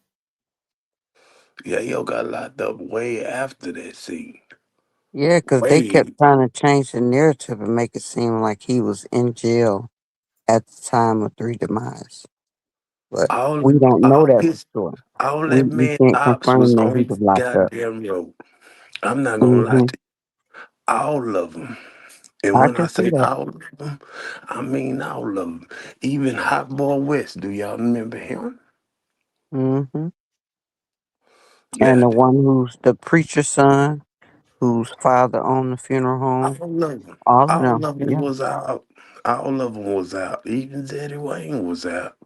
Yayo got locked up way after that scene. Yeah, because they kept Way. trying to change the narrative and make it seem like he was in jail at the time of Three demise. But All we don't know all that for his sure. all that We man can't ops was confirm that on he his was locked up. goddamn road. I'm not gonna lie Hmm. to you. All of them. And I when I can see say that. all of them, I mean all of them. Even Hot Boy West, do y'all remember him? Hmm. And Now, the one who's the preacher's son, whose father owned the funeral home, all of them. all of All them. of them Yeah. was out. All of them was out. Even Zeddy Wayne was out.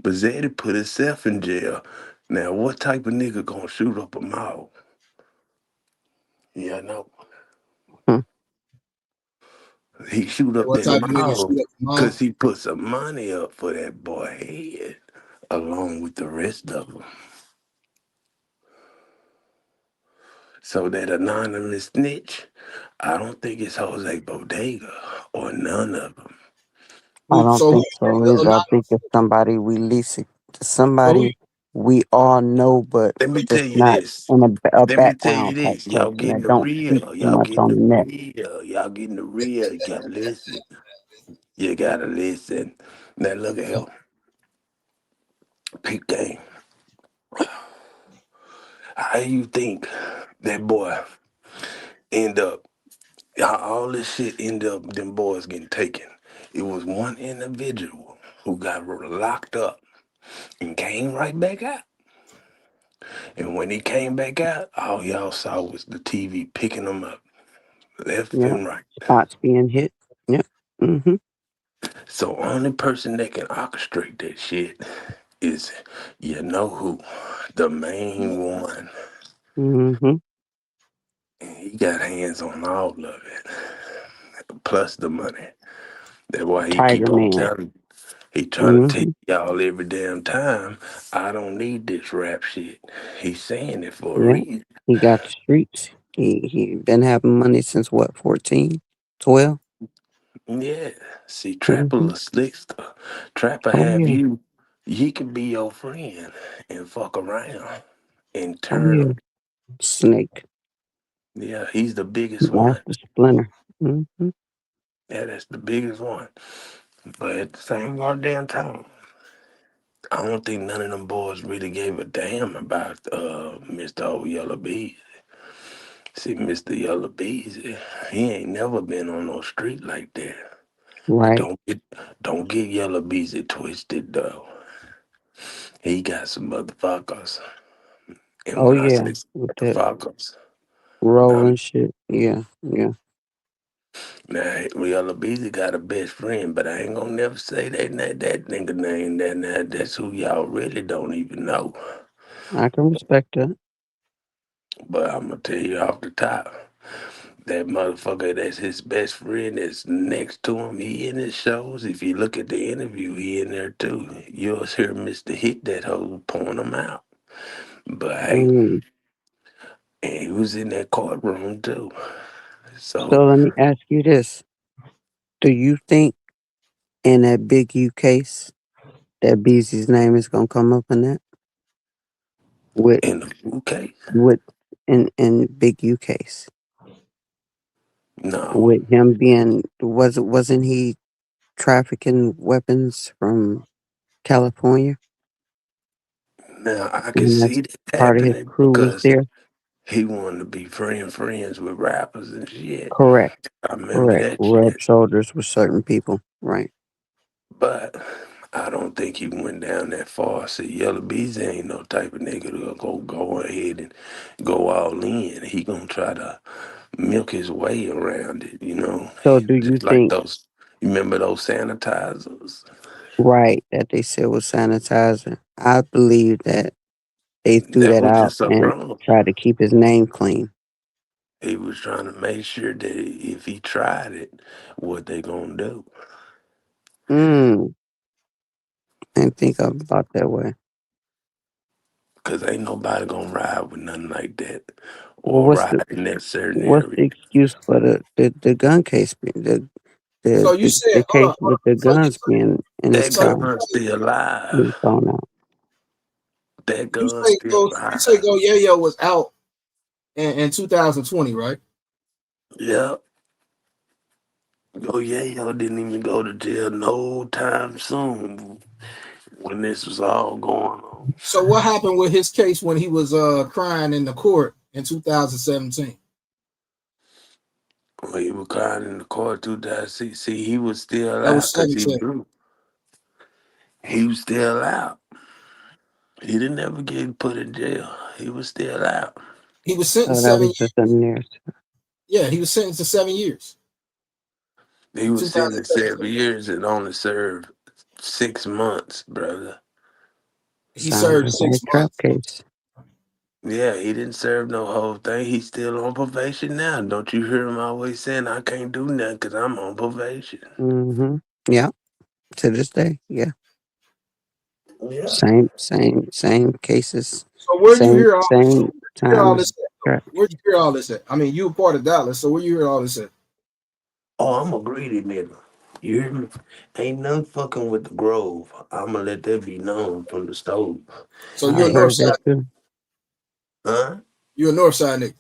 But Zeddy put himself in jail. Now, what type of nigga gonna shoot up a mall? Yeah, no. Hmm. He shoot up What that type of nigga mall shoot up the because mall? he put some money up for that boy head along with the rest of them. So that anonymous snitch, I don't think it's Jose Bodega or none of them. I Who? don't So think who? so A either. I lot. think it's somebody we least So who? somebody we all know, but Let me tell it's you not this. in a Let me tell you background type this. Y'all person getting that the don't speak real. too Y'all much getting on the the net. real. Y'all getting the real. You gotta listen. You gotta listen. Now look at him. Peep game. How you think that boy end up? How all this shit end up? Them boys getting taken. It was one individual who got locked up and came right back out. And when he came back out, all y'all saw was the TV picking him up left Yeah, and right. spots being hit. Yep. Mm-hmm. So only person that can orchestrate that shit is you know who, the main one. Mm-hmm. And he got hands on all of it, plus the money. That's why he Tiger keep on Man. telling. He trying to tell Mm-hmm. y'all every damn time. I don't need this rap shit. He's saying it for a Yeah. reason. He got the streets. He been having money since what, 14, 12? Yeah. See, Trapper Mm-hmm. a slickster. Trapper Oh have yeah. you. He can be your friend and fuck around and Oh turn yeah. him. Snake. Yeah, he's the biggest one. Master Splinter. Mm-hmm. Yeah, that's the biggest one. But at the same goddamn time, I don't think none of them boys really gave a damn about Mr. Old Yellow Bees. See, Mr. Yellow Bees, he ain't never been on no street like that. But Right. don't get Yellow Bees twisted though. He got some motherfuckers. And Oh when I yeah. say With that motherfuckers, I rolling mean shit. Yeah. Yeah. now Yellow Beezy got a best friend, but I ain't gonna never say that nigga name. That's who y'all really don't even know. I can respect that. But I'm gonna tell you off the top, that motherfucker that's his best friend that's next to him, he in his shows. If you look at the interview, he in there too. You'll hear Mr. Hit that hoe point him out. But hey, Mm. and he was in that courtroom too. So So let me ask you this. Do you think in that Big U case that Beezy's name is gonna come up in that? With in the food case, with in Big U case. no. With him being wasn't he trafficking weapons from California? Now I can And that's see that part of his happening crew was because there? he wanted to be friends with rappers and shit. Correct. I remember Correct. that Rub shit. shoulders with certain people. Right. But I don't think he went down that far. See, Yellow Beezy ain't no type of nigga to go ahead and go all in. He gonna try to milk his way around it, you know. So do you Just like think those. You remember those sanitizers? right that they said was sanitizer? I believe that they threw That that was out just a and wrong. tried to keep his name clean. He was trying to make sure that if he tried it, what they gonna do? Mm, I didn't think about that way. Cause ain't nobody gonna ride with nothing like that, Well, or ride in that certain what's area. the excuse for the gun case So you the said, case with the So guns being in his That car gun's still being alive. thrown out? That you gun's say still go. You say alive. go. Yayo was out in 2020, right? Yep. Oh yeah, y'all didn't even go to jail no time soon when this was all going on. So what happened with his case when he was crying in the court in 2017? When he was crying in the court 2006, see, he was still That out was because he 17. was he was still out. He didn't ever get put in jail. He was still out. He was Oh, sentenced that 7 was years. just a near. Yeah, he was sentenced to 7 years. He was sentenced 2017. 7 years and only served 6 months, brother. He Sounds served like 6 a trap months. case. Yeah, he didn't serve no whole thing. He's still on probation now. Don't you hear him always saying, I can't do nothing because I'm on probation? Mm-hmm. Yeah. To this day, yeah. Yeah. Same cases, So where you same hear all same this times. at? Correct. Where'd you hear all this at? I mean, you were part of Dallas, so where you hear all this at? Oh, I'm a greedy nigga. You hear me? Ain't none fucking with the Grove. I'ma let that be known from the stove. So I you're a Ain't, north heard side. that too. huh? You're a north side nigga.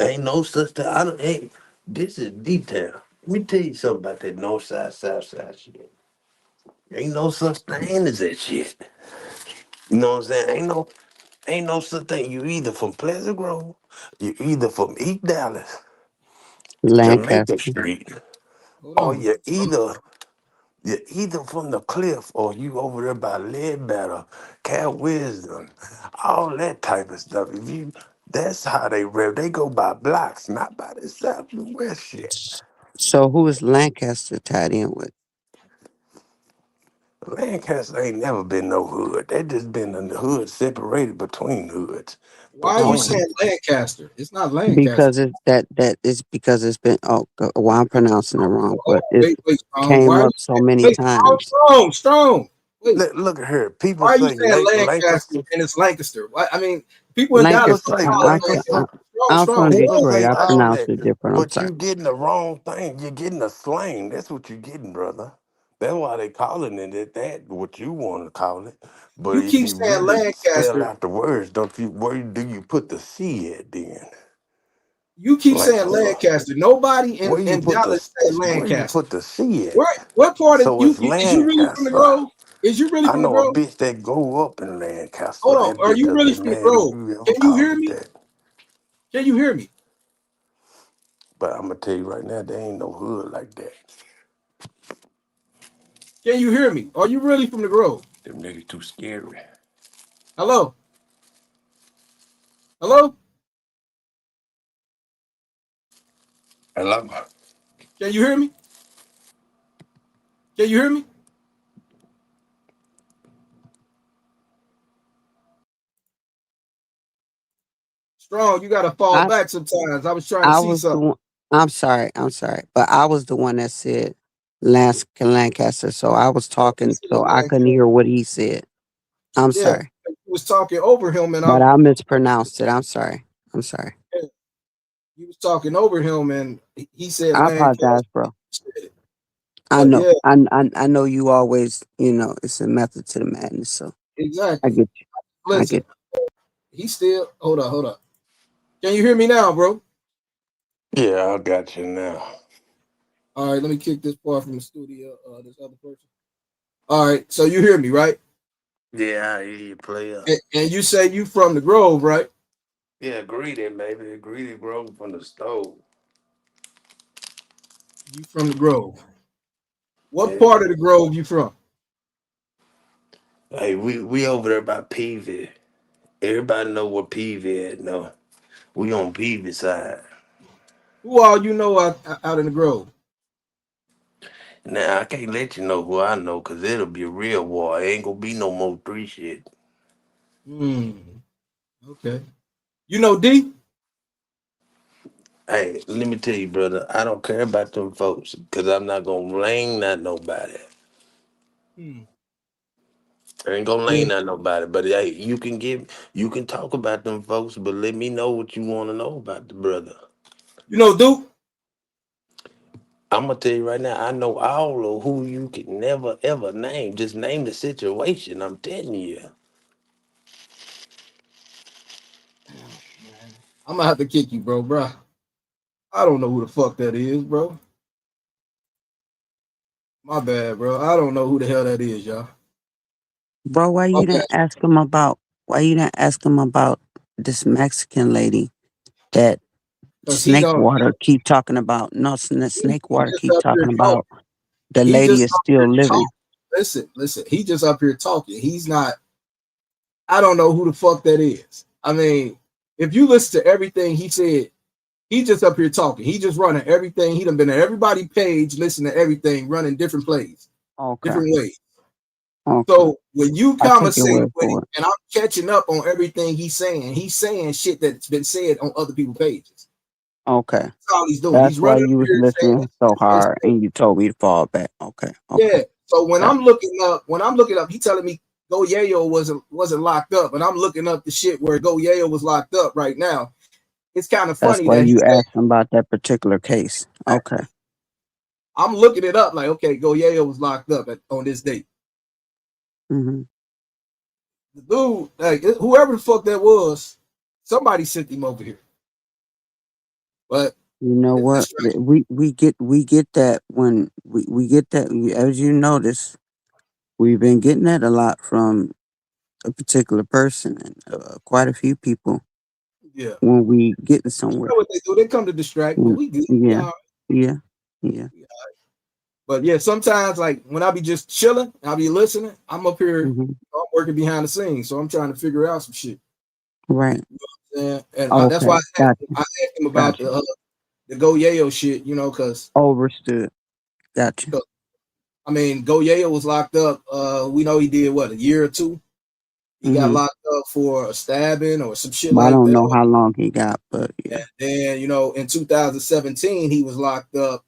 Ain't no such thing. I don't. Ain't. This is detail. Let me tell you something about that north side, south side shit. Ain't no such thing as that shit. You know what I'm saying? Ain't no such thing. You either from Pleasant Grove, you either from East Dallas, Jamaica Lancaster. Street, Hold or on. you're either from the cliff or you over there by Ledbetter, Cat Wisdom, all that type of stuff. If you that's how they rev. They go by blocks, not by the south and west shit. So who is Lancaster tied in with? Lancaster ain't never been no hood. They just been in the hood separated between hoods. Why are you Okay. Between saying Lancaster? It's not Lancaster. Because it's that is because it's been well, I'm pronouncing it wrong, but it's Wait, Strong. came Why are you up so many wait, times. Strong? Wait, look at here. People why are you say saying Lancaster Lancaster. and it's Lancaster? Why, I mean, people in People Dallas Lancaster. say call it Lancaster. Lancaster. I'm Strong. from Hold People on. Detroit. say I all pronounce that, it different. I'm but sorry. you getting the wrong thing. You're getting a slang. That's what you're getting, brother. That's why they calling it that. What you want to call it. But You if keep you saying really spell Lancaster. out the words, don't you? Where do you put the C at then? You keep saying Lancaster. Lancaster. Nobody Where you in put the Dallas say where you Lancaster. put the C at? Where what part of So you, it's is you really from the Lancaster. Grove? Is you really I from the know a Grove? bitch that go up in Lancaster. Hold on. That Are bitch you will really be from the mad if Grove? you ever Can you call hear it me? that. Can you hear me? But I'm gonna tell you right now, there ain't no hood like that. Can you hear me? Are you really from the Grove? Them niggas too scary. Hello? Hello? Hello? Can you hear me? Can you hear me? Strong, you gotta fall I back sometimes. I was trying to I see was the something. one. I'm sorry, but I was the one that said Lancaster. So I was No, you talking, said so I couldn't Lancaster. hear what he said. I'm Yeah, sorry, you was talking over him, and but I mispronounced it. I'm sorry. I'm sorry. you was talking over him, and he said I Lancaster. apologize, bro. I But know. yeah, I know you always. It's a method to the madness. So I exactly. get you. I Listen, get. he still hold on. Can you hear me now, bro? Yeah, I got you now. All right, let me kick this part from the studio. This other person. All right, so you hear me, right? Yeah, I hear you, player. And you say you from the Grove, right? Yeah, greedy, baby. Greedy growing from the stove. You from the Grove. What Yeah. part of the Grove you from? Hey, we over there by Peavy. Everybody know where Peavy at, no. We on Peavy side. Who all you know out in the Grove? Now, I can't let you know who I know, because it'll be a real war. It ain't gonna be no more 3 shit. Hmm. Okay. You know D? Hey, let me tell you, brother, I don't care about them folks, because I'm not gonna blame not nobody. Hmm. I ain't gonna Yeah. lane at nobody, but hey, you can talk about them folks, but let me know what you want to know about the brother. You know Duke? I'm gonna tell you right now, I know all of who you can never ever name. Just name the situation. I'm telling you. Man, I'm gonna have to kick you, bro. I don't know who the fuck that is, bro. My bad, bro. I don't know who the hell that is, y'all. Bro, why you Okay, didn't ask him about? Why you didn't ask him about this Mexican lady that because he Snake don't. Water keep talking about? No, Snake He Water just keep up here talking talking. about. The He lady just is up here still living. talking. Listen. He just up here talking. He's not. I don't know who the fuck that is. I mean, if you listen to everything he said, he just up here talking. He just running everything. He done been at everybody page, listening to everything, running different plays, Okay. different ways. Okay. So when you I take your conversate word with him, for it. and I'm catching up on everything he's saying shit that's been said on other people's pages. Okay. That's all he's doing. That's He's why running up you was here saying listening so this. hard and you told me to fall back. Okay. Okay. Yeah. So when Got I'm looking up, he telling me Go Yayo wasn't locked up, and I'm looking up the shit where Go Yayo was locked up right now. It's kind of That's funny why that he you said, asked him about that particular case. Okay. I'm looking it up like, okay, Go Yayo was locked up on this date. Mm-hmm. The dude, like whoever the fuck that was, somebody sent him over here. But You know what? We get that when we get that, as you notice, we've been getting that a lot from a particular person and quite a few people yeah, when we getting you somewhere. know what they do? They come to distract, but we good. Yeah. Yeah. Yeah. Yeah. But yeah, sometimes like when I be just chilling, I'll be listening. I'm up here, Mm-hmm. I'm working behind the scenes, so I'm trying to figure out some shit. Right. And that's Okay. why Gotcha. I asked him about Gotcha. the Go Yayo shit, because Overstood. Gotcha. I mean, Go Yayo was locked up. We know he did what, a year or two. He got Mm-hmm. locked up for a stabbing or some shit But I like don't that. know how long he got, but yeah. And then in 2017 he was locked up,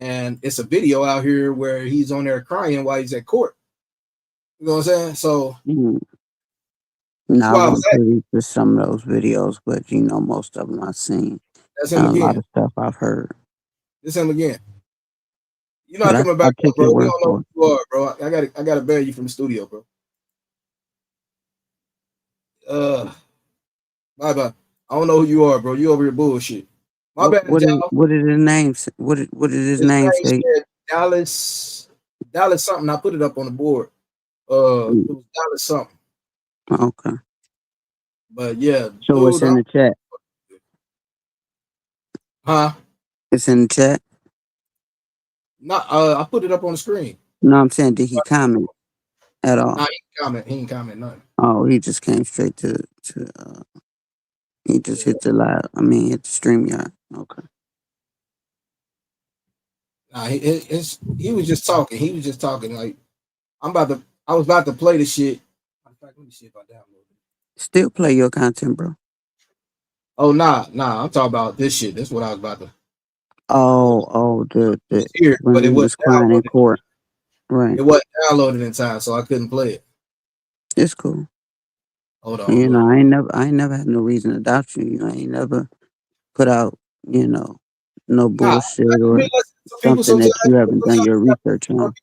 and it's a video out here where he's on there crying while he's at court. You know what I'm saying? So Mm-hmm. that's No, I why I was wasn't privy to some of those videos, but most of them I've seen That's him and a lot again. of stuff I've heard. It's him again. You're But not coming I back up, take bro. your We word don't know for who it. you are, bro. I gotta bury you from the studio, bro. Bye bye. I don't know who you are, bro. You over here bullshit. My bad, y'all. What did his name say? What did his His name name say? said Dallas something. I put it up on the board. Mm, It was Dallas something. okay. But yeah, So it's dude, in the chat. huh? It's in the chat. Not I put it up on the screen. No, I'm saying, did he comment at all? Nah, he ain't comment nothing. Oh, he just came straight to he just hit the live. I mean, hit the stream yard. Okay. Nah, he was just talking. He was just talking like I was about to play the shit. In fact, let me see if I download it. Still play your content, bro. Oh nah. I'm talking about this shit. That's what I was about to The hear, when but it he wasn't was crying in downloaded. court. Right. It wasn't downloaded in time, so I couldn't play it. It's cool. Hold on, look. I ain't never had no reason to doubt you. I ain't never put out, no Nah, bullshit I be or listening to people something that sometimes. you haven't done your research on.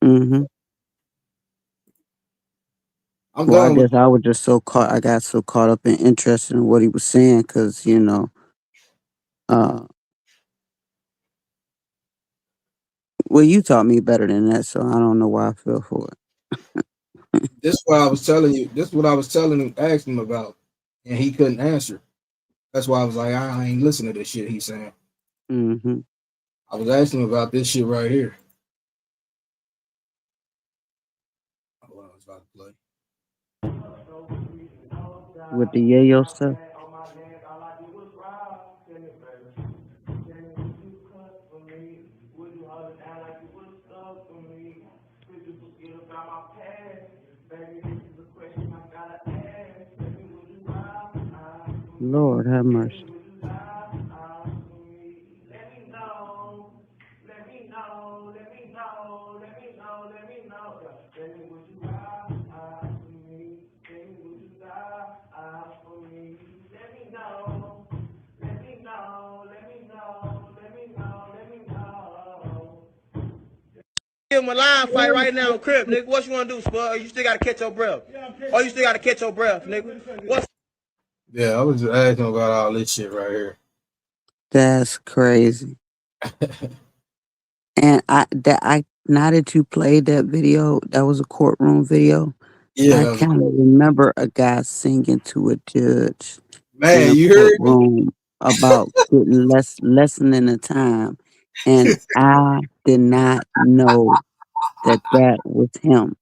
Mm-hmm. I'm Well, I done with guess I was just I got so caught up and interested in what he was saying because, well, you taught me better than that, so I don't know why I fell for it. this. Is what I was telling you. This is what I was telling him, asking him about, and he couldn't answer. That's why I was like, I ain't listening to this shit he's saying. Mm-hmm. I was asking him about this shit right here. Hold on, I was about to play. With the yayo stuff. Lord have mercy. Give him a line fight right now, Crip, nigga. What you wanna do, Spud? You still gotta catch your breath. Oh, you still gotta catch your breath, nigga. What's Yeah, I was just asking him about all this shit right here. That's crazy. And now that you played that video, that was a courtroom video. Yeah, I that was kind of remember a guy singing to a judge in man, a you heard me? courtroom about getting lessening the time, and I did not know that was him.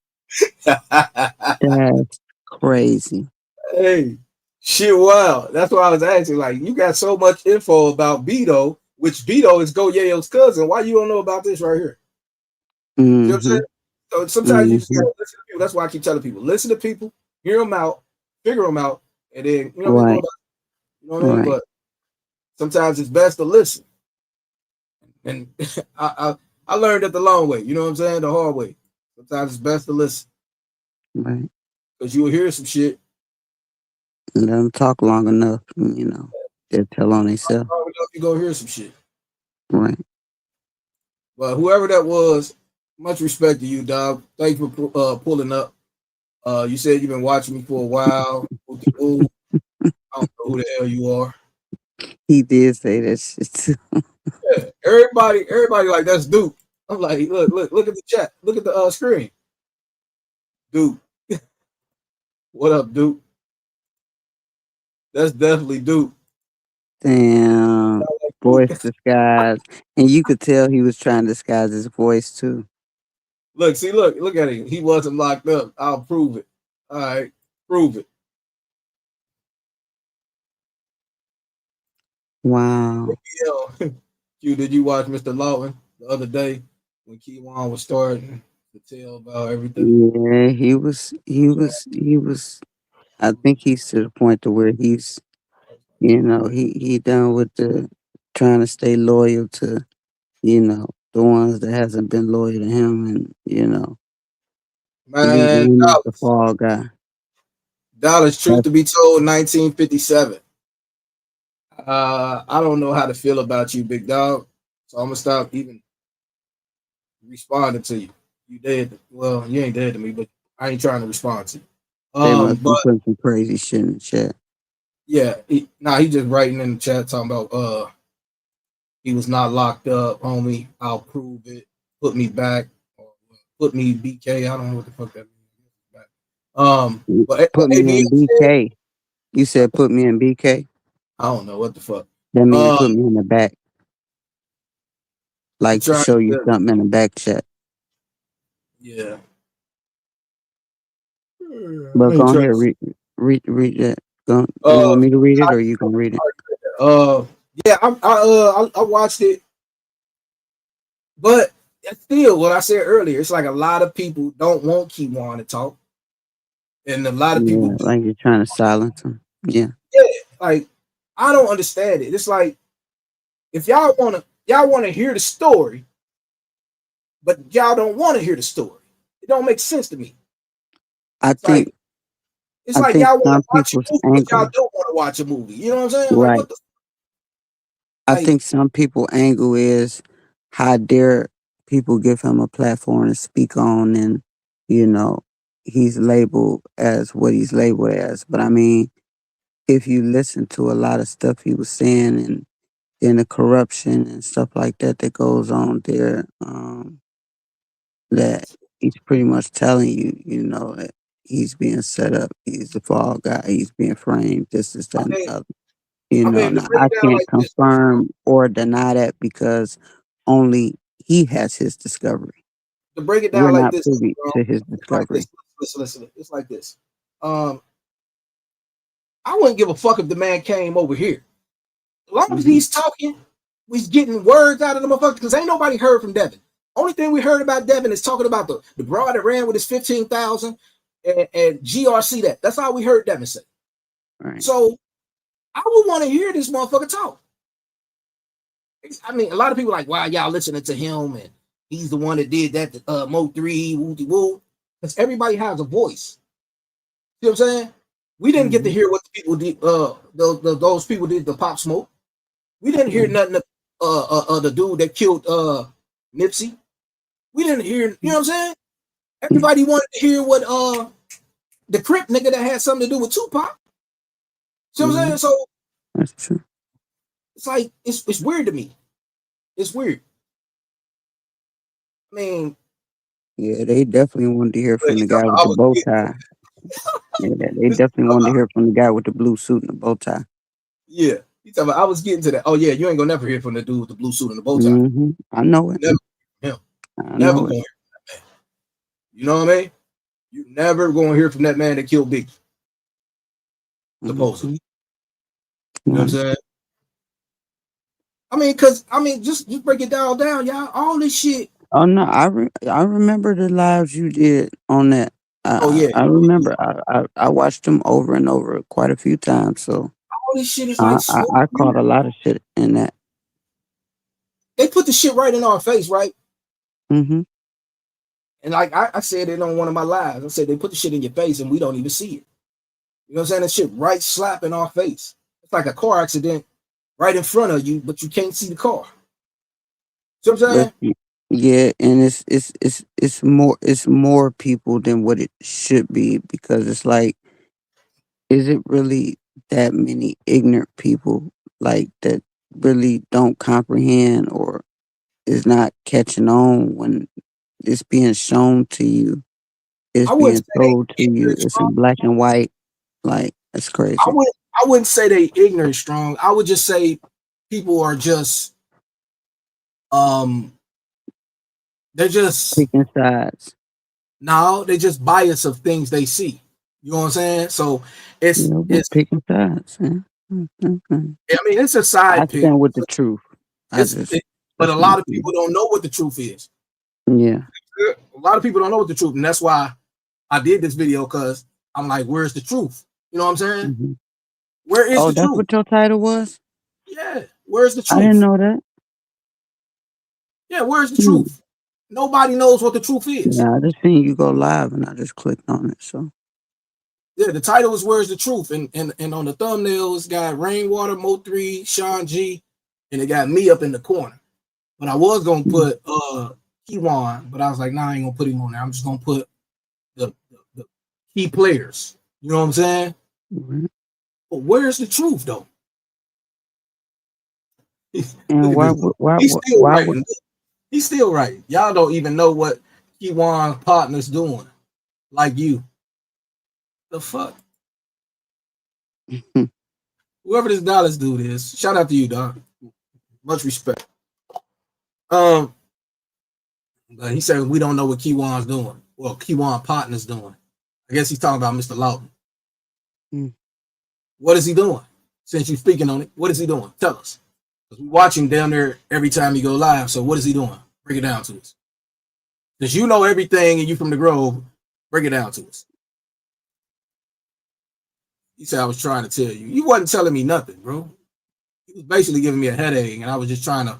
That's crazy. Hey, shit, wow. That's why I was asking. Like, you got so much info about Beto, which Beto is Go Yayo's cousin. Why you don't know about this right here? You know what I'm Mm-hmm. saying? So sometimes you just Mm-hmm. gotta listen to people. That's why I keep telling people: listen to people, hear them out, figure them out, and then you know what I mean. Go Right. about it. You know what I mean? Right. But sometimes it's best to listen. And I learned it the long way. You know what I'm saying? The hard way. Sometimes it's best to listen Right. because you will hear some shit. Let them talk long enough, they'll tell on themselves. Long enough, you go hear some shit. Right. But whoever that was, much respect to you, dog. Thanks for pulling up. You said you've been watching me for a while. Ooh, I don't know who the hell you are. He did say that shit too. Yeah, everybody like that's Duke. I'm like, look at the chat. Look at the screen. Duke. What up, Duke? That's definitely Duke. Damn. Like Voice Duke. disguise. And you could tell he was trying to disguise his voice too. Look at him. He wasn't locked up. I'll prove it. All right, prove it. Wow. Yo, Q, did you watch Mr. Lawton the other day when Keywan was starting to tell about everything? Yeah, he was I think he's to the point to where he's he done with the trying to stay loyal to, the ones that hasn't been loyal to him and, Man, leaving him as the fall guy. Dallas, truth That's to be told, 1957. I don't know how to feel about you, big dog. So I'm gonna stop even responding to you. You dead. Well, you ain't dead to me, but I ain't trying to respond to you. they must be But putting some crazy shit in the chat. yeah, he just writing in the chat talking about he was not locked up, homie. I'll prove it. Put me back. Or put me BK. I don't know what the fuck that means. But Put me ABS in said, BK. You said put me in BK. I don't know what the fuck. That means Um, put me in the back, I'm like to trying show you to, something in the back chat. yeah. But I ain't go trying ahead, to. read that. Go. You Uh, want me to read it, or you can read it? uh, yeah. I watched it, but it's still what I said earlier. It's like a lot of people don't want Kiwan to talk, and a lot of people Yeah, do. like you're trying to silence him. Yeah. Yeah, like I don't understand it. It's like if y'all wanna hear the story, but y'all don't want to hear the story. It don't make sense to me. I It's like think it's I like think y'all want to some watch a people's movie, but y'all angle, don't want to watch a movie. You know what I'm saying? Like right? what the I like? think some people angle is how dare people give him a platform to speak on, and you know he's labeled as what he's labeled as. But I mean, if you listen to a lot of stuff he was saying, and then the corruption and stuff like that that goes on there, that he's pretty much telling you, that he's being set up. He's the fall guy. He's being framed. This is I that and mean, the other. to Now break I it down can't like this. confirm or deny that because only he has his discovery. To break it We're down like not this, privy bro. to his It's like this. discovery. Listen. It's like this. Um, I wouldn't give a fuck if the man came over here. As long as Hmm. he's talking, we's getting words out of the motherfucker because ain't nobody heard from Devin. Only thing we heard about Devin is talking about the broad that ran with his 15,000 and GRC that. That's all we heard Devin say. Right. So I would want to hear this motherfucker talk. I mean, a lot of people like, why y'all listening to him and he's the one that did that to Mo 3, woo woo. Because everybody has a voice. See what I'm saying? We didn't get to Hmm. hear what the people did, those people did the Pop Smoke. We didn't hear Right. nothing of the dude that killed Nipsey. We didn't hear, you know what I'm saying? Yeah, Everybody wanted to hear what the Crip nigga that had something to do with Tupac. See what I'm yeah, saying? So that's true. it's like it's weird to me. It's weird. I mean, Yeah, they definitely wanted to hear but from he the talking guy about with I the was bow getting tie. Yeah, they this definitely wanted to hear from the guy with the blue suit and the bow tie. yeah. He talking about I was getting to that. Oh yeah, you ain't gonna never hear from the dude with the blue suit and the bow tie. I know it. Never him. I Never know gonna it. hear from that man. You know what I mean? You never gonna hear from that man that killed Biggie, Hmm. supposedly. You know what I'm Right. saying? I mean, just break it down, y'all. All this shit. Oh no, I remember the lives you did on that. Oh yeah. I remember. I watched them over and over quite a few times. So All this shit is like so I weird. caught a lot of shit in that. They put the shit right in our face, right? Mm-hmm. And like I said it on one of my lives. I said they put the shit in your face and we don't even see it. You know what I'm saying? That shit right slap in our face. It's like a car accident right in front of you, but you can't see the car. See what I'm But saying? yeah, and it's more people than what it should be because it's like, is it really that many ignorant people like that really don't comprehend or is not catching on when it's being shown to you? It's I wouldn't being say they told to you. ignorant It's strong. in black and white. Like, it's crazy. I wouldn't say they ignorant strong. I would just say people are just um they're just Picking sides. no, they just bias of things they see. You know what I'm saying? So You know, but it's picking sides. Yeah. Mm. I mean it's a I side pick. stand with the truth. But a That's my lot of opinion. people don't know what the truth is. Yeah. A lot of people don't know what the truth, and that's why I did this video because I'm like, where's the truth? You know what I'm saying? Hmm. Where is Oh, the that's truth? what your title was? Yeah, where's the I didn't truth? know that. Yeah, where's the Hmm. truth? Nobody knows what the truth is. Yeah, I just seen you go live and I just clicked on it. So Yeah, the title is "Where's the Truth," and on the thumbnail it's got Rainwater, Mo3, Sean G, and it got me up in the corner. But I was gonna put Kiwan, but I was like, nah, I ain't gonna put him on there. I'm just gonna put the key players. You know what I'm saying? mhm. But where's the truth though? And Look at why this. would why He's would still why would writing. He's still writing. Y'all don't even know what Kiwan partner's doing. Like you. The fuck? Whoever this Dallas dude is, shout out to you, dog. Much respect. Um, but he said we don't know what Kiwan's doing. Well, Kiwan partner's doing. I guess he's talking about Mr. Lawton. Mm. What is he doing? Since you're speaking on it, what is he doing? Tell us. Because we watch him down there every time he go live. So what is he doing? Break it down to us. Because you know everything and you from the Grove, break it down to us. He said I was trying to tell you. You wasn't telling me nothing, bro. He was basically giving me a headache, and I was just trying to.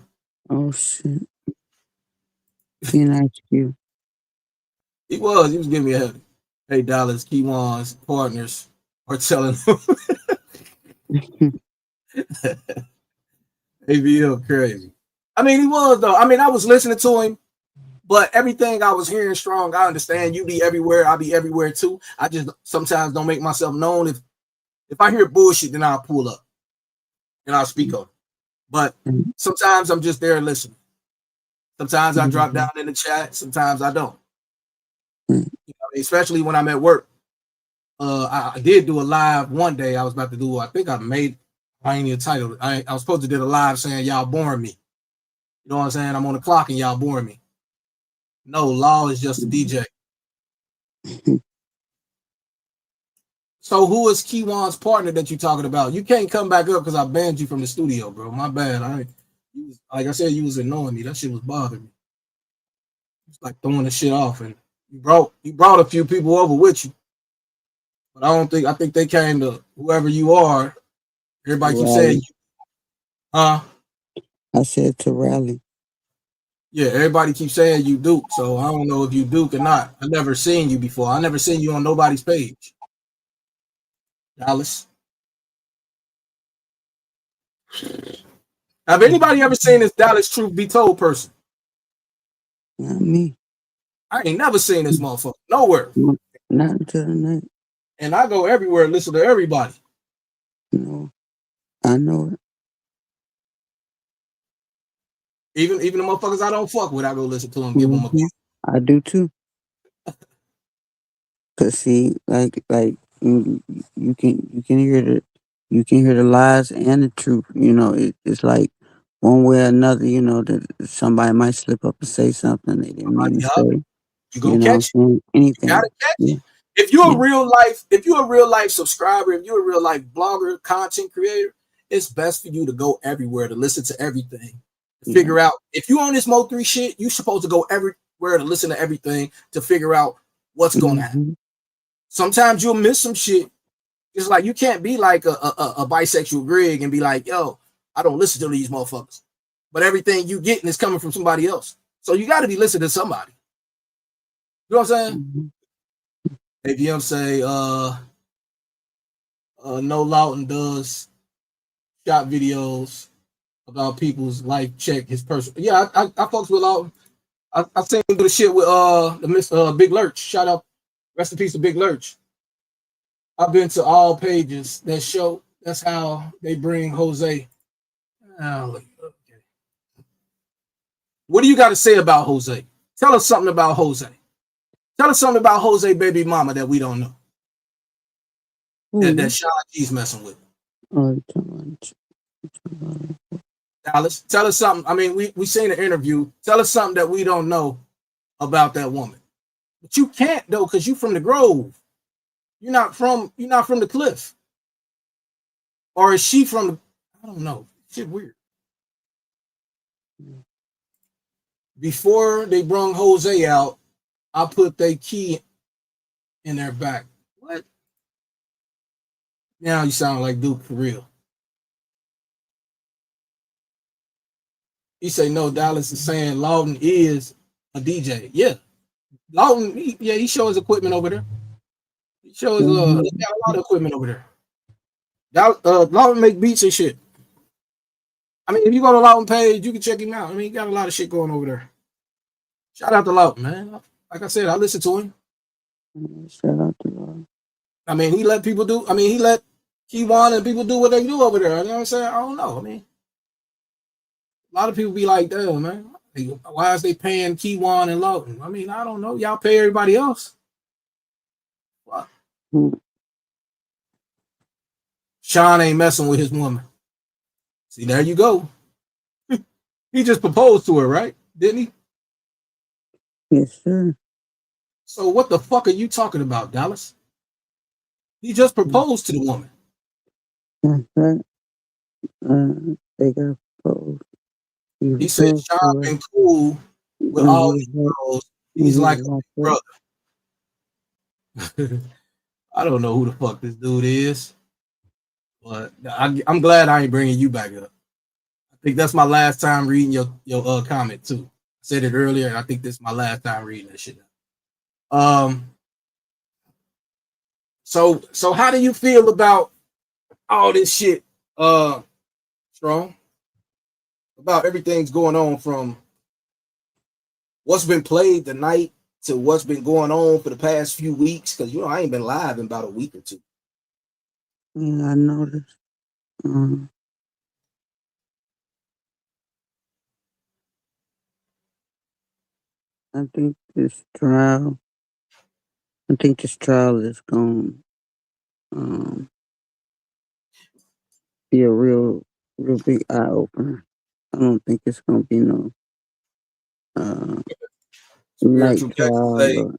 Oh shit. Being nice to you. He was giving me a headache. Hey, Dallas, Kiwan's partners are telling him. ABL crazy. I mean, he was though. I mean, I was listening to him, but everything I was hearing strong. I understand you be everywhere. I'll be everywhere too. I just sometimes don't make myself known. If I hear bullshit, then I'll pull up and I'll speak on it. But Mhm. sometimes I'm just there listening. Sometimes I drop Mhm. down in the chat. Sometimes I don't. Mhm. You know, especially when I'm at work. I did do a live one day. I was about to do. I think I ain't even titled. I was supposed to do a live saying y'all boring me. You know what I'm saying? I'm on the clock and y'all boring me. No, Law is just a DJ. So who is Kiwan's partner that you talking about? You can't come back up because I banned you from the studio, bro. My bad. Like I said, you was annoying me. That shit was bothering me. It's like throwing the shit off, and you brought a few people over with you, but I think they came to whoever you are. Everybody keeps saying, Rally. huh? I said to rally. Yeah, everybody keeps saying you Duke, so I don't know if you Duke or not. I never seen you before. I never seen you on nobody's page. Dallas. Have anybody ever seen this Dallas Truth Be Told person? Not me. I ain't never seen this motherfucker nowhere. Not until the night. And I go everywhere and listen to everybody. No. I know it. Even the motherfuckers I don't fuck with, I go listen to them, give them a Hmm. view. I do too. Cause see, you can hear the lies and the truth. You know, it's like one way or another. You know that somebody might slip up and say something they didn't mean to Yup, say. you You gonna know, catch it. saying You gotta anything. catch Yeah, it. If you're yeah. a real life subscriber, if you're a real life blogger, content creator, it's best for you to go everywhere to listen to everything to figure out if you on this Mo 3 shit, you supposed to go everywhere to listen to everything to figure out what's going to happen. Sometimes you'll miss some shit. It's like you can't be like a bisexual Greg and be like, yo, I don't listen to these motherfuckers. But everything you getting is coming from somebody else. So you got to be listening to somebody. You know what I'm saying? ABM say, No Lawton does shot videos about people's life check his personal. Yeah, I fucks with Lawton. I seen him do the shit with the Miss Big Lurch. Shout out, rest in peace to Big Lurch. I've been to all pages that show that's how they bring Jose. Okay. What do you got to say about Jose? Tell us something about Jose. Tell us something about Jose baby mama that we don't know. That Sean G's messing with. Dallas, tell us something. I mean, we seen an interview. Tell us something that we don't know about that woman. But you can't though, because you from the Grove. You're not from the Cliff. Or is she from the, I don't know. Shit weird. Before they brung Jose out, I put their key in their back. What? Now you sound like Duke for real. He say no. Dallas is saying Lawton is a DJ. Yeah, Lawton. He shows his equipment over there. He shows he got a lot of equipment over there. Lawton make beats and shit. I mean, if you go to Lawton page, you can check him out. I mean, he got a lot of shit going over there. Shout out to Lawton, man. Like I said, I listen to him. Shout out to Lawton. I mean, he let people do. I mean, he let Keywan and people do what they do over there. You know what I'm saying? I don't know. I mean, a lot of people be like, damn, man, why is they paying Keywan and Lawton? I mean, I don't know. Y'all pay everybody else. What? Sean ain't messing with his woman. See, there you go. He just proposed to her, right? Didn't he? Yes, sir. So what the fuck are you talking about, Dallas? He just proposed to the woman. They got proposed. He said Sean been cool with all these girls. He's like a brother. I don't know who the fuck this dude is, but I'm glad I ain't bringing you back up. I think that's my last time reading your comment too. I said it earlier, and I think this is my last time reading that shit. So how do you feel about all this shit, Strong? About everything's going on from what's been played tonight to what's been going on for the past few weeks, because I ain't been live in about a week or two. Yeah, I noticed. I think this trial is going to be a real big eye opener. I don't think it's going to be no light trial.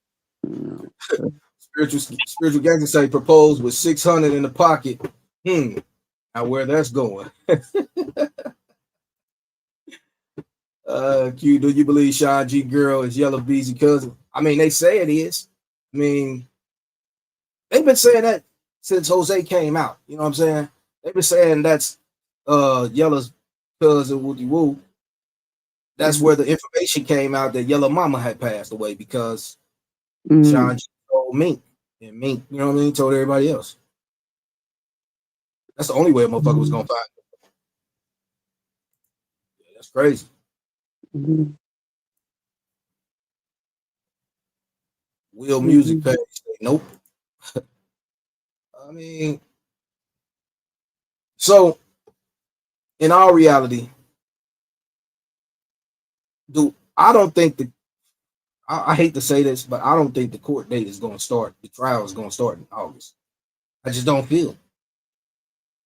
Spiritual gangster say proposed with 600 in the pocket. Now where that's going? Q, do you believe Sean G girl is Yellow Beezy cousin? I mean, they say it is. I mean, they've been saying that since Jose came out. You know what I'm saying? They've been saying that's Yellow's cousin Woody Woo. That's where the information came out that Yellow Mama had passed away because Sean G told Mink. And Mink, you know what I mean, told everybody else. That's the only way a motherfucker was gonna find it. Yeah, that's crazy. Will Music page. Nope. I mean, so in all reality, I don't think I hate to say this, but I don't think the court date is going to start. The trial is going to start in August. I just don't feel it.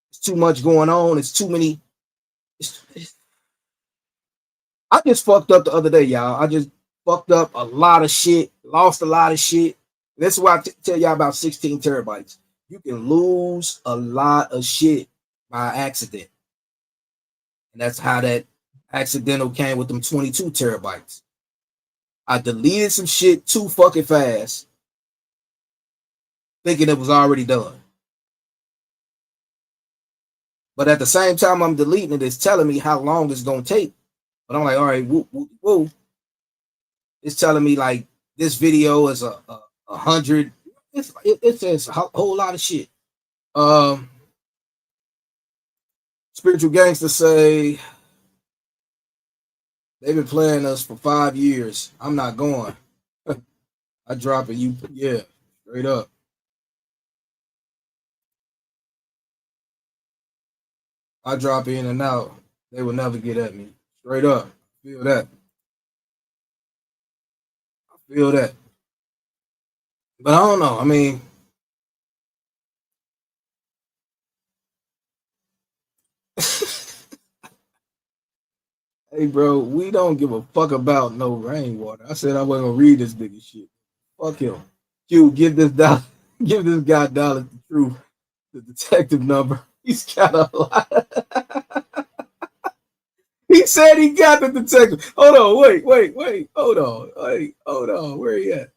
It's too much going on. It's too many. I just fucked up the other day, y'all. I just fucked up a lot of shit, lost a lot of shit. That's why I tell y'all about 16 terabytes. You can lose a lot of shit by accident. And that's how Accidental came with them 22 terabytes. I deleted some shit too fucking fast, thinking it was already done. But at the same time I'm deleting it, it's telling me how long it's gonna take. But I'm like, all right, woo. It's telling me like this video is a 100. It says a whole lot of shit. Spiritual Gangster say they've been playing us for 5 years. I'm not going. I drop it. Yeah, straight up. I drop in and out. They will never get at me. Straight up. Feel that. I feel that. But I don't know. I mean, hey, bro, we don't give a fuck about no rainwater. I said I wasn't gonna read this nigga shit. Fuck him. Q, give this guy $1 the truth, the detective number. He's got a lot. He said he got the detective. Hold on, wait. Hold on. Where he at?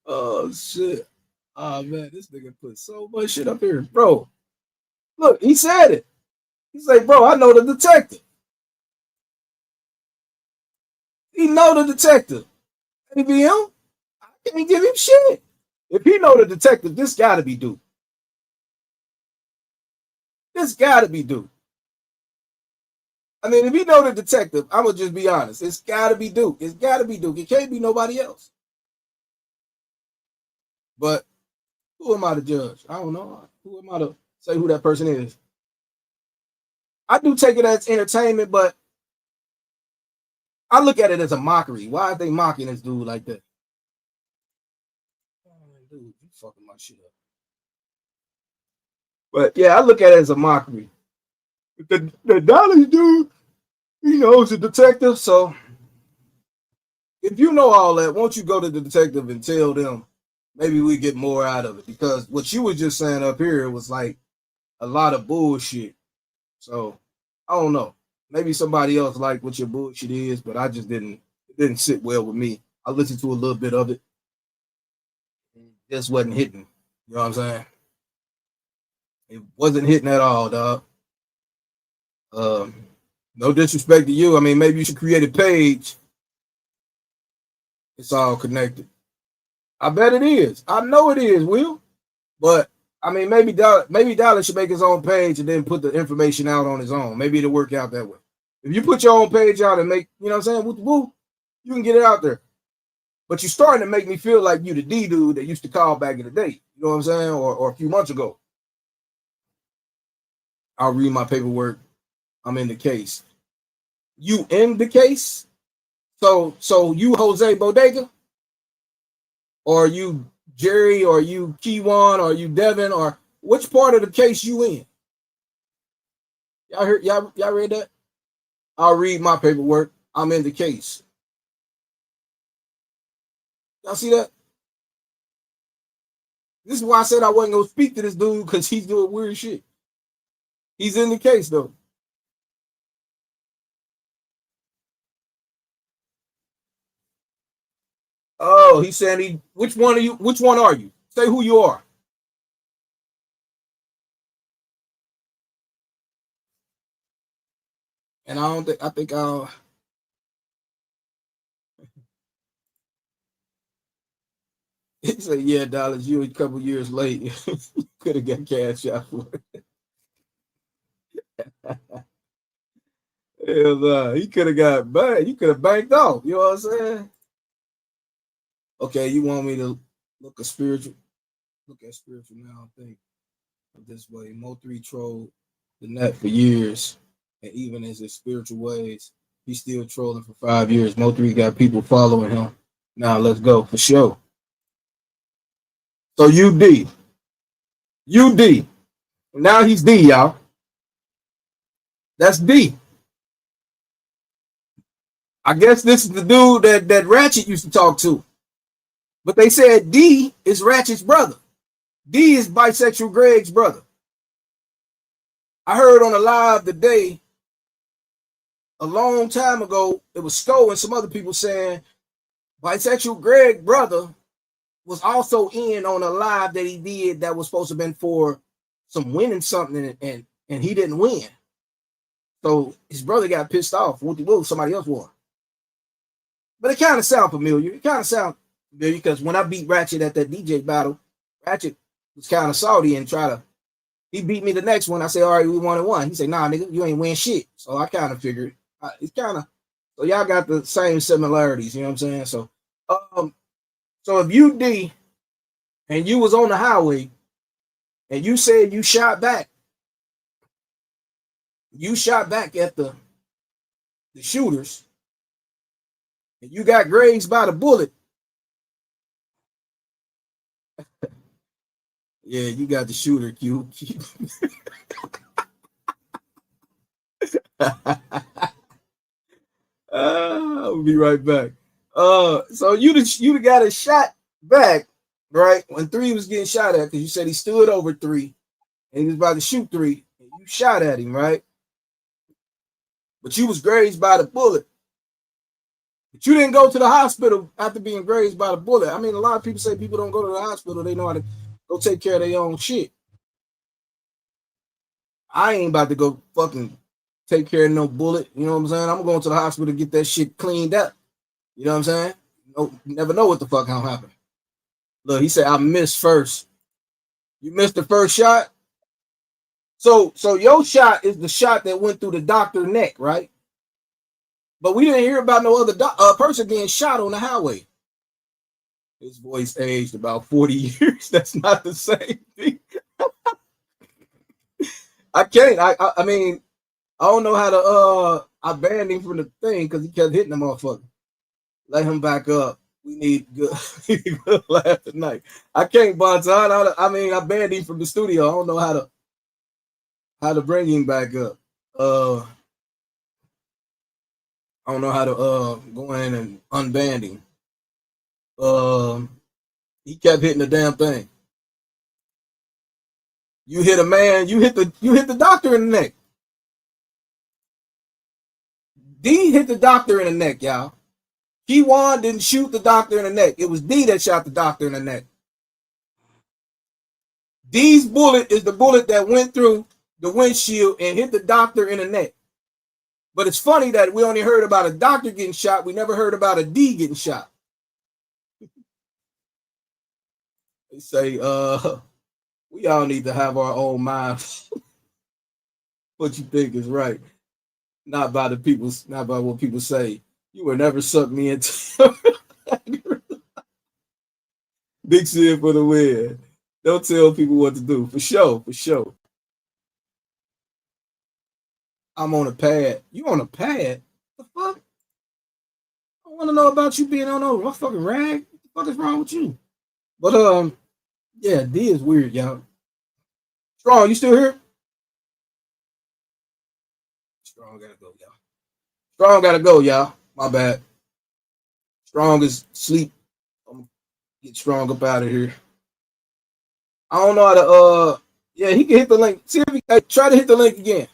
Oh shit. Oh man, this nigga put so much shit up here, bro. Look, he said it. He's like, bro, I know the detective. He know the detective. Maybe him. I can't give him shit. If he know the detective, this gotta be Duke. This gotta be Duke. I mean, if he know the detective, I'm gonna just be honest. It's gotta be Duke. It's gotta be Duke. It can't be nobody else. But who am I to judge? I don't know. Who am I to say who that person is? I do take it as entertainment, but I look at it as a mockery. Why are they mocking this dude like that? Dude, you fucking my shit up. But yeah, I look at it as a mockery. The Dallas dude, he knows the detective. So if you know all that, won't you go to the detective and tell them? Maybe we get more out of it, because what you were just saying up here was like a lot of bullshit. So I don't know. Maybe somebody else like what your bullshit is, but I just didn't. It didn't sit well with me. I listened to a little bit of it. It just wasn't hitting. You know what I'm saying? It wasn't hitting at all, dog. No disrespect to you. I mean, maybe you should create a page. It's all connected. I bet it is. I know it is, Will. But I mean, maybe Dallas should make his own page and then put the information out on his own. Maybe it'll work out that way. If you put your own page out and make, you know what I'm saying, woo, you can get it out there. But you're starting to make me feel like you the D dude that used to call back in the day. You know what I'm saying? Or a few months ago. I'll read my paperwork. I'm in the case. You in the case? So you Jose Bodega? Or you Jerry, or you Keywan, or you Devin, or which part of the case you in? Y'all read that? I'll read my paperwork. I'm in the case. Y'all see that? This is why I said I wasn't gonna speak to this dude, because he's doing weird shit. He's in the case though. Oh, he's saying which one are you? Which one are you? Say who you are. And I think I'll. He said, yeah, Dollars, you a couple years late. You could have got cash out for it. Hell no. He could have got banked. You could have banked off. You know what I'm saying? Okay, you want me to look at spiritual now, I think. This way. Mo3 trolled the net for years. And even in his spiritual ways, he's still trolling for 5 years. Mo3 got people following him. Now let's go for sure. So UD. Now he's D, y'all. That's D. I guess this is the dude that Ratchet used to talk to. But they said D is Ratchet's brother. D is bisexual Greg's brother. I heard on a live today a long time ago, it was Sko and some other people saying bisexual Greg brother was also in on a live that he did that was supposed to have been for some winning something, and he didn't win. So his brother got pissed off. Whoop, somebody else won. But it kind of sound familiar. It kind of sound familiar because when I beat Ratchet at that DJ battle, Ratchet was kind of salty and he beat me the next one. I said, all right, we 1-1. He said, nah, nigga, you ain't win shit. So I kind of figured it's kind of, so y'all got the same similarities, you know what I'm saying? So, so if you D and you was on the highway and you said you shot back at the shooters, and you got grazed by the bullet, yeah, you got the shooter, Q. I'll be right back. So you the guy that shot back, right? When 3 was getting shot at, because you said he stood over 3 and he was about to shoot 3, and you shot at him, right? But you was grazed by the bullet. But you didn't go to the hospital after being grazed by the bullet. I mean, a lot of people say people don't go to the hospital. They know how to go take care of their own shit. I ain't about to go fucking take care of no bullet. You know what I'm saying? I'm going to the hospital to get that shit cleaned up. You know what I'm saying? You never know what the fuck gonna happen. Look, he said, I missed first. You missed the first shot? So your shot is the shot that went through the doctor's neck, right? But we didn't hear about no other person getting shot on the highway. His voice aged about 40 years. That's not the same thing. I can't. I mean, I don't know how to I banned him from the thing because he kept hitting the motherfucker. Let him back up. We need good, good laugh tonight. I can't, Bonton. I mean, I banned him from the studio. I don't know how to bring him back up. I don't know how to go in and unban him. He kept hitting the damn thing. You hit a man, you hit the doctor in the neck. D hit the doctor in the neck, y'all. Keywan didn't shoot the doctor in the neck. It was D that shot the doctor in the neck. D's bullet is the bullet that went through the windshield and hit the doctor in the neck. But it's funny that we only heard about a doctor getting shot. We never heard about a D getting shot. They say, we all need to have our own minds. What you think is right. Not by what people say. You will never suck me into Big Sid for the win. Don't tell people what to do. For sure. I'm on a pad. You on a pad? What the fuck? I want to know about you being on over my fucking rag. What the fuck is wrong with you? But yeah, D is weird, y'all. Strong, you still here? Strong gotta go, y'all. Strong gotta go, y'all. My bad. Strong is sleep. I'm gonna get Strong up out of here. I don't know how to yeah, he can hit the link. See if he try to hit the link again.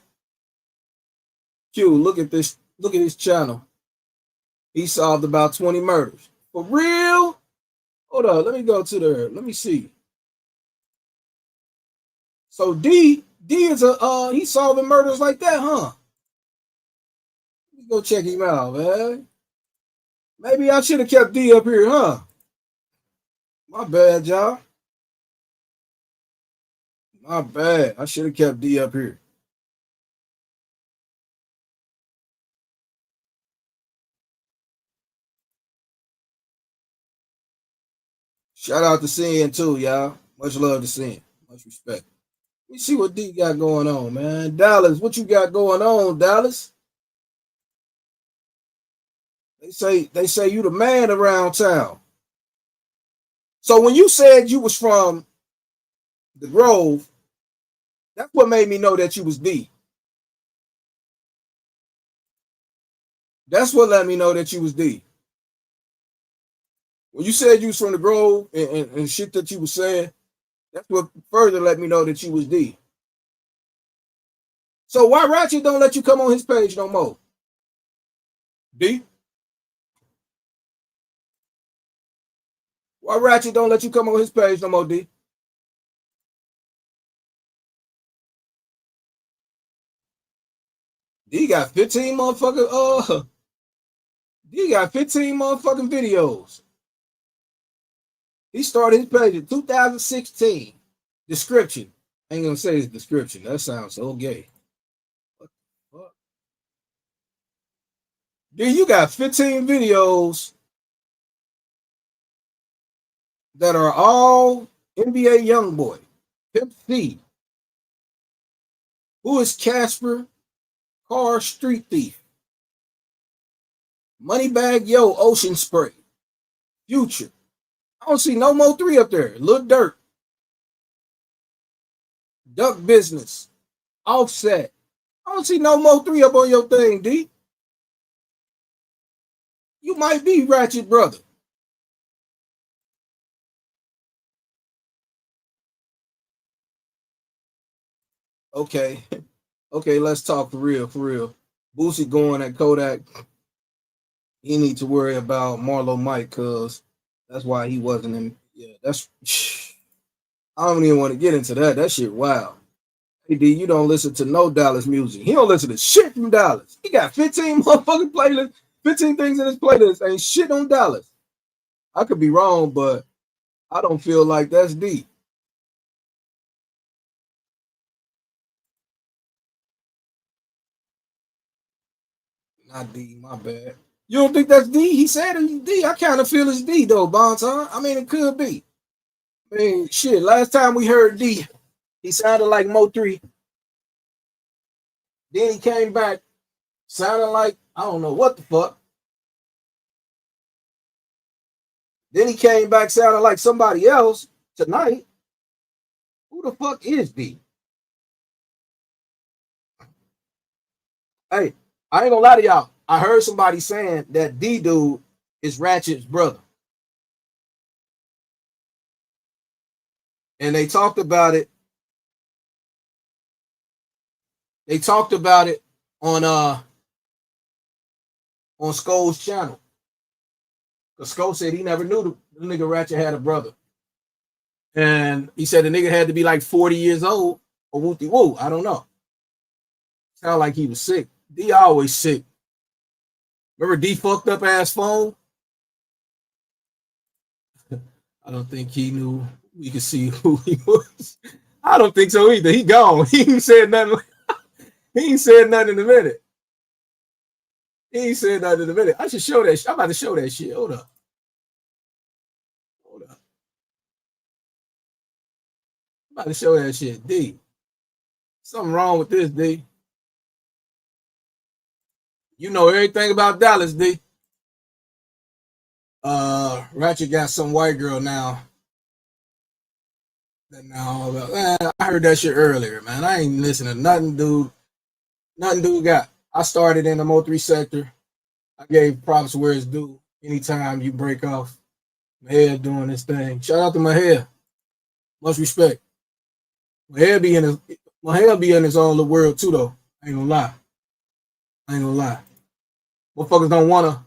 Q, look at this. Look at his channel. He solved about 20 murders. For real? Hold on, let me go to there. Let me see. So D is he solving murders like that, huh? Let me go check him out, man. Maybe I should have kept D up here, huh? My bad, y'all. My bad. I should have kept D up here. Shout out to Sin too, y'all. Much love to Sin. Much respect. Let me see what D got going on, man. Dallas, what you got going on, Dallas? They say you the man around town. So when you said you was from the Grove, that's what made me know that you was D. That's what let me know that you was D. When you said you was from the Grove and shit that you was saying, that's what further let me know that you was D. So why Ratchet don't let you come on his page no more? D? Why Ratchet don't let you come on his page no more, D? D got 15 motherfucking D got 15 motherfucking videos. He started his page in 2016. Description. I ain't gonna say his description. That sounds so gay. What the fuck? D, you got 15 videos that are all NBA Youngboy. Pimp C. Who is Casper? Car Street Thief. Moneybag Yo, Ocean Spray. Future. I don't see no Mo 3 up there. Lil Durk. Duck Business. Offset. I don't see no Mo 3 up on your thing, D. You might be Ratchet Brother. Okay. Okay, let's talk for real, for real. Boosie going at Kodak. He need to worry about Marlo Mike, cause that's why he wasn't in. Yeah, that's. I don't even want to get into that. That shit wild. Hey D, you don't listen to no Dallas music. He don't listen to shit from Dallas. He got 15 motherfucking playlists, 15 things in his playlist. Ain't shit on Dallas. I could be wrong, but I don't feel like that's D. Not D, my bad. You don't think that's D? He said it's D. I kind of feel it's D though, Bonton. I mean, it could be. I mean, shit. Last time we heard D, he sounded like Mo 3. Then he came back, sounding like I don't know what the fuck. Then he came back sounding like somebody else tonight. Who the fuck is D? Hey, I ain't gonna lie to y'all. I heard somebody saying that D dude is Ratchet's brother. And they talked about it. They talked about it on Skull's channel. Because Skull said he never knew the nigga Ratchet had a brother. And he said the nigga had to be like 40 years old or wooty woo. I don't know. Sound like he was sick. D always sick. Remember D fucked up ass phone? I don't think he knew we could see who he was. I don't think so either. He gone. He ain't said nothing. He ain't said nothing in a minute. He ain't said nothing in a minute. I should show that. I'm about to show that shit. Hold up. Hold up. I'm about to show that shit. D. Something wrong with this, D. You know everything about Dallas, D. Ratchet got some white girl now. I heard that shit earlier, man. I ain't listening to nothing, dude. Nothing dude got. I started in the Mo 3 sector. I gave props where it's due. Anytime you break off, Mahia doing this thing. Shout out to Mahia. Much respect. Mahia be in his own little world too, though. I ain't gonna lie. Motherfuckers don't wanna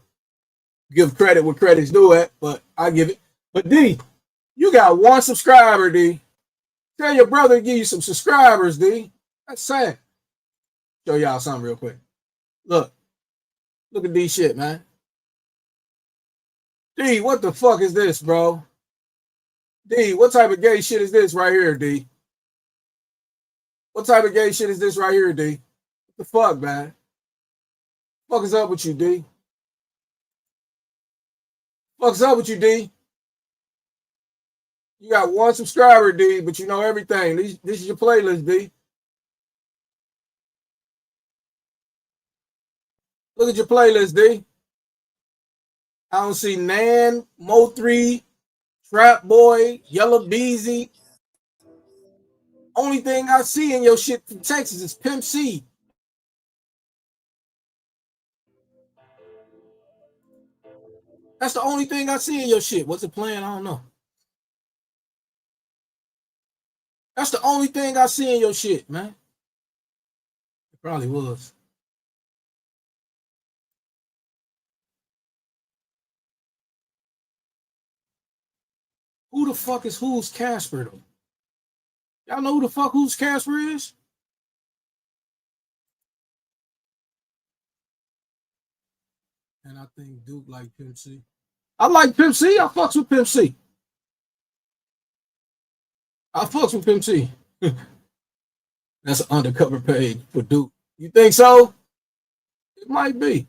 give credit where credit's due at, but I give it. But D, you got one subscriber, D. Tell your brother to give you some subscribers, D. That's sad. Show y'all something real quick. Look at D shit, man. D, what the fuck is this, bro? D, what type of gay shit is this right here, D? What type of gay shit is this right here, D? What the fuck, man? Fuck is up with you, D? Fuck's up with you, D? You got one subscriber, D, but you know everything. This is your playlist, D. Look at your playlist, D. I don't see Nan, Mo 3, Trap Boy, Yellow Beezy. Only thing I see in your shit from Texas is Pimp C. That's the only thing I see in your shit. What's it playing? I don't know. That's the only thing I see in your shit, man. It probably was. Who the fuck is Who's Casper though? Y'all know who the fuck Who's Casper is? And I think Duke like Pimp C. I like Pimp C. I fucks with Pimp C. I fucks with Pimp C. That's an undercover page for Duke. You think so? It might be.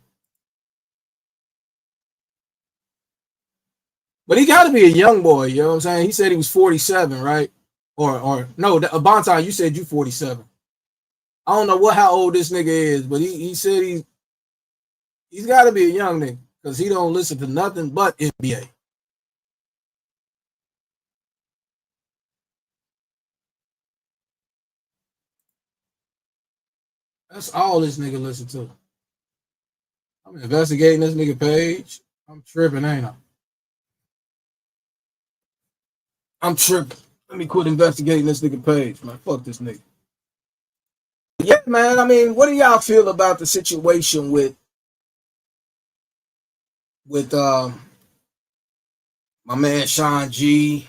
But he got to be a young boy, you know what I'm saying? He said he was 47, right? Or no, Bonton, you said you 47. I don't know how old this nigga is, but he said he's got to be a young nigga because he don't listen to nothing but NBA. That's all this nigga listen to. I'm investigating this nigga page. I'm tripping, ain't I? I'm tripping. Let me quit investigating this nigga page, man. Fuck this nigga. Yeah, man. I mean, what do y'all feel about the situation with my man Sean G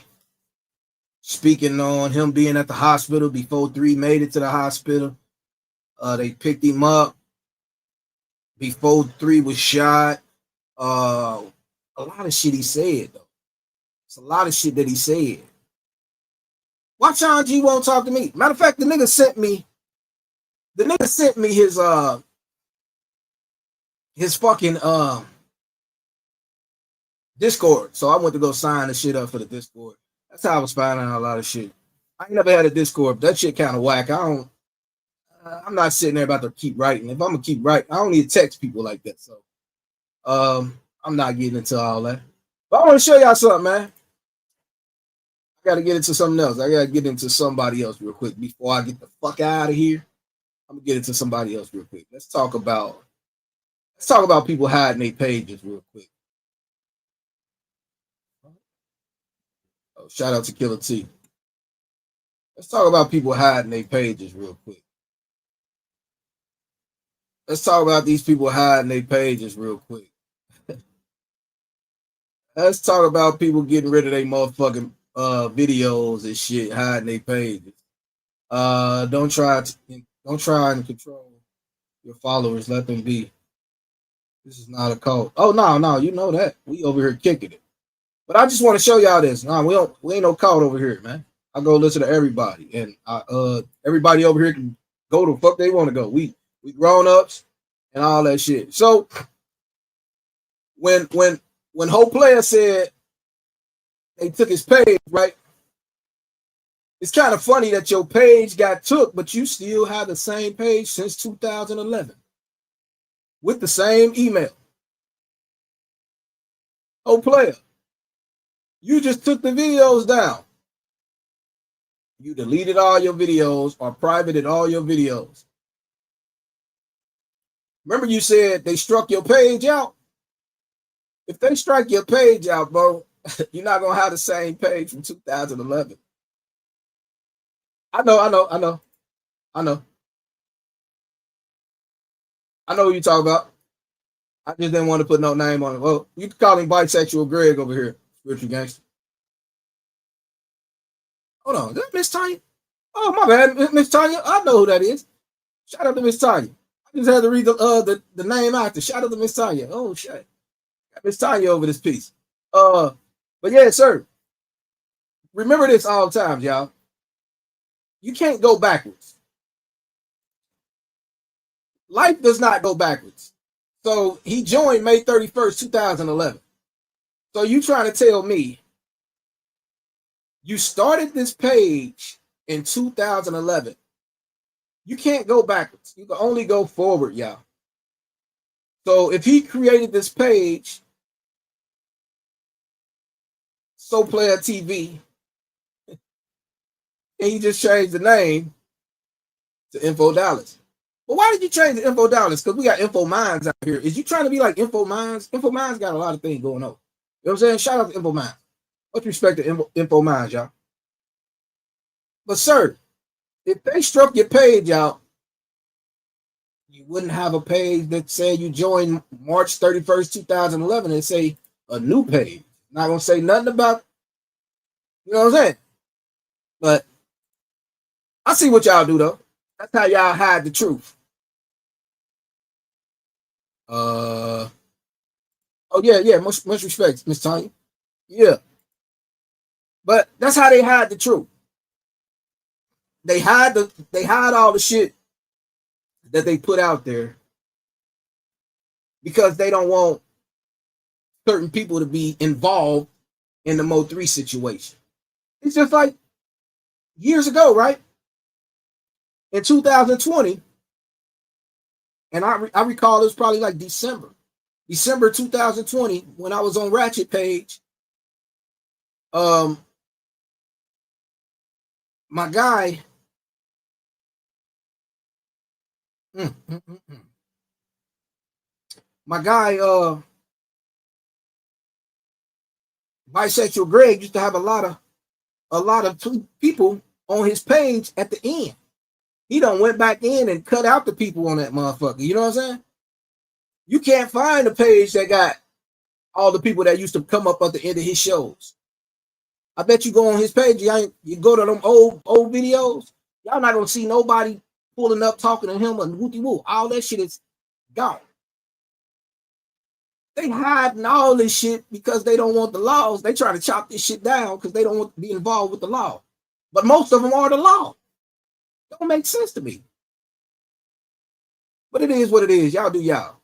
speaking on him being at the hospital before 3 made it to the hospital? They picked him up before 3 was shot. A lot of shit he said, though. It's a lot of shit that he said. Why Sean G won't talk to me? Matter of fact, the nigga sent me his fucking Discord. So I went to go sign the shit up for the Discord. That's how I was finding out a lot of shit. I ain't never had a Discord. That shit kind of whack. I'm not sitting there about to keep writing. If I'm gonna keep writing, I don't need to text people like that. So I'm not getting into all that. But I want to show y'all something, man. I gotta get into something else. I gotta get into somebody else real quick before I get the fuck out of here. I'm gonna get into somebody else real quick. Let's talk about people hiding their pages real quick. Oh, shout out to Killer T. Let's talk about people hiding their pages real quick. Let's talk about these people hiding their pages real quick. Let's talk about people getting rid of their motherfucking videos and shit, hiding their pages. Don't try and control your followers. Let them be. This is not a cult. Oh no, you know that. We over here kicking it. But I just want to show y'all this. No, we ain't no cult over here, man. I go listen to everybody, and everybody over here can go the fuck they want to go. We grown ups and all that shit. So when Hope Player said they took his page, right? It's kind of funny that your page got took, but you still have the same page since 2011 with the same email. Hope Player, you just took the videos down. You deleted all your videos or privated all your videos. Remember you said they struck your page out? If they strike your page out, bro, you're not going to have the same page from 2011. I know who you talk about. I just didn't want to put no name on it. Well, you can call him bisexual Greg over here, spiritual gangster. Hold on, is that Miss Tanya? Oh, my bad, Miss Tanya. I know who that is. Shout out to Miss Tanya. I just had to read the name after. Shout out to Miss Tanya. Oh shit, got Miss Tanya over this piece. But yeah, sir. Remember this all the time, y'all. You can't go backwards. Life does not go backwards. So he joined May 31st, 2011. So you trying to tell me you started this page in 2011. You can't go backwards. You can only go forward, y'all. So if he created this page, So Player TV, and he just changed the name to Info Dallas. But why did you change the Info Dallas? Because we got Info Minds out here. Is you trying to be like Info Minds? Info Minds got a lot of things going on. You know what I'm saying? Shout out to Info Minds. Much respect to Info Minds, y'all. But sir, if they struck your page out, you wouldn't have a page that said you joined March 31st, 2011 and say a new page. Not gonna say nothing about You know what I'm saying? But I see what y'all do though. That's how y'all hide the truth. Oh yeah. Much respect, Miss Tanya. Yeah, but that's how they hide the truth. They hide all the shit that they put out there because they don't want certain people to be involved in the Mo3 situation. It's just like years ago, right? In 2020, and I recall it was probably like December 2020, when I was on Ratchet Page. My guy, my guy, bisexual Greg used to have a lot of people on his page at the end. He done went back in and cut out the people on that motherfucker. You know what I'm saying? You can't find a page that got all the people that used to come up at the end of his shows. I bet you go on his page, you go to them old videos, y'all not gonna see nobody pulling up talking to him and wooty woo. All that shit is gone. They hiding all this shit because they don't want the laws. They try to chop this shit down because they don't want to be involved with the law. But most of them are the law. Don't make sense to me. But it is what it is. Y'all do y'all.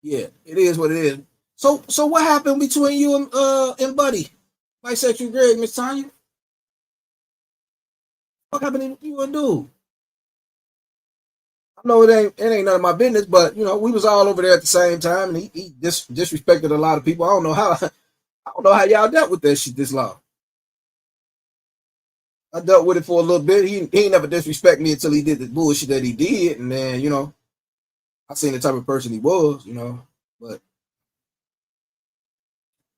Yeah, it is what it is. So what happened between you and Buddy? Bisexual Greg, Miss Tanya? What happened to you and dude? I know it ain't none of my business, but you know, we was all over there at the same time, and he disrespected a lot of people. I don't know how y'all dealt with that shit this long. I dealt with it for a little bit. He never disrespect me until he did the bullshit that he did, and then you know, I seen the type of person he was, you know, but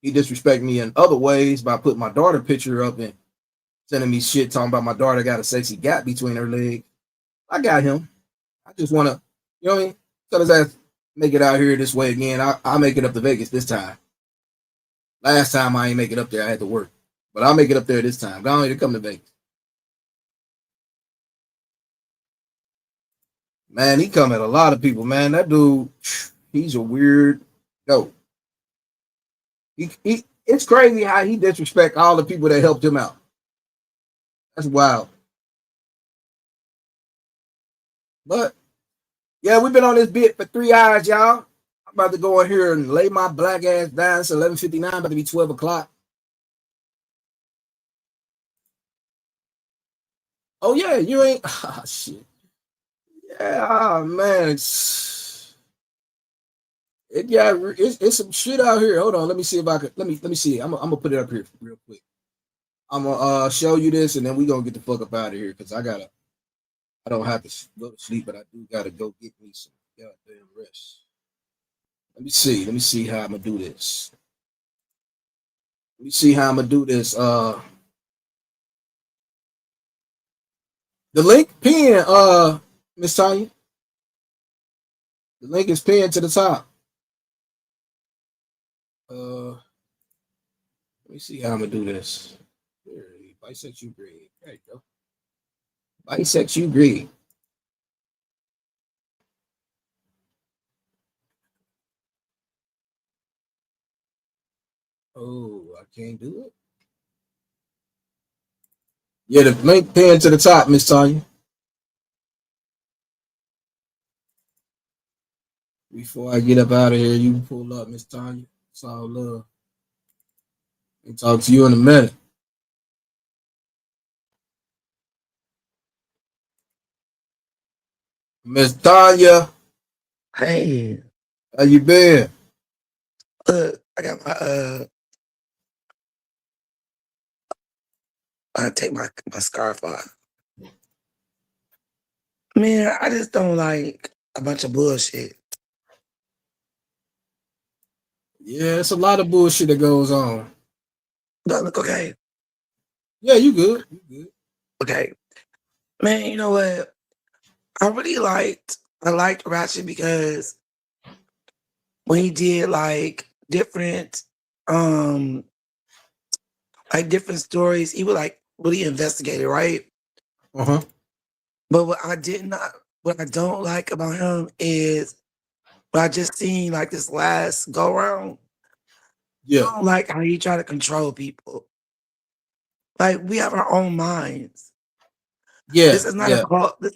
he disrespected me in other ways by putting my daughter picture up and sending me shit talking about my daughter got a sexy gap between her legs. I got him. I just want to, you know what I mean? Tell his ass make it out here this way again. I'll make it up to Vegas this time. Last time I ain't make it up there. I had to work. But I'll make it up there this time. Go on here to come to Vegas. Man, he come at a lot of people, man. That dude, he's a weird dope. It's crazy how he disrespect all the people that helped him out. That's wild. But yeah, we've been on this bit for 3 hours, y'all. I'm about to go in here and lay my black ass down. It's 11:59, about to be 12 o'clock. Oh yeah, you ain't. Oh shit. Yeah, oh, man. It's some shit out here. Hold on, let me see if I could. Let me see. I'm gonna put it up here real quick. I'm gonna show you this, and then we gonna get the fuck up out of here because I don't have to go to sleep, but I do gotta go get me some goddamn rest. Let me see how I'm gonna do this. Let me see how I'm gonna do this. The link pinned, Miss Tanya. The link is pinned to the top. Let me see how I'm gonna do this. Bisexual grade. There you go. Bisexual grade. Oh, I can't do it. Yeah, the link pinned to the top, Miss Tanya. Before I get up out of here, you pull up, Miss Tanya. It's all love. I'll talk to you in a minute. Miss Tanya. Hey, How you been? look, I got I take my scarf off. Man, I just don't like a bunch of bullshit. Yeah, it's a lot of bullshit that goes on. Do I look okay? Yeah, you good. You good. Okay. Man, you know what? I liked Ratchet because when he did like different like different stories. He would like really investigate it, right? Uh-huh. But what I don't like about him is what I just seen like this last go round. Yeah. I don't like how he try to control people. Like we have our own minds. Yeah, This is not a yeah. cult. This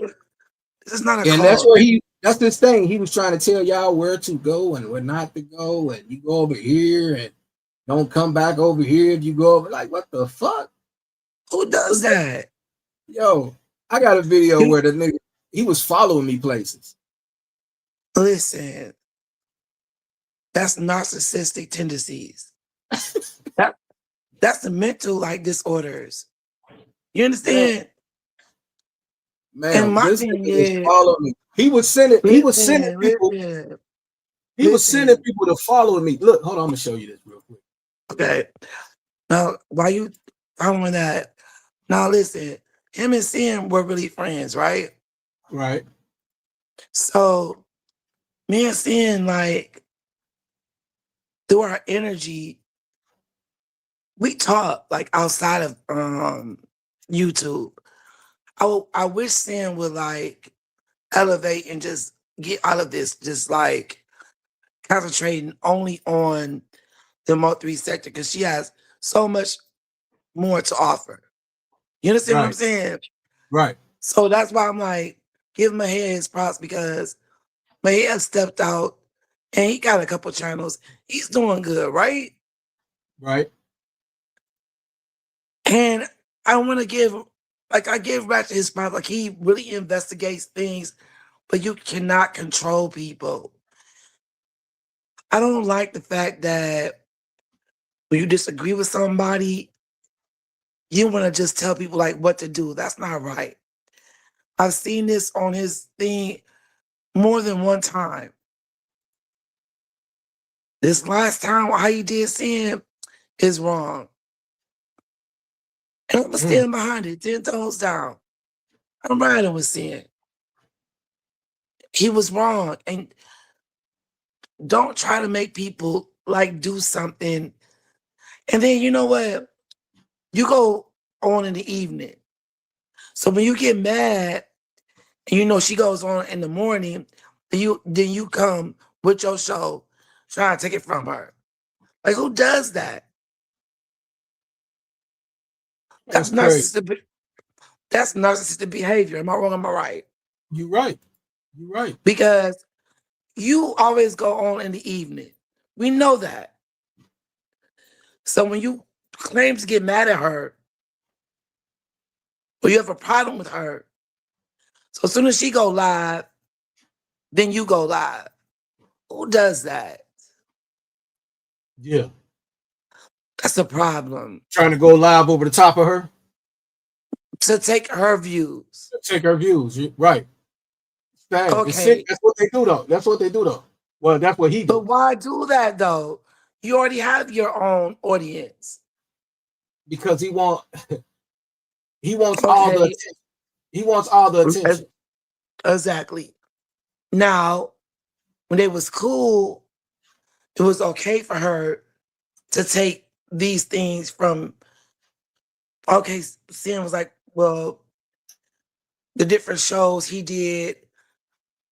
is not a And that's cult. where that's this thing. He was trying to tell y'all where to go and where not to go, and you go over here and don't come back over here if you go over. Like, what the fuck? Who does that? Yo, I got a video where the nigga he was following me places. Listen, that's narcissistic tendencies. That's the mental like disorders. You understand? And Man, my this thing nigga was is, following me. He was sending people. listen. He was sending people to follow me. Look, hold on, I'm gonna show you this real quick. Okay. Now, while you following that, now listen, him and Sam were really friends, right? Right. So me and Sam, like, through our energy, we talk like outside of YouTube. I wish Sam would like elevate and just get out of this, just like concentrating only on the Mo3 sector because she has so much more to offer. You understand what I'm Right. saying? Right. So that's why I'm like, give Mahia his props because Mahia stepped out and he got a couple channels. He's doing good, right? Right. And I want to give, like, I give back to his props. Like, he really investigates things, but you cannot control people. I don't like the fact that when you disagree with somebody, you want to just tell people like what to do. That's not right. I've seen this on his thing more than one time. This last time, how he did sin is wrong. And I'm gonna stand behind it, 10 toes down. I'm riding with sin. He was wrong. And don't try to make people like do something. And then you know what? You go on in the evening. So when you get mad, and you know she goes on in the morning, then you come with your show trying to take it from her. Like who does that? That's crazy. That's narcissistic behavior. Am I wrong? Am I right? You're right. You're right. Because you always go on in the evening. We know that. So when you claim to get mad at her, or you have a problem with her, so as soon as she go live, then you go live. Who does that? Yeah. That's a problem. Trying to go live over the top of her. To take her views. Take her views. Right. Dang, it's sick. Okay. That's what they do though. That's what they do though. Well, that's what he do. But why do that though? You already have your own audience. Because he wants all the attention. He wants all the attention. Exactly. Now, when they was cool, it was okay for her to take these things from, okay, Sam was like, well, the different shows he did,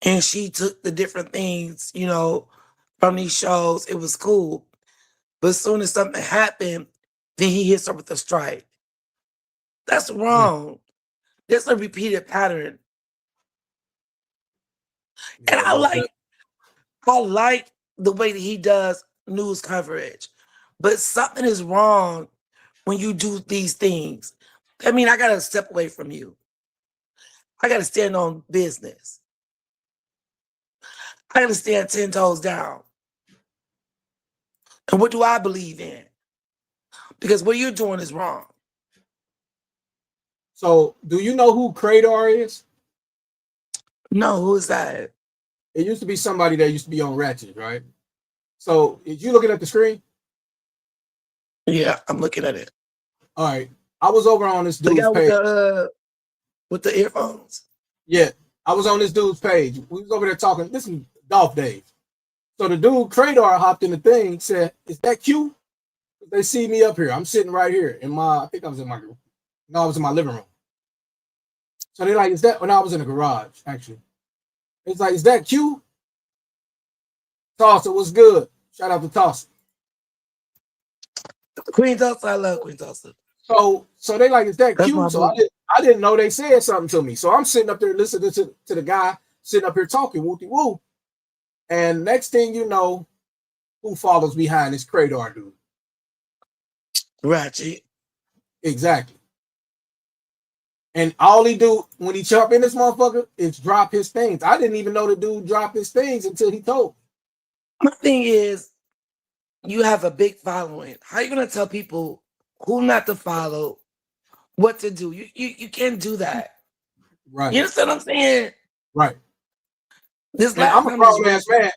and she took the different things, you know, from these shows. It was cool. But as soon as something happened, then he hits her with a strike. That's wrong. There's a repeated pattern. And I like the way that he does news coverage. But something is wrong when you do these things. I mean, I gotta step away from you. I gotta stand on business. I gotta stand 10 toes down. And what do I believe in? Because what you're doing is wrong. So, do you know who Kratar is? No, who is that? It used to be somebody that used to be on Ratchet, right? So, is you looking at the screen? Yeah, I'm looking at it. All right. I was over on this The dude's guy page. with the earphones? Yeah, I was on this dude's page. We was over there talking. This is golf days. So the dude Kratar hopped in the thing, said, "Is that Q?" They see me up here. I'm sitting right here in my. I think I was in my. No, I was in my living room. So they like, is that when I was in the garage? Actually, it's like, is that Q? Tulsa, what's good? Shout out to Tulsa. Queen Tulsa, I love Queen Tulsa. So they like, is that That's Q? my So boy. I didn't know they said something to me. So I'm sitting up there listening to the guy sitting up here talking wooty woo. And next thing you know, who follows behind this Cradar dude? Ratchet. Exactly. And all he do when he jump in this motherfucker is drop his things. I didn't even know the dude dropped his things until he told me. My thing is, you have a big following. How you gonna tell people who not to follow, what to do? You can't do that. Right. You understand what I'm saying? Right. This And last I'm a time was grown ass man.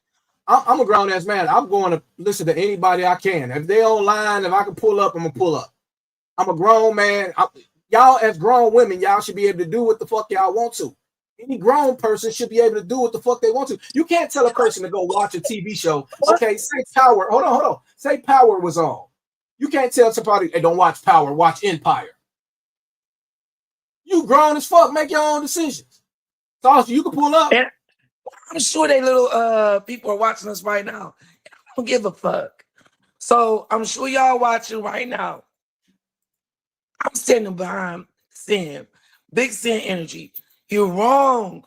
I'm a grown ass man. I'm going to listen to anybody I can. If they online, if I can pull up, I'm gonna pull up. I'm a grown man. Y'all as grown women, y'all should be able to do what the fuck y'all want to. Any grown person should be able to do what the fuck they want to. You can't tell a person to go watch a TV show. Okay, say Power. Hold on. Say Power was on. You can't tell somebody, hey, don't watch Power, watch Empire. You grown as fuck, make your own decisions. So you can pull up. And I'm sure they little people are watching us right now. I don't give a fuck. So I'm sure y'all watching right now. I'm standing behind Sam. Big Sam energy. You're wrong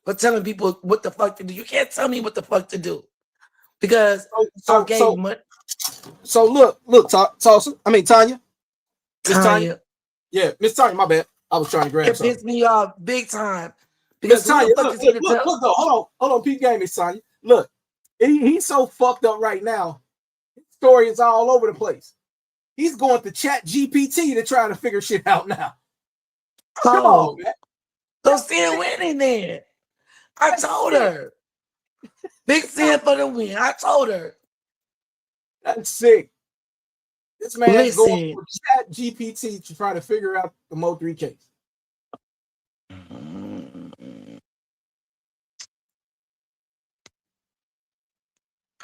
for telling people what the fuck to do. You can't tell me what the fuck to do. Because I gave money. So look, Tulsa. I mean Tanya. Miss Tanya. Yeah, Miss Tanya, my bad. I was trying to grab It something. pissed me off big time. Miss Because who Tanya, the fuck look, is he to tell? though. Hold on, Pete Game, Miss Tanya. Look, he's so fucked up right now. His story is all over the place. He's going to Chat GPT to try to figure shit out now. Come on, man. So Sam winning then. I told her. Big Sam for the win. I told her. That's sick. This man's going Listen. for Chat GPT to try to figure out the Mo3 case.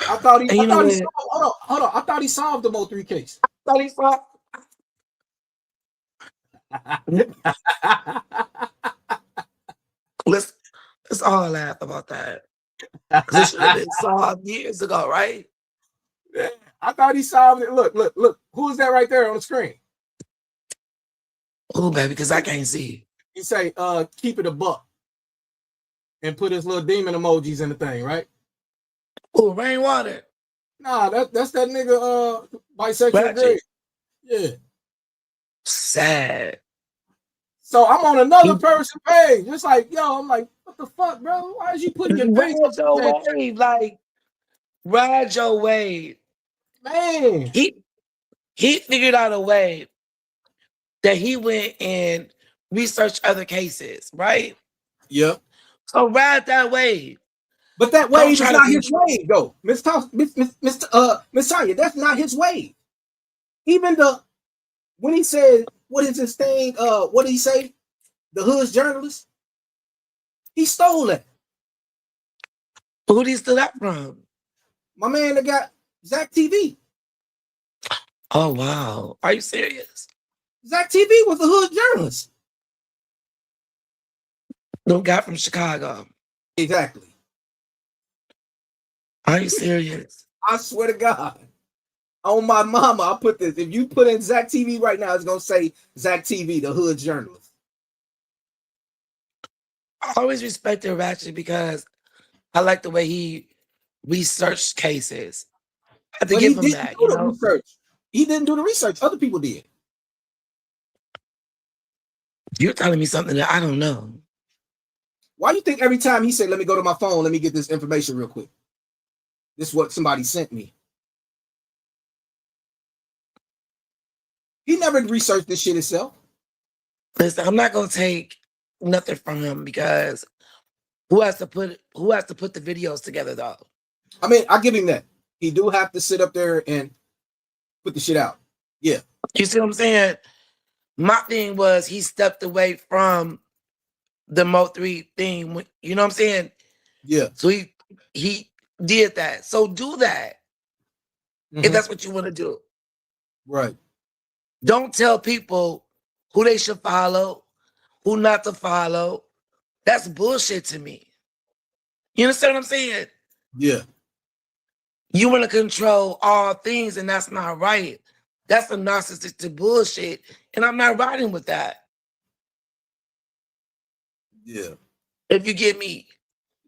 I thought he solved, hold on. I thought he solved the Mo3 case. I thought he solved. Let's all laugh about that. Because it should have been solved years ago, right? Yeah, I thought he solved it. Look. Who is that right there on the screen? Oh, baby, because I can't see. He say, keep it a buck. And put his little demon emojis in the thing, right? Oh, Rainwater. Nah, that's that nigga bisexual Greg. Yeah. Sad. So I'm on another person page. Just like, yo, I'm like, what the fuck, bro? Why is you putting your face Ride your wave, like ride your wave. Man. He figured out a way that he went and researched other cases, right? Yep. So ride that wave. But that wave is not his wave, though. Miss Tanya, that's not his wave. Even when he said, what is his thing? What did he say? The Hood's journalist? He stole it. Who did he steal that from? My man that got Zach TV. Oh, wow. Are you serious? Zach TV was the Hood journalist. No guy from Chicago. Exactly. Are you serious? I swear to God. On my mama, I put this. If you put in Zach TV right now, it's going to say Zach TV, the Hood journalist. I always respected Ratchet because I like the way he researched cases. I have to give him that, you know? Research. He didn't do the research. Other people did. You're telling me something that I don't know. Why do you think every time he said, let me go to my phone, let me get this information real quick? This is what somebody sent me. He never researched this shit himself. Listen, I'm not gonna take nothing from him because who has to put the videos together though? I mean, I give him that. He do have to sit up there and put the shit out. Yeah. You see what I'm saying? My thing was he stepped away from the Mo3 thing. You know what I'm saying? Yeah. So he did that. So do that if that's what you want to do. Right. Don't tell people who they should follow, who not to follow. That's bullshit to me. You understand what I'm saying? Yeah. You want to control all things, and that's not right. That's a narcissistic bullshit, and I'm not riding with that. Yeah. If you get me,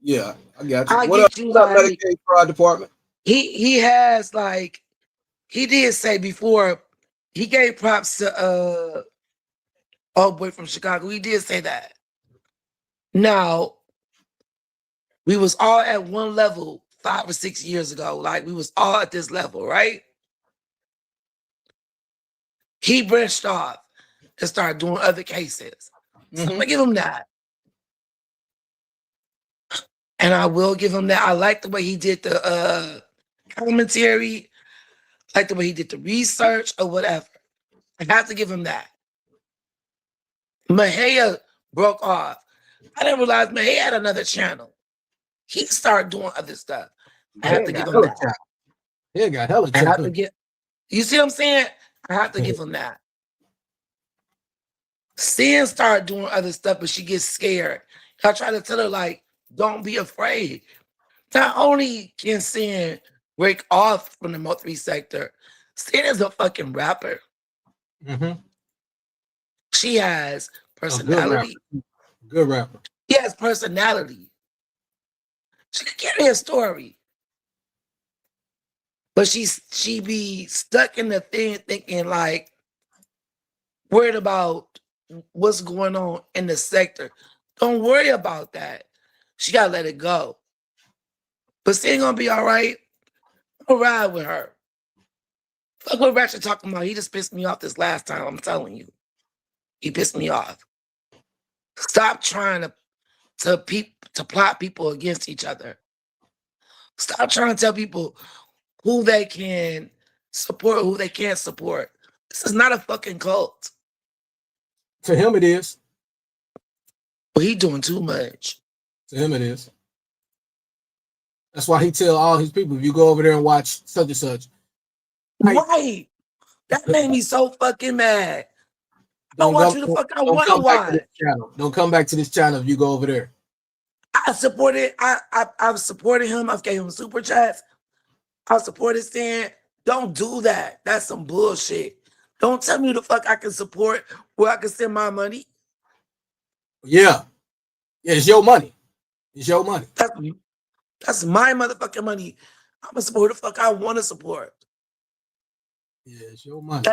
Yeah. I got you. I What up? get you. What up, Like Medicaid fraud department? he has like he did say before he gave props to old boy from Chicago. He did say that. Now we was all at one level 5 or 6 years ago. Like we was all at this level, right? He branched off and started doing other cases. So I'm gonna give him that. And I will give him that. I like the way he did the commentary, like the way he did the research or whatever. I have to give him that. Mahia broke off. I didn't realize Mahia had another channel. He started doing other stuff. I have to give him that. He got hella I have to channel. get. You see what I'm saying? I have to give him that. Sin started doing other stuff, but she gets scared. I try to tell her, like, don't be afraid. Not only can Sin break off from the Mo3 sector, Sin is a fucking rapper. Mm-hmm. She has A personality. good rapper. She has personality. She can carry a story. But she be stuck in the thing thinking like worried about what's going on in the sector. Don't worry about that. She gotta let it go. But she ain't gonna be all right. I'll ride with her. Fuck what Ratchet talking about. He just pissed me off this last time. I'm telling you. He pissed me off. Stop trying to plot people against each other. Stop trying to tell people who they can support, who they can't support. This is not a fucking cult. To him it is. But he doing too much. To him it is. That's why he tell all his people, if you go over there and watch such and such. Right. That made me so fucking mad. Don't watch who the fuck I want to watch. Don't come back to this channel if you go over there. I've supported him. I've gave him super chats. I supported Stan. Don't do that. That's some bullshit. Don't tell me who the fuck I can support, where I can send my money. Yeah. Yeah, it's your money. It's your money. That's my motherfucking money. I'm gonna support who the fuck I want to support. Yeah, it's your money.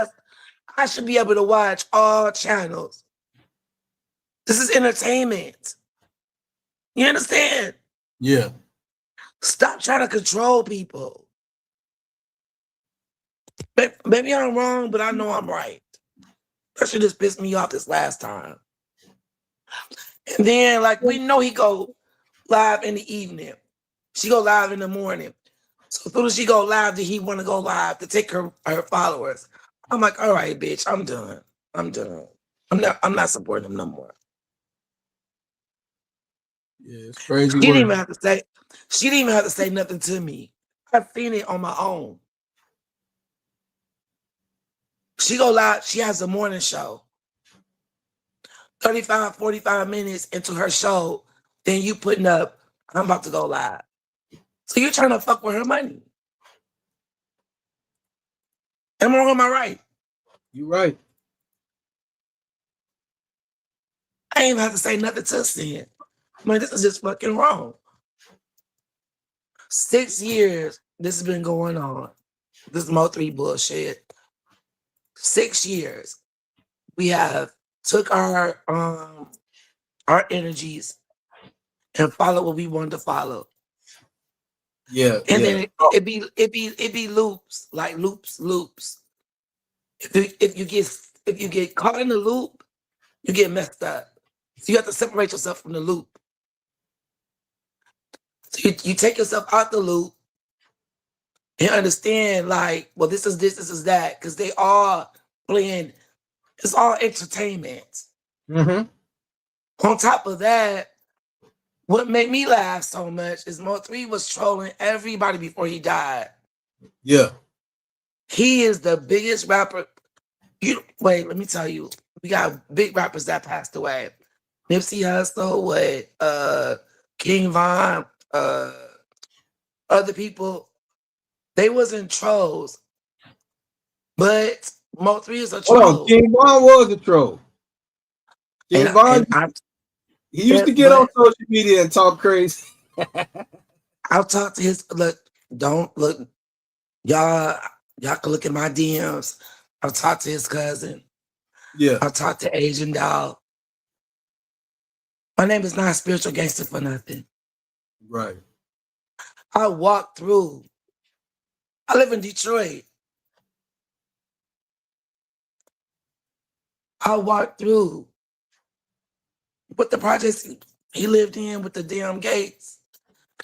I should be able to watch all channels. This is entertainment. You understand? Yeah. Stop trying to control people. Maybe I'm wrong, but I know I'm right. That shit just pissed me off this last time. And then, like, we know he go live in the evening. She go live in the morning. So as soon as she go live, did he want to go live to take her followers? I'm like, all right, bitch, I'm done. I'm done. I'm not supporting him no more. Yeah, it's crazy. She didn't even have to say nothing to me. I've seen it on my own. She go live, she has a morning show. 35, 45 minutes into her show, then you putting up, I'm about to go live. So you're trying to fuck with her money. Am I wrong or am I right? You right. I ain't even have to say nothing to Sin. I mean, this is just fucking wrong. 6 years this has been going on. This Mo3 bullshit. 6 years. We have took our energies and followed what we wanted to follow. Yeah. And then it be loops, like loops. If you get caught in the loop, you get messed up. So you have to separate yourself from the loop. So you take yourself out the loop and understand, like, well, this is that, because they all playing, it's all entertainment. Mm-hmm. On top of that, what made me laugh so much is Mo3 was trolling everybody before he died. Yeah. He is the biggest rapper. Wait, let me tell you. We got big rappers that passed away. Nipsey Hussle, King Von, other people. They wasn't trolls. But Mo3 is a troll. Hold on, King Von was a troll. King Von, he used to get on social media and talk crazy. I'll talk to his don't look, y'all can look at my DMs. I'll talk to his cousin. Yeah. I'll talk to Asian Doll. My name is not spiritual gangster for nothing. Right. I walk through. I live in Detroit. I walked through with the projects he lived in with the damn gates.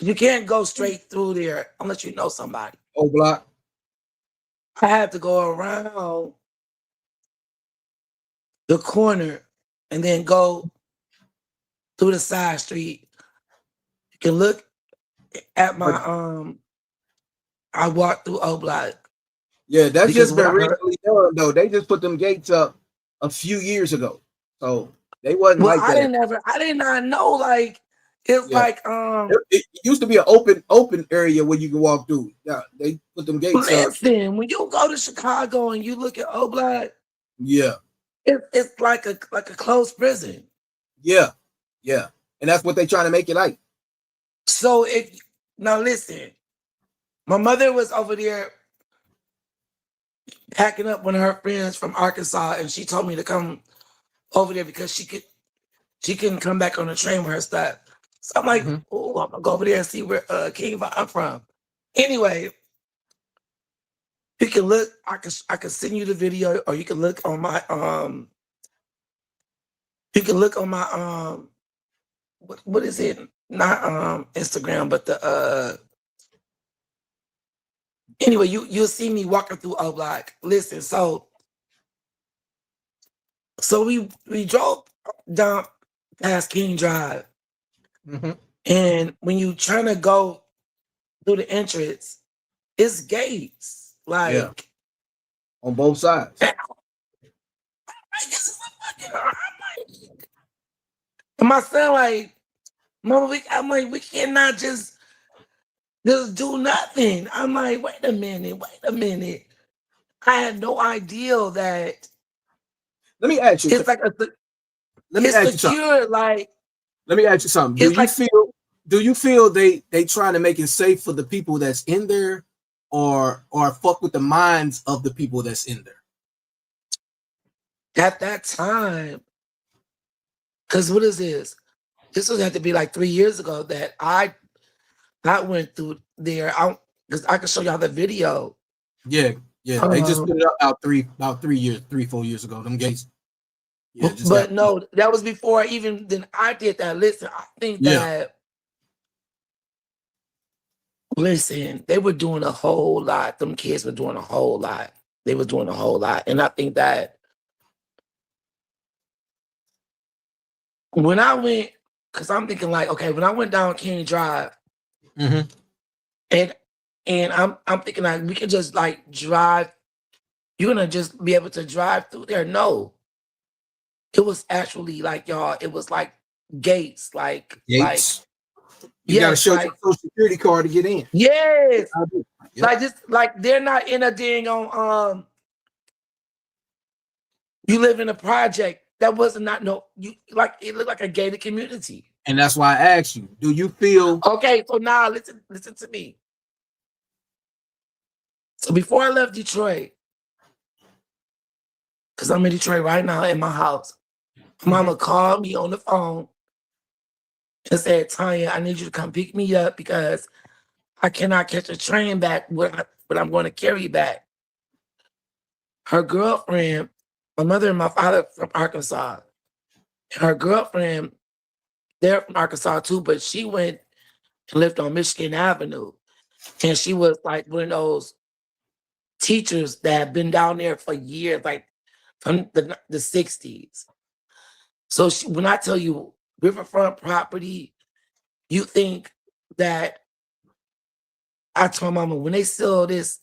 You can't go straight through there unless you know somebody. O Block. I had to go around the corner and then go through the side street. You can look at my I walked through O Block. Yeah, that's just been recently done though. They just put them gates up a few years ago. So they wasn't like that. I did not know like it's like it used to be an open area where you can walk through. Yeah, they put them gates up. Listen, when you go to Chicago and you look at O Block, yeah, it's like a closed prison. Yeah, yeah, and that's what they trying to make it like. So now listen, my mother was over there packing up one of her friends from Arkansas, and she told me to come over there because she couldn't come back on the train with her stuff. So I'm like, oh, I'm gonna go over there and see where King Von from. Anyway, you can look. I can send you the video, or you can look on my You can look on my what is it? Not Instagram, but the anyway, you'll see me walking through O Block. Listen, so we drove down past King Drive. And when you trying to go through the entrance, it's gates. Like on both sides. And my son like, Mama, I'm like, we cannot just do nothing. I'm like, wait a minute. I had no idea that. Let me ask you. It's like let me ask you something. Like, let me ask you something. Do you feel they trying to make it safe for the people that's in there, or fuck with the minds of the people that's in there? At that time, because what is this? This would have to be like 3 years ago that I went through there. Because I can show y'all the video. Yeah. They just put it up about 3-4 years ago. Them gates. Yeah, but no, that was before even then I did that. Listen, I think that listen, they were doing a whole lot. Them kids were doing a whole lot. They were doing a whole lot. And I think that when I went, because I'm thinking like, okay, when I went down King Drive, and I'm thinking like we could just like drive, you're gonna just be able to drive through there. No. It was actually like y'all, it was like gates, like you gotta show your social security card to get in. Yes. Like just like they're not in a dang on you live in a project. That wasn't not no you like it looked like a gated community. And that's why I asked you, do you feel okay? So now listen to me. So before I left Detroit, because I'm in Detroit right now in my house, Mama called me on the phone and said, Tanya, I need you to come pick me up because I cannot catch a train back, but I'm going to carry you back. Her girlfriend, my mother and my father from Arkansas, and her girlfriend, they're from Arkansas too, but she went and lived on Michigan Avenue. And she was like one of those teachers that had been down there for years, like from the 60s. So when I tell you riverfront property, you think that I told Mama when they sell this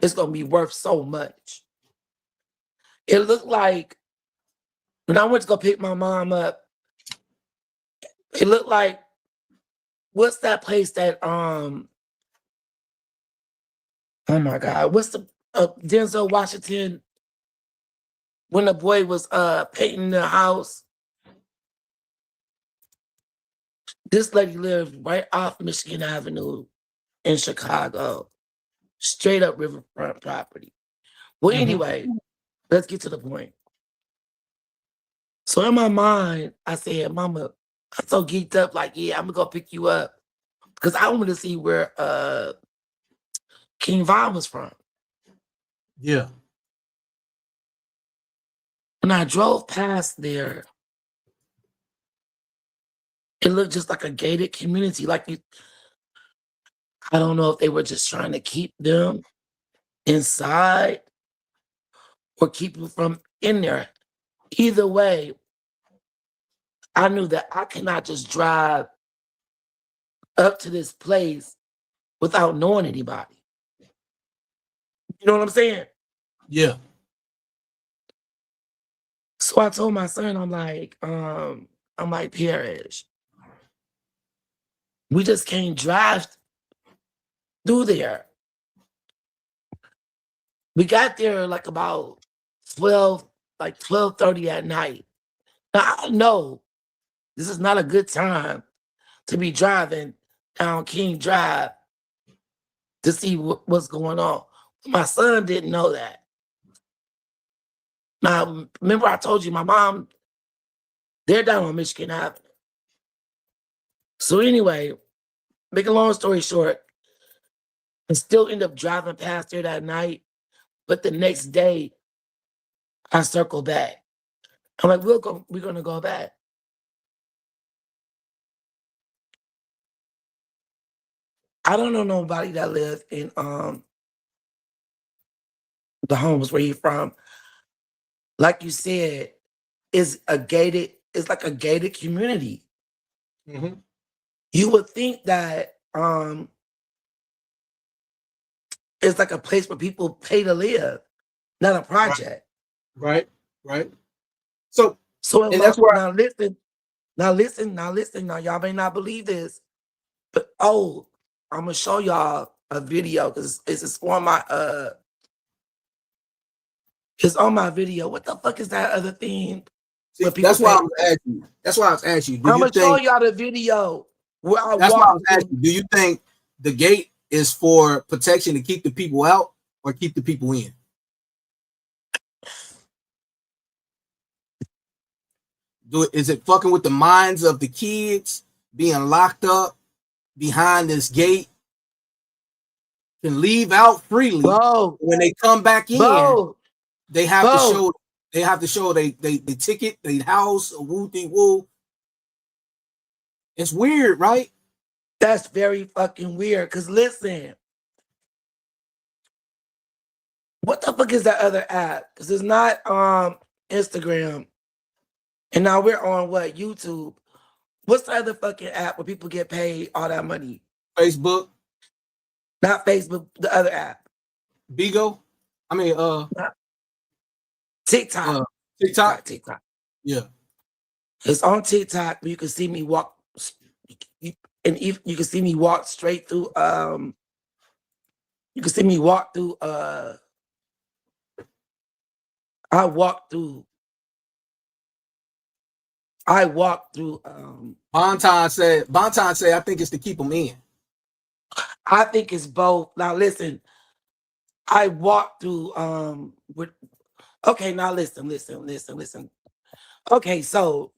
it's gonna be worth so much. It looked like when I went to go pick my mom up, it looked like what's that place that oh my God, what's the Denzel Washington when the boy was painting the house? This lady lived right off Michigan Avenue in Chicago, straight up riverfront property. Well, anyway, let's get to the point. So in my mind, I said, Mama, I'm so geeked up, like, yeah, I'm gonna go pick you up. Because I wanted to see where King Von was from. Yeah. When I drove past there, it looked just like a gated community. I don't know if they were just trying to keep them inside or keep them from in there. Either way, I knew that I cannot just drive up to this place without knowing anybody. You know what I'm saying? Yeah. So I told my son, I'm like, Parrish, we just can't drive through there. We got there like about 12:30 at night. Now I know this is not a good time to be driving down King Drive to see what's going on. My son didn't know that. Now, remember I told you my mom, they're down on Michigan Avenue. So anyway, make a long story short, I still end up driving past there that night, but the next day I circled back. I'm like, we're gonna go back. I don't know nobody that lives in the homes where you're from. Like you said, it's like a gated community. You would think that it's like a place where people pay to live, not a project. Right. So and that's where now listen, now y'all may not believe this, but I'm gonna show y'all a video because it's on my it's on my video. What the fuck is that other thing? That's why I was asking you. That's why I was asking you. I'm gonna show y'all the video where I That's why I was walked. asking you. Do you think the gate is for protection to keep the people out or keep the people in? Is it fucking with the minds of the kids being locked up behind this gate? Can leave out freely. When they come back in, they have to show they ticket, they house, a woo. It's weird, right? That's very fucking weird. Cause listen, what the fuck is that other app? Cause it's not Instagram. And now we're on what? YouTube. What's the other fucking app where people get paid all that money? Facebook. Not Facebook, the other app. Bigo. I mean TikTok. TikTok. Yeah. It's on TikTok where you can see me walk and if you can see me walk straight through you can see me walk through I walked through Bonton said I think it's to keep them in. I think it's both. Now listen, I walked through okay, now listen. Okay, so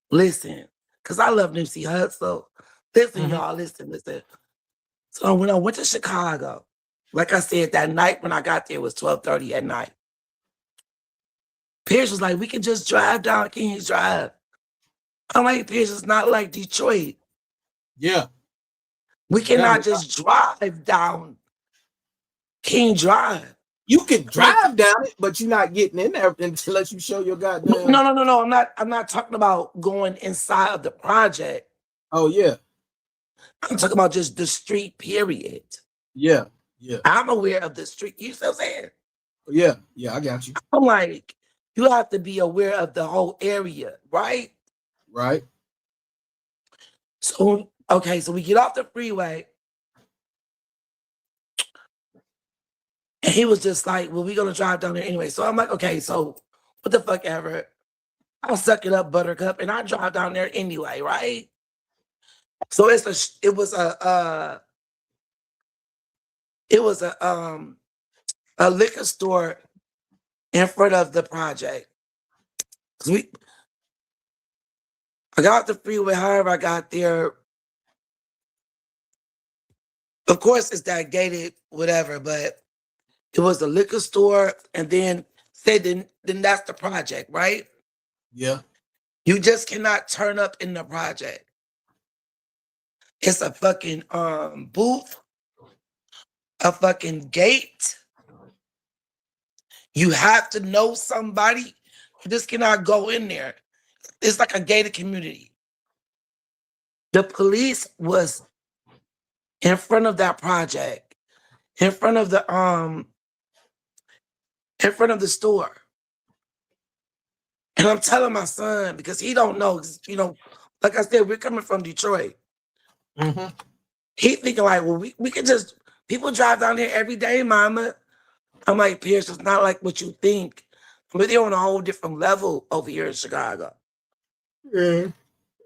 listen, because I love Nipsey Hussle. Listen, y'all, listen. So when I went to Chicago, like I said, that night when I got there was 12:30 at night. Pierce was like, we can just drive down King's Drive. I'm like, Pierce, it's not like Detroit. Yeah. We cannot just drive down King Drive. You can drive down it, but you're not getting in there unless you show your goddamn. No. I'm not talking about going inside of the project. Oh yeah. I'm talking about just the street, period. Yeah. Yeah. I'm aware of the street. You see what I'm saying? Yeah. Yeah, I got you. I'm like, you have to be aware of the whole area, right? Right. So, okay, so we get off the freeway. And he was just like, well, we're going to drive down there anyway. So I'm like, okay, so what the fuck ever. I'll suck it up, Buttercup, and I drive down there anyway, right? So it was a liquor store in front of the project. I got off the freeway, however I got there. Of course, it's that gated whatever, but it was a liquor store, and then then that's the project, right? Yeah. You just cannot turn up in the project. It's a fucking booth, a fucking gate. You have to know somebody. You just cannot go in there. It's like a gated community. The police was in front of that project, in front of the store. And I'm telling my son, because he don't know, like I said, we're coming from Detroit. Mm-hmm. He thinking like, well, we can just, people drive down here every day, mama. I'm like, Pierce, it's not like what you think. But they're on a whole different level over here in Chicago. Yeah.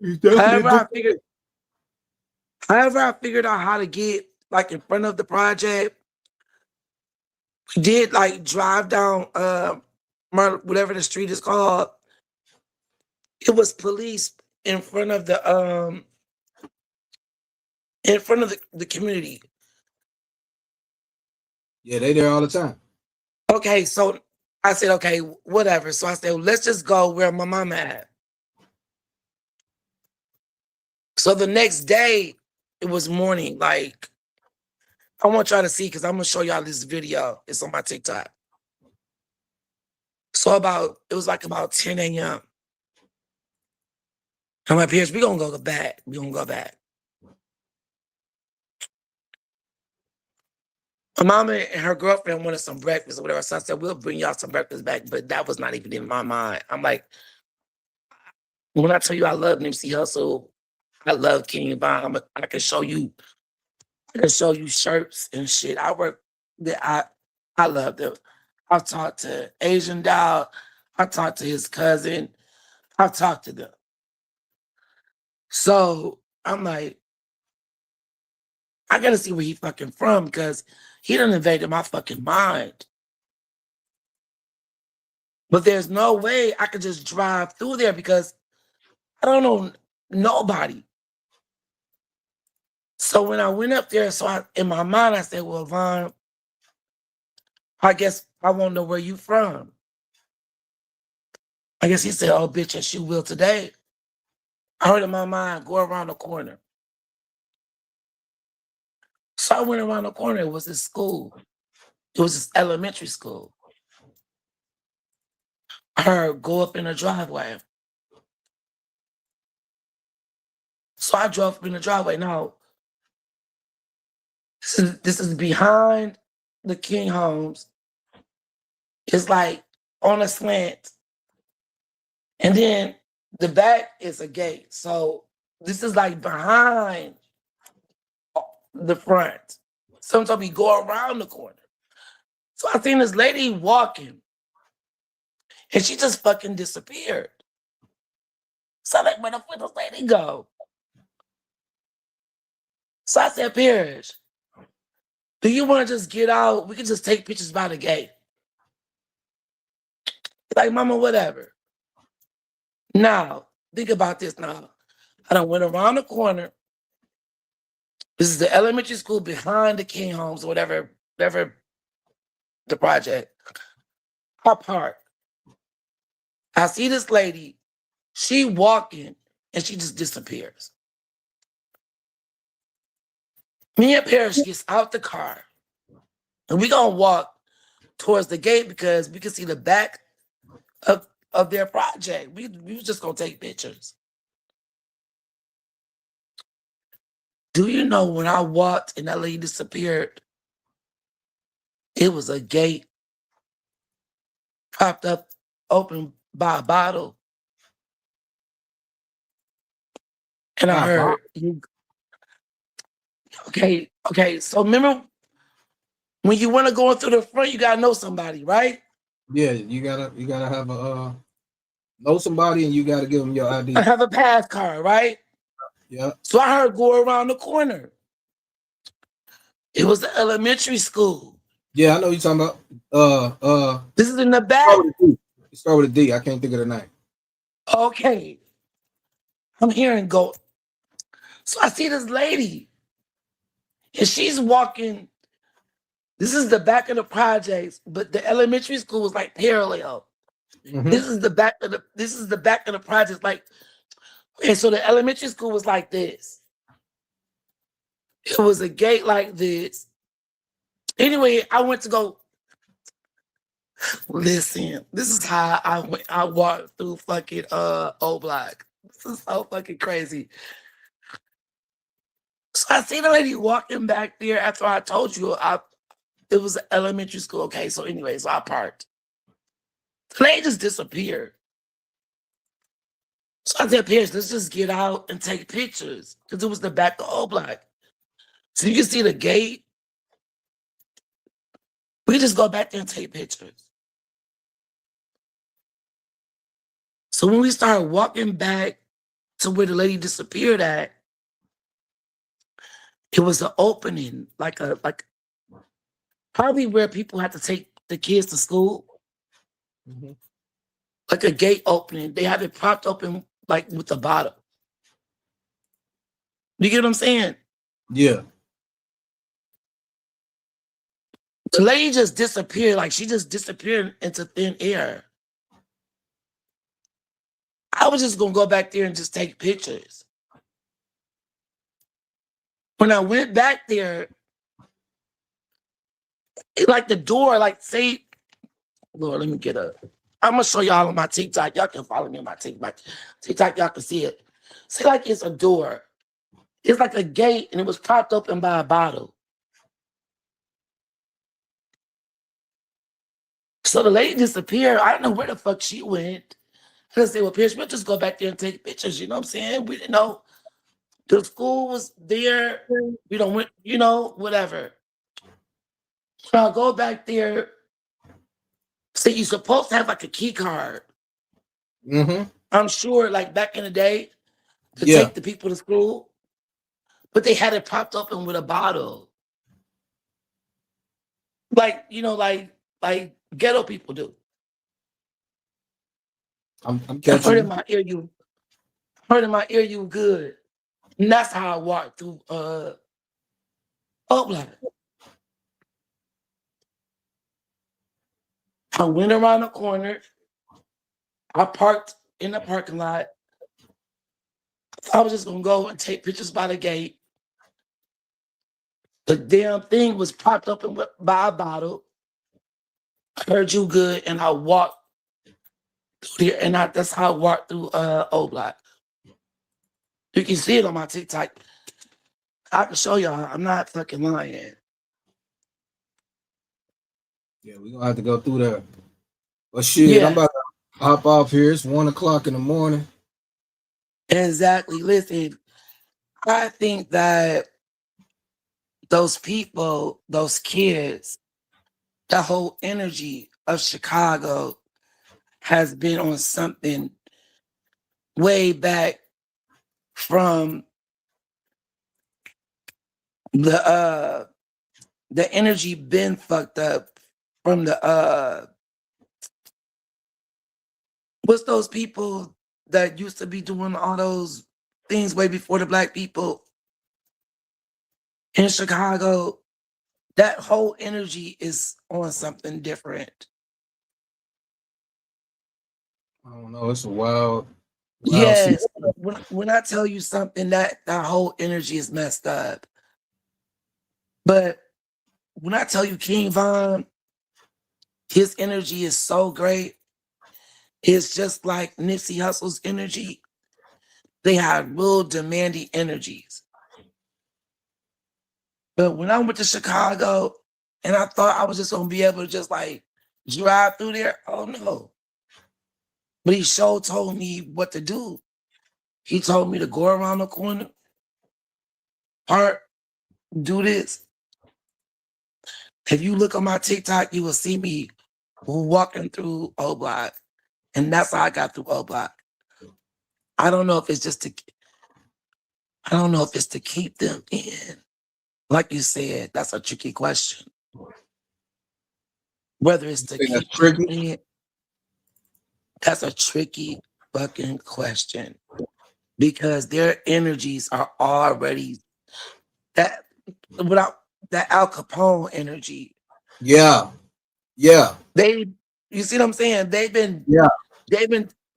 Definitely However, I figured out how to get like in front of the project. We did like drive down whatever the street is called. It was police in front of the community. Yeah, they there all the time. Okay, so I said, okay, whatever. So I said, well, let's just go where my mama at. So the next day, it was morning. Like, I want y'all to see because I'm gonna show y'all this video. It's on my TikTok. So it was like about 10 a.m. I'm like, Pierce, we gonna go back. We gonna go back. My mama and her girlfriend wanted some breakfast or whatever. So I said, we'll bring y'all some breakfast back. But that was not even in my mind. I'm like, when I tell you I love Nipsey Hussle, I love King Von, I can show you shirts and shit. I love them. I've talked to Asian Dog. I talked to his cousin. I've talked to them. So I'm like, I gotta see where he fucking from because he done invaded my fucking mind. But there's no way I could just drive through there because I don't know nobody. So when I went up there, in my mind, I said, well, Von, I guess I won't know where you from. I guess he said, oh, bitch, yes, you will today. I heard in my mind, go around the corner. So I went around the corner. It was this school. It was this elementary school. I heard go up in the driveway. So I drove up in the driveway. Now, this is behind the King homes. It's like on a slant. And then the back is a gate. So this is like behind the front. Sometimes we go around the corner. So I seen this lady walking. And she just fucking disappeared. So I'm like, where the fuck does lady go? So I said, Pierce, do you want to just get out? We can just take pictures by the gate. Like, mama, whatever. Now, think about this now. I done went around the corner. This is the elementary school behind the King homes, whatever the project. I park. I see this lady. She walking and she just disappears. Me and Paris gets out the car and we gonna walk towards the gate because we can see the back of their project. We was just gonna take pictures. Do you know when I walked and that lady disappeared, It was a gate propped up, open by a bottle. And I heard you. Okay. So remember when you want to go through the front, you gotta know somebody, right? Yeah, you gotta have a know somebody, and you gotta give them your ID. I have a pass card, right? Yeah. So I heard go around the corner. It was the elementary school. Yeah, I know you're talking about. This is in the back. Start with a D. I can't think of the name. Okay. I'm hearing go. So I see this lady, and she's walking. This is the back of the projects, but the elementary school is like parallel. Mhm. This is the back of the projects. Like, and so the elementary school was like this. It was a gate like this. Anyway, I went to go. Listen, this is how I went. I walked through fucking O Block. This is so fucking crazy. So I seen a lady walking back there after I told you it was an elementary school. Okay, so anyways, I parked. The lady just disappeared. So I said, Pierce, let's just get out and take pictures. Because it was the back of O Block. So you can see the gate. We just go back there and take pictures. So when we started walking back to where the lady disappeared at, it was an opening, like probably where people had to take the kids to school. Mhm. Like a gate opening. They have it propped open like with the bottom. You get what I'm saying? Yeah. The lady just disappeared, like she just disappeared into thin air. I was just gonna go back there and just take pictures. When I went back there, like the door, like say, Lord, let me get up. I'm gonna show y'all on my TikTok. Y'all can follow me on my TikTok. Y'all can see it. See, like it's a door. It's like a gate, and it was propped open by a bottle. So the lady disappeared. I don't know where the fuck she went. I said, well, Pierce, we'll just go back there and take pictures. You know what I'm saying? We didn't know the school was there. We don't went, whatever. So I'll go back there. So you're supposed to have like a key card. Mm-hmm. I'm sure, like back in the day, to Yeah. take the people to school, but they had it propped open with a bottle, like like ghetto people do. I'm I heard catching in you. my ear you, heard in my ear you good, and that's how I walked through Oakland. I went around the corner. I parked in the parking lot. I was just gonna go and take pictures by the gate. The damn thing was propped up by a bottle. I heard you good, and I walked through there, and that's how I walked through O Block. You can see it on my TikTok. I can show y'all. I'm not fucking lying. Yeah, we're gonna have to go through that. But shit, Yeah. I'm about to hop off here. It's 1:00 in the morning. Exactly. Listen, I think that those people, those kids, the whole energy of Chicago has been on something way back from the energy been fucked up from the what's those people that used to be doing all those things way before the black people in Chicago? That whole energy is on something different. I don't know. It's a wild Yes, season. when I tell you something, that whole energy is messed up. But when I tell you King Von, his energy is so great. It's just like Nipsey Hussle's energy. They have real demanding energies. But when I went to Chicago, And I thought I was just gonna be able to just like drive through there. Oh no. But he sure told me what to do. He told me to go around the corner, park, do this. If you look on my TikTok, you will see me walking through O Block. And that's how I got through O Block. I don't know if it's just to keep them in. Like you said, that's a tricky question. Whether it's to keep them in, that's a tricky fucking question. Because their energies are already that without that Al Capone energy. Yeah. You see what I'm saying? They've been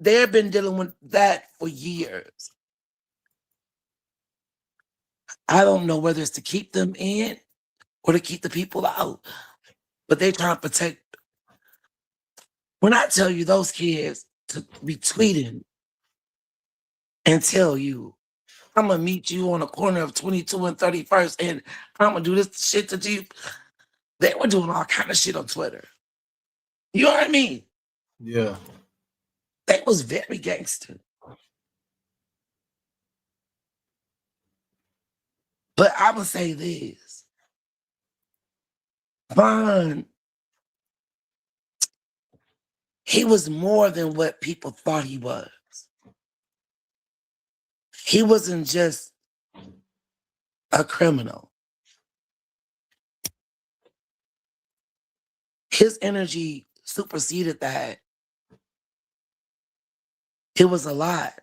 dealing with that for years. I don't know whether it's to keep them in or to keep the people out, but they trying to protect. When I tell you those kids to be tweeting and tell you, I'm gonna meet you on the corner of 22 and 31st, and I'm gonna do this shit to you. They were doing all kind of shit on Twitter. You know what I mean? Yeah. That was very gangster. But I would say this. Vaughn, he was more than what people thought he was. He wasn't just a criminal. His energy superseded that. It was a lot.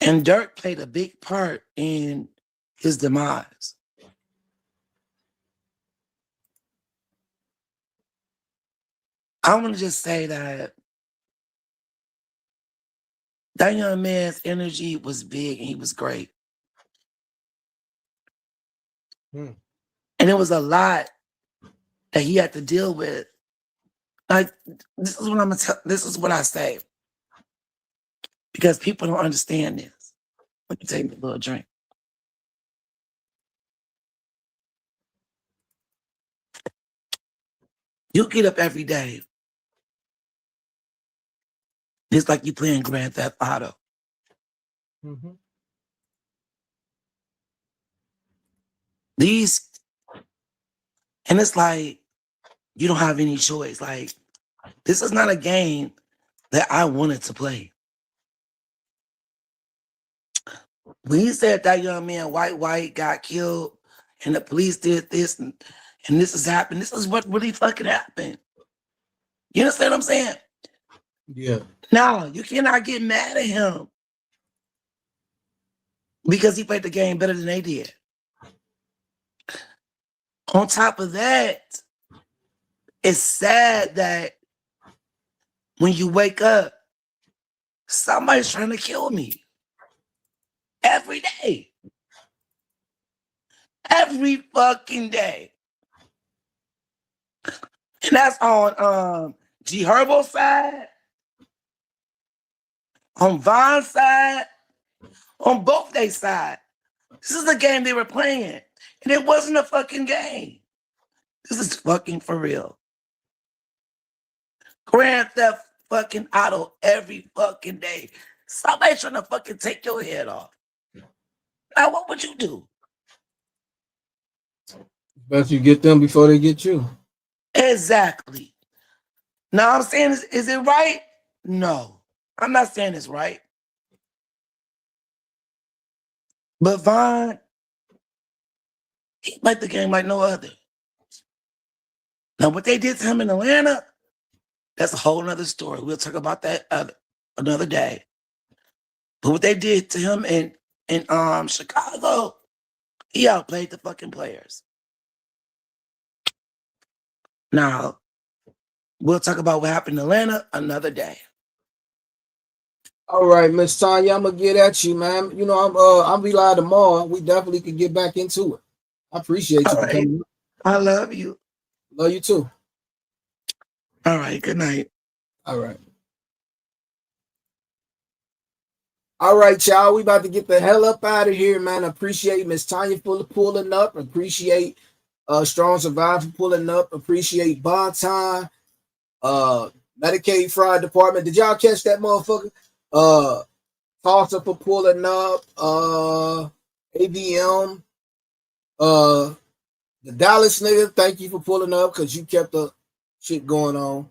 And Dirk played a big part in his demise. I want to just say that that young man's energy was big and he was great. And it was a lot that he had to deal with. Like, this is what I'm gonna tell. This is what I say. Because people don't understand this. Let me take a little drink. You get up every day. It's like you playing Grand Theft Auto. And it's like, you don't have any choice. Like, this is not a game that I wanted to play. When he said that young man, white, got killed, and the police did this, and this has happened, this is what really fucking happened. You understand what I'm saying? Yeah. Now, you cannot get mad at him because he played the game better than they did. On top of that, it's sad that when you wake up, somebody's trying to kill me. Every day. Every fucking day. And that's on G Herbo's side, on Von's side, on both their side. This is the game they were playing. And it wasn't a fucking game. This is fucking for real. Grand Theft fucking Auto every fucking day. Somebody trying to fucking take your head off. Now, what would you do? Best you get them before they get you. Exactly. Now, I'm saying, is it right? No. I'm not saying it's right. But Von, he played the game like no other. Now, what they did to him in Atlanta, that's a whole nother story. We'll talk about that another day. But what they did to him in Chicago, he outplayed the fucking players. Now, we'll talk about what happened in Atlanta another day. All right, Miss Tanya, I'm gonna get at you, man. You know, I'll be live tomorrow. We definitely could get back into it. I appreciate you for coming. I love you. Love you too. All right, good night. All right. All right, y'all. We about to get the hell up out of here, man. Appreciate Miss Tanya for pulling up. Appreciate Strong Survive for pulling up. Appreciate Bonton, Medicaid Fraud Department. Did y'all catch that motherfucker? Tulsa for pulling up. ABM. The Dallas nigga, thank you for pulling up because you kept the shit going on.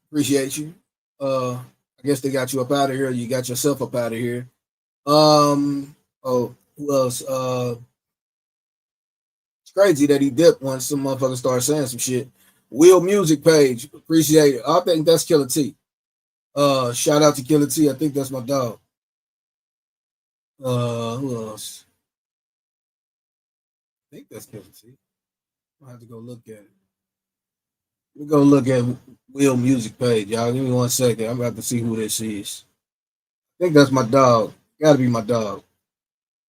Appreciate you. I guess they got you up out of here. You got yourself up out of here. Oh, who else? It's crazy that he dipped once some motherfuckers started saying some shit. Will Music page, appreciate it. I think that's Killer T. Shout out to Killer T. I think that's my dog. Who else? I think that's Killer T. I'll have to go look at it. Let me go look at Will Music page, y'all. Give me 1 second. I'm about to see who this is. I think that's my dog. Gotta be my dog.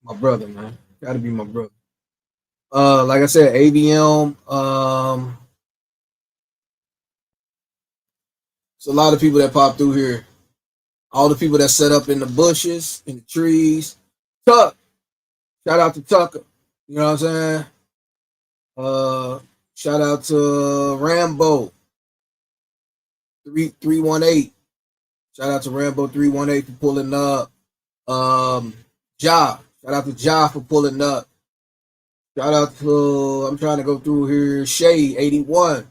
My brother, man. Gotta be my brother. Like I said, ABM. It's a lot of people that pop through here. All the people that set up in the bushes, in the trees. Tuck. Shout out to Tucker. You know what I'm saying? Shout out to Rambo 318. Shout out to Rambo 318 for pulling up. Ja. Shout out to Ja for pulling up. Shout out to, I'm trying to go through here, Shay 81.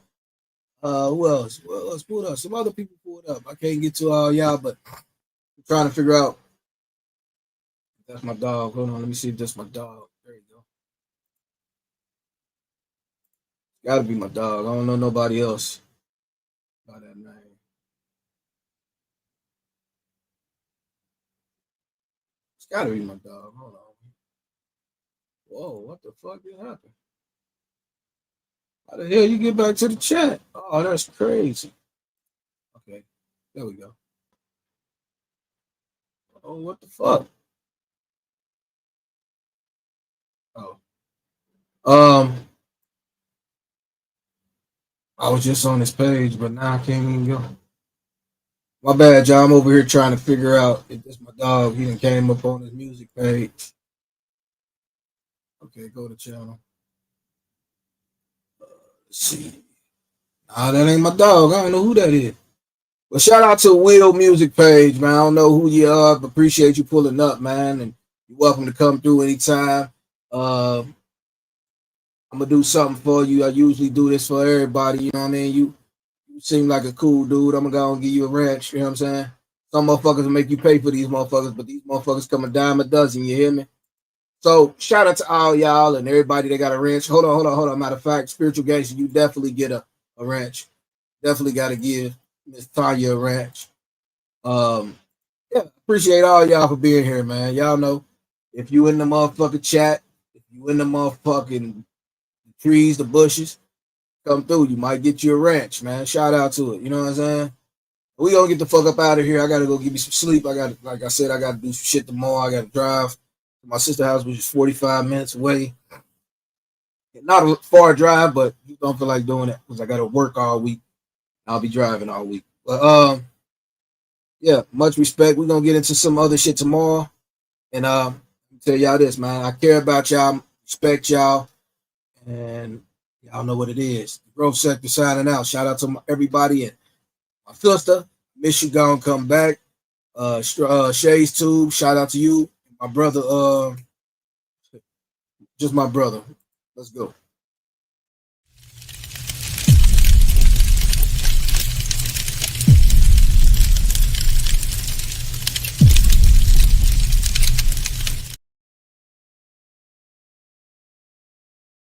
Who else? Who else pulled up? Some other people pulled up. I can't get to all y'all, but I'm trying to figure out. That's my dog. Hold on, let me see if that's my dog. There you go. Gotta be my dog. I don't know nobody else by that name. It's gotta be my dog. Hold on. Whoa, what the fuck just happened? How the hell you get back to the chat? Oh, that's crazy. Okay, there we go. Oh, what the fuck? Oh. I was just on this page, but now I can't even go. My bad, y'all. I'm over here trying to figure out if this my dog. He done came up on his music page. Okay, go to channel. Let's see. Nah, that ain't my dog. I don't know who that is. But shout out to Will Music page, man. I don't know who you are, but appreciate you pulling up, man. And you're welcome to come through anytime. I'm gonna do something for you. I usually do this for everybody. You know what I mean? You seem like a cool dude. I'm gonna go and give you a ranch. You know what I'm saying? Some motherfuckers will make you pay for these motherfuckers, but these motherfuckers come a dime a dozen. You hear me? So shout out to all y'all and everybody that got a ranch. Hold on. Matter of fact, Spiritual Gangster, you definitely get a ranch. Definitely got to give Miss Tanya a ranch. Yeah, appreciate all y'all for being here, man. Y'all know if you in the motherfucking chat, if you in the motherfucking trees, the bushes, come through. You might get you a ranch, man. Shout out to it. You know what I'm saying? We gonna get the fuck up out of here. I gotta go give me some sleep. Like I said, I gotta do some shit tomorrow. I gotta drive to my sister's house, which is 45 minutes away. Not a far drive, but you don't feel like doing it because I gotta work all week. I'll be driving all week. But yeah, much respect. We're gonna get into some other shit tomorrow. And tell y'all this, man. I care about y'all, respect y'all, and y'all know what it is. The Growth Sector signing out. Shout out to everybody and my sister. Miss you gonna come back. Shay's Tube, shout out to you. My brother, just my brother. Let's go.